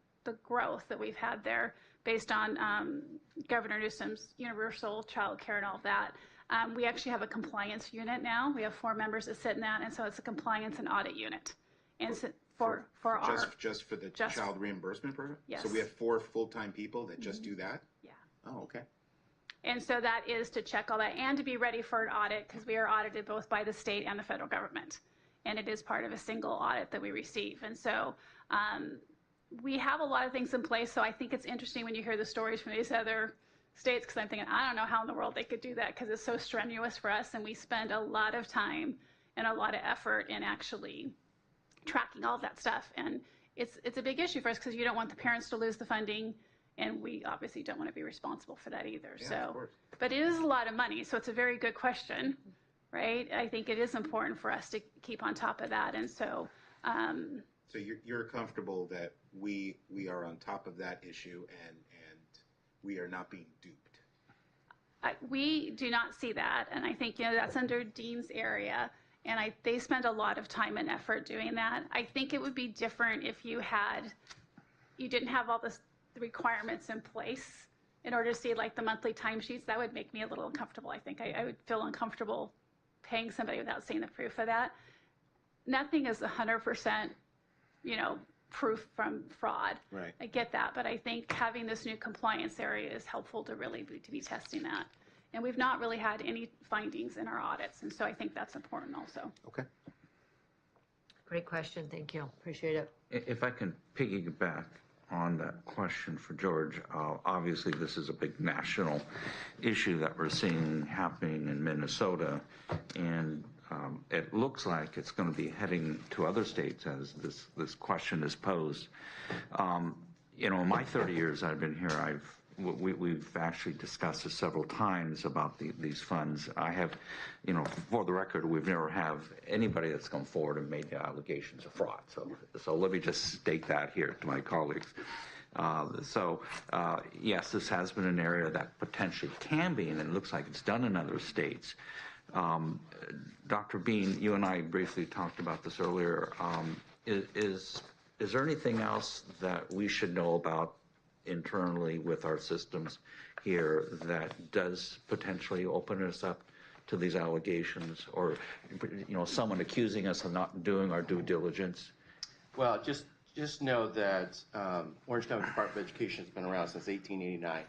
growth that we've had there based on Governor Newsom's universal child care and all of that. We actually have a compliance unit now. We have 4 members that sit in that, and so it's a compliance and audit unit. And so for just for the child reimbursement program? Yes. So we have 4 full-time people that just do that? Yeah. Oh, okay. And so that is to check all that and to be ready for an audit because we are audited both by the state and the federal government. and it is part of a single audit that we receive. And so we have a lot of things in place. So I think it's interesting when you hear the stories from these other states, because I'm thinking, I don't know how in the world they could do that, because it's so strenuous for us, and we spend a lot of time and a lot of effort in actually tracking all of that stuff. And it's a big issue for us, because you don't want the parents to lose the funding, and we obviously don't want to be responsible for that either. Yeah, so, of course. but it is a lot of money, so it's a very good question, right? I think it is important for us to keep on top of that, and so. So you're comfortable that we are on top of that issue and we are not being duped? We do not see that, and I think that's under Dean's area, and they spend a lot of time and effort doing that. I think it would be different if you didn't have all the requirements in place in order to see like the monthly timesheets. That would make me a little uncomfortable. I think I would feel uncomfortable paying somebody without seeing the proof of that. Nothing is 100%, proof from fraud. Right. I get that, but I think having this new compliance area is helpful to really be testing that. And we've not really had any findings in our audits, and so I think that's important also. Okay. Great question. Thank you. Appreciate it. If I can piggyback on that question for George, obviously this is a big national issue that we're seeing happening in Minnesota, and it looks like it's going to be heading to other states as this question is posed. In my 30 years I've been here, we've actually discussed this several times about these funds. I have, for the record, we've never have anybody that's come forward and made allegations of fraud. So let me just state that here to my colleagues. Yes, this has been an area that potentially can be, and it looks like it's done in other states. Dr. Bean, you and I briefly talked about this earlier. Is there anything else that we should know about internally with our systems here that does potentially open us up to these allegations, or someone accusing us of not doing our due diligence? Well, just know that Orange County Department of Education has been around since 1889,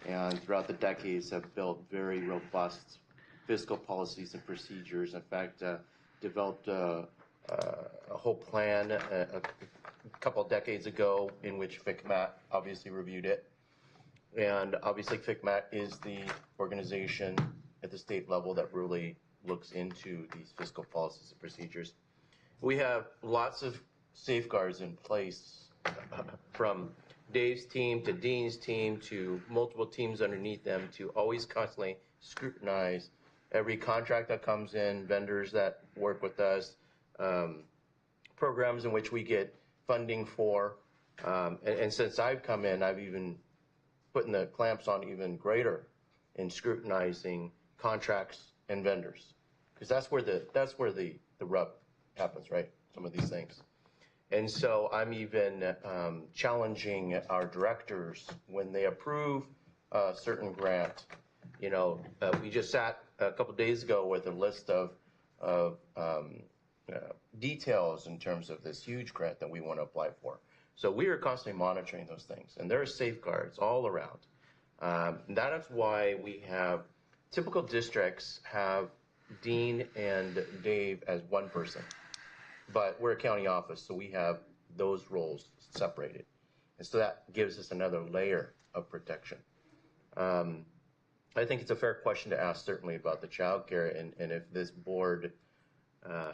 and throughout the decades have built very robust fiscal policies and procedures. In fact, developed a whole plan a couple of decades ago in which FCMAT obviously reviewed it. And obviously FCMAT is the organization at the state level that really looks into these fiscal policies and procedures. We have lots of safeguards in place, from Dave's team to Dean's team to multiple teams underneath them, to always constantly scrutinize every contract that comes in, vendors that work with us, programs in which we get funding for. And since I've come in, I've even putting the clamps on even greater in scrutinizing contracts and vendors, because that's where the rub happens, right? Some of these things. And so I'm even challenging our directors when they approve a certain grant. We just sat a couple days ago with a list of details in terms of this huge grant that we want to apply for. So we are constantly monitoring those things, and there are safeguards all around. That is why we have typical districts have Dean and Dave as one person, but we're a county office, so we have those roles separated, and so that gives us another layer of protection. I think it's a fair question to ask, certainly, about the child care, and if this board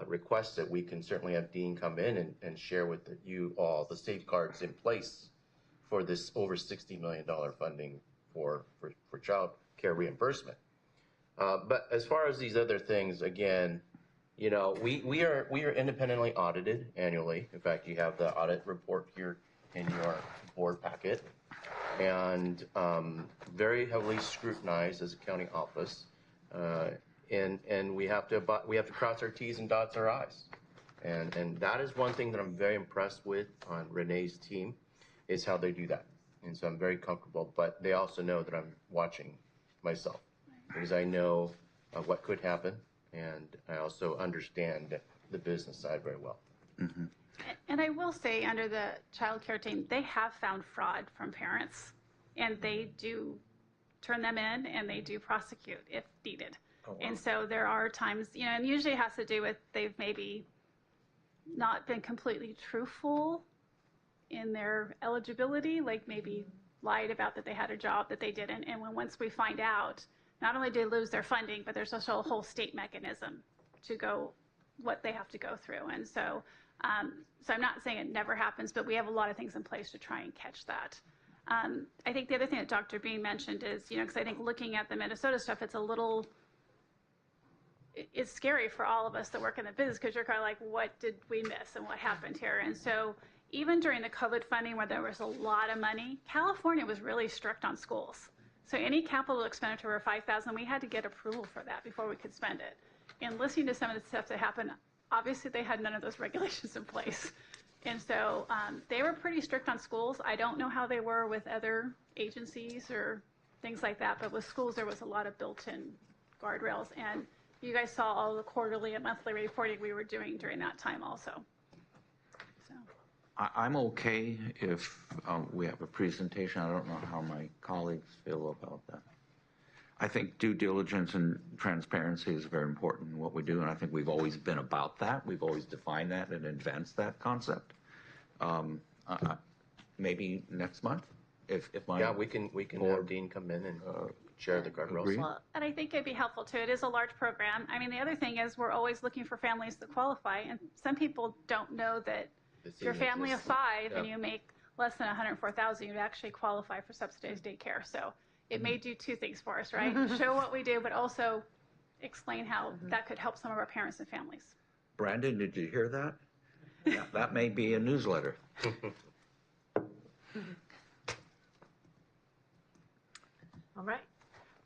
requests it, we can certainly have Dean come in and share with you all the safeguards in place for this over $60 million funding for child care reimbursement. But as far as these other things, again, we are independently audited annually. In fact, you have the audit report here in your board packet, and very heavily scrutinized as a county office. And we have to cross our T's and dots our I's. And that is one thing that I'm very impressed with on Renee's team, is how they do that. And so I'm very comfortable, but they also know that I'm watching myself, because I know what could happen, and I also understand the business side very well. Mm-hmm. And I will say, under the child care team, they have found fraud from parents, and they do turn them in, and they do prosecute if needed. Oh, wow. And so there are times, and usually it has to do with they've maybe not been completely truthful in their eligibility, like maybe lied about that they had a job that they didn't. And once we find out, not only do they lose their funding, but there's also a whole state mechanism to go, what they have to go through. And so, so I'm not saying it never happens, but we have a lot of things in place to try and catch that. I think the other thing that Dr. Bean mentioned is, you know, because I think looking at the Minnesota stuff, it's a little, it's scary for all of us that work in the business, because you're kind of like, what did we miss and what happened here? And so even during the COVID funding, where there was a lot of money, California was really strict on schools. So any capital expenditure over $5,000, we had to get approval for that before we could spend it. And listening to some of the stuff that happened, obviously they had none of those regulations in place. And so they were pretty strict on schools. I don't know how they were with other agencies or things like that, but with schools there was a lot of built-in guardrails. And you guys saw all the quarterly and monthly reporting we were doing during that time also. I'm okay if we have a presentation. I don't know how my colleagues feel about that. I think due diligence and transparency is very important in what we do, and I think we've always been about that. We've always defined that and advanced that concept. Maybe next month, if my Yeah, we can have Dean come in and share the guardrails. Well, and I think it'd be helpful too. It is a large program. I mean, the other thing is we're always looking for families that qualify, and some people don't know that if you're a family of 5 and you make less than $104,000, you'd actually qualify for subsidized daycare. So it may do two things for us, right? Show what we do, but also explain how that could help some of our parents and families. Brandon, did you hear that? Yeah, that may be a newsletter. All right.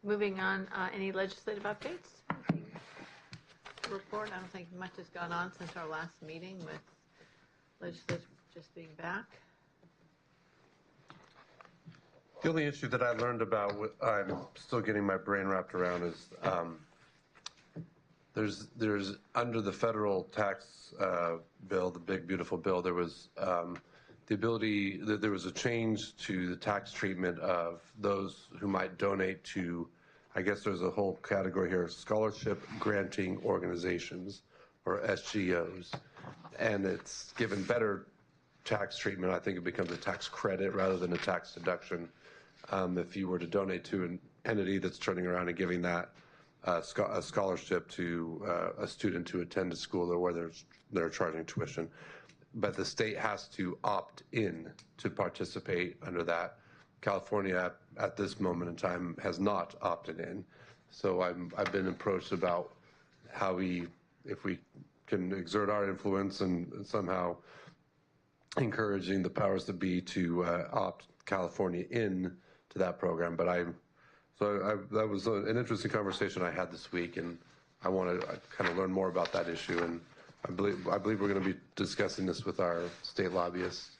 Moving on, any legislative updates? Report, I don't think much has gone on since our last meeting with legislature just being back. The only issue that I learned about, I'm still getting my brain wrapped around, is there's under the federal tax bill, the big beautiful bill, there was the ability, there was a change to the tax treatment of those who might donate to, I guess there's a whole category here, scholarship granting organizations, or SGOs, and it's given better tax treatment. I think it becomes a tax credit rather than a tax deduction if you were to donate to an entity that's turning around and giving that a scholarship to a student to attend a school or where they're charging tuition. But the state has to opt in to participate under that. California, at this moment in time, has not opted in. So I've been approached about how if we can exert our influence and somehow encouraging the powers that be to opt California in to that program. But that was an interesting conversation I had this week, and I want to kind of learn more about that issue. And I believe we're going to be discussing this with our state lobbyists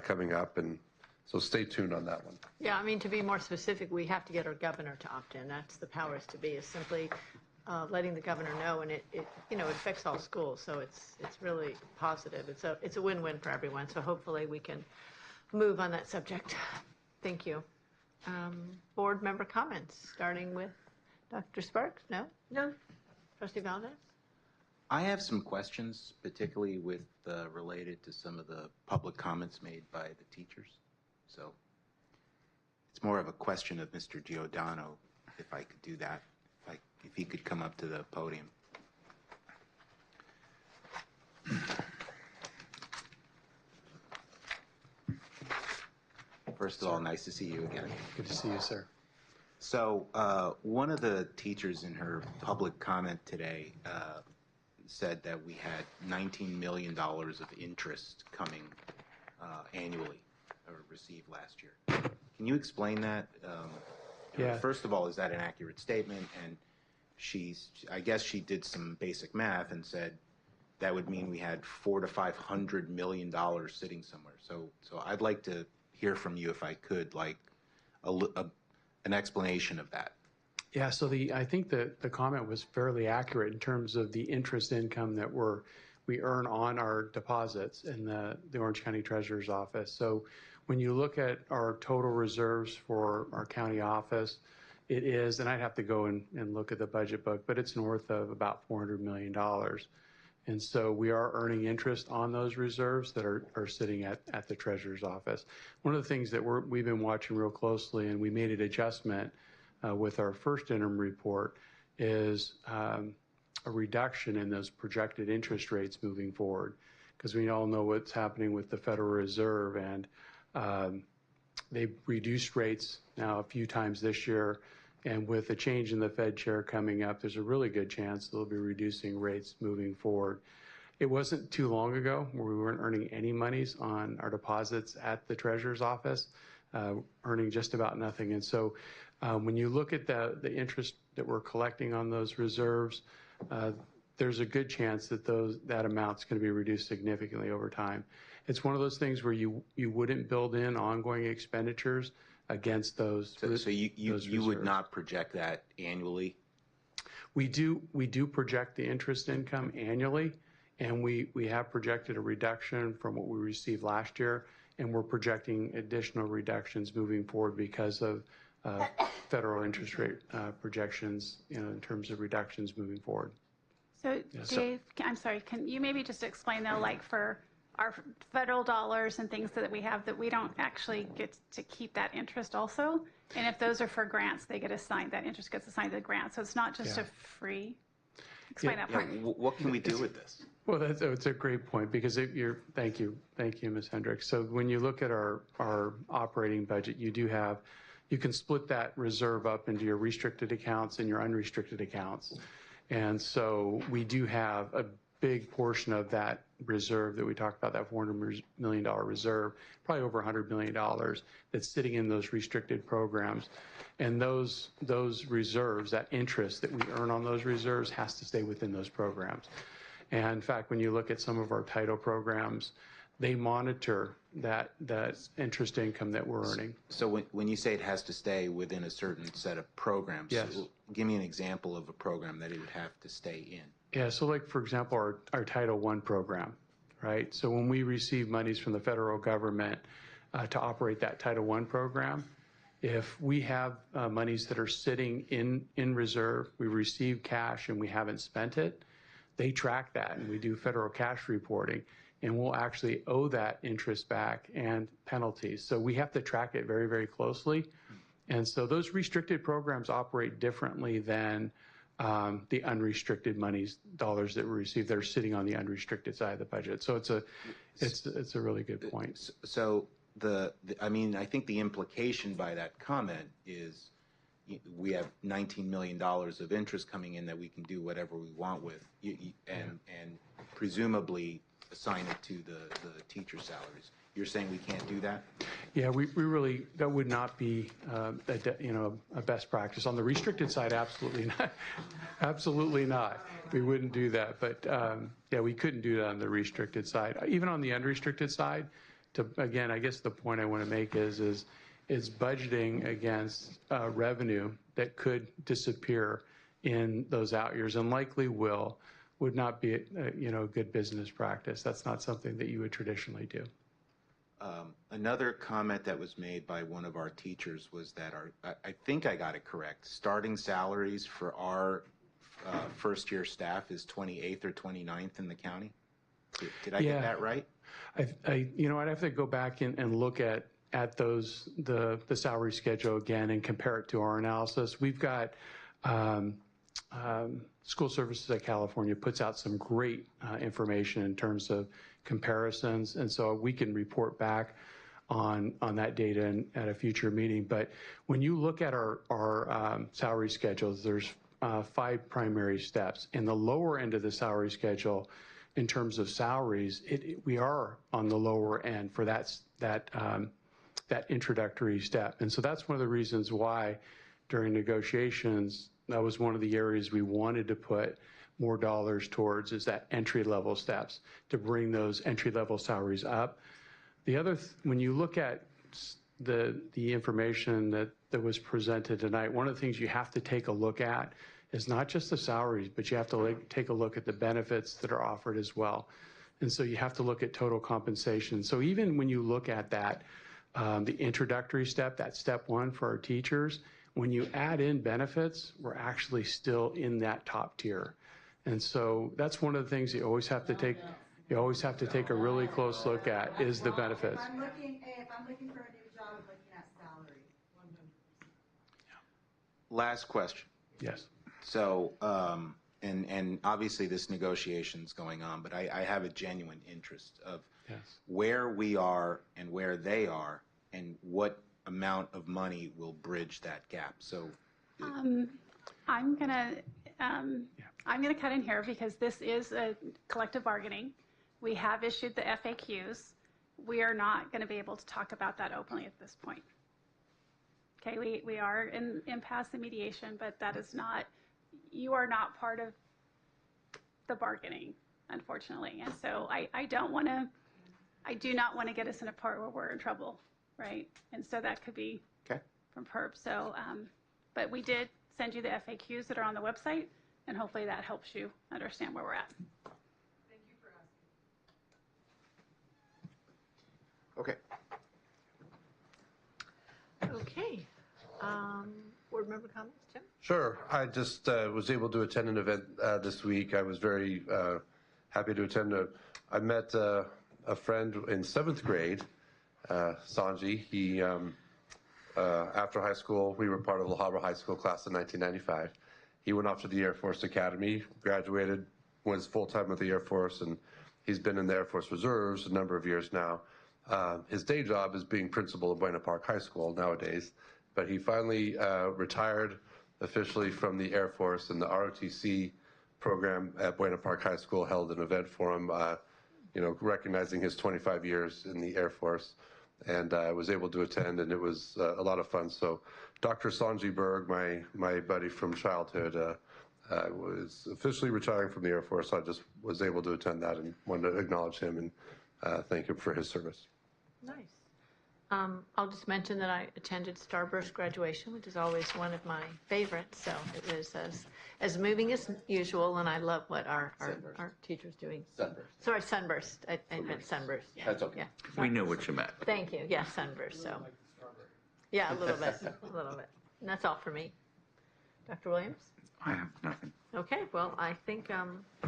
coming up, and so stay tuned on that one. Yeah, I mean, to be more specific, we have to get our governor to opt in. That's the powers to be, is simply letting the governor know, and it you know, it affects all schools, so it's really positive. It's a win-win for everyone. So hopefully we can move on that subject. Thank you. Board member comments, starting with Dr. Sparks. No? No. Trustee Valdez? I have some questions, particularly related to some of the public comments made by the teachers. So it's more of a question of Mr. Giordano, if I could do that, if he could come up to the podium. First of all, nice to see you again. Good to see you, sir. So one of the teachers in her public comment today said that we had $19 million of interest coming annually, or received last year. Can you explain that? Yeah. First of all, is that an accurate statement? And I guess she did some basic math and said that would mean we had $400 to $500 million sitting somewhere. So I'd like to hear from you, if I could, like an explanation of that. Yeah, so I think the comment was fairly accurate in terms of the interest income that we earn on our deposits in the Orange County Treasurer's Office. So when you look at our total reserves for our county office, it is, and I'd have to go and look at the budget book, but it's north of about $400 million. And so we are earning interest on those reserves that are sitting at the treasurer's office. One of the things that we've been watching real closely, and we made an adjustment with our first interim report, is a reduction in those projected interest rates moving forward. Because we all know what's happening with the Federal Reserve, and they've reduced rates now a few times this year. And with the change in the Fed chair coming up, there's a really good chance they'll be reducing rates moving forward. It wasn't too long ago where we weren't earning any monies on our deposits at the treasurer's office, earning just about nothing. And so when you look at the interest that we're collecting on those reserves, there's a good chance that that amount's going to be reduced significantly over time. It's one of those things where you wouldn't build in ongoing expenditures against those. So you would not project that annually? We do project the interest income annually, and we have projected a reduction from what we received last year, and we're projecting additional reductions moving forward because of federal interest rate projections, in terms of reductions moving forward. So Dave, I'm sorry, can you maybe just explain though, like for our federal dollars and things that we have, that we don't actually get to keep that interest also? And if those are for grants, they get assigned, that interest gets assigned to the grant. So it's not just a free, explain that part. What can we do with this? Well, it's a great point, because thank you, Ms. Hendricks. So when you look at our operating budget, you can split that reserve up into your restricted accounts and your unrestricted accounts. And so we do have a big portion of that reserve that we talked about, that $400 million reserve, probably over $100 million that's sitting in those restricted programs. And those reserves, that interest that we earn on those reserves, has to stay within those programs. And in fact, when you look at some of our title programs, they monitor that interest income that we're earning. So when you say it has to stay within a certain set of programs, yes. Give me an example of a program that it would have to stay in. Yeah, so like, for example, our Title I program, right? So when we receive monies from the federal government to operate that Title I program, if we have monies that are sitting in reserve, we receive cash and we haven't spent it, they track that, and we do federal cash reporting, and we'll actually owe that interest back and penalties. So we have to track it very, very closely. And so those restricted programs operate differently than the unrestricted dollars that we receive that are sitting on the unrestricted side of the budget. So it's a really good point. So I think the implication by that comment is we have $19 million of interest coming in that we can do whatever we want with, and presumably assign it to the teacher salaries. You're saying we can't do that? Yeah, we really, that would not be a best practice. On the restricted side, absolutely not. Absolutely not. We wouldn't do that. But yeah, we couldn't do that on the restricted side. Even on the unrestricted side, again, I guess the point I want to make is budgeting against revenue that could disappear in those out years, and likely would not be a good business practice. That's not something that you would traditionally do. Another comment that was made by one of our teachers was that I think I got it correct, starting salaries for our first year staff is 28th or 29th in the county. Did I get that right? I'd have to go back and look at the salary schedule again and compare it to our analysis. We've got School Services of California puts out some great information in terms of comparisons, and so we can report back on that data at a future meeting. But when you look at our salary schedules, there's 5 primary steps. In the lower end of the salary schedule, in terms of salaries, we are on the lower end for that introductory step. And so that's one of the reasons why during negotiations, that was one of the areas we wanted to put more dollars towards, is that entry-level steps to bring those entry-level salaries up. The other, when you look at the information that was presented tonight, one of the things you have to take a look at is not just the salaries, but you have to take a look at the benefits that are offered as well. And so you have to look at total compensation. So even when you look at that, the introductory step, that step 1 for our teachers, when you add in benefits, we're actually still in that top tier. And so that's one of the things you always have to take a really close look at is the benefits. If I'm looking for a new job, I'm looking at salary. 100%. Last question. Yes. So, and obviously this negotiation's going on, but I have a genuine interest of where we are and where they are and what amount of money will bridge that gap. So I'm gonna cut in here because this is a collective bargaining. We have issued the FAQs. We are not going to be able to talk about that openly at this point. Okay, we are in impasse and mediation, but that is not, you are not part of the bargaining, unfortunately. And so I do not want to get us in a part where we're in trouble, right? And so that could be from PERB. So, but we did send you the FAQs that are on the website, and hopefully that helps you understand where we're at. Thank you for asking. Okay. Okay. Board member comments, Tim? Sure. I just was able to attend an event this week. I was very happy to attend. I met a friend in 7th grade, Sanji. He, after high school, we were part of La Habra High School class in 1995. He went off to the Air Force Academy, graduated, was full-time with the Air Force, and he's been in the Air Force Reserves a number of years now. His day job is being principal of Buena Park High School nowadays, but he finally retired officially from the Air Force, and the ROTC program at Buena Park High School held an event for him, recognizing his 25 years in the Air Force, and I was able to attend, and it was a lot of fun. So Dr. Sanji Berg, my buddy from childhood, was officially retiring from the Air Force. So I just was able to attend that and wanted to acknowledge him and thank him for his service. Nice. I'll just mention that I attended Starburst graduation, which is always one of my favorites. So it was as moving as usual, and I love what our teacher's doing. Sunburst. Sorry, Sunburst. I meant Sunburst. Yeah. That's okay. Yeah. We knew what you meant. Thank you. Yeah, Sunburst. So, yeah, a little bit, a little bit. And that's all for me. Dr. Williams? I have nothing. Okay. Well, I think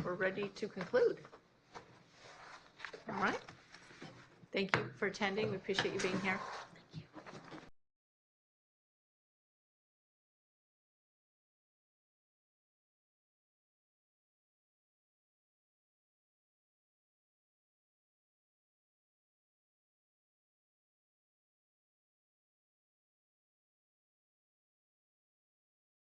we're ready to conclude. All right. Thank you for attending. We appreciate you being here.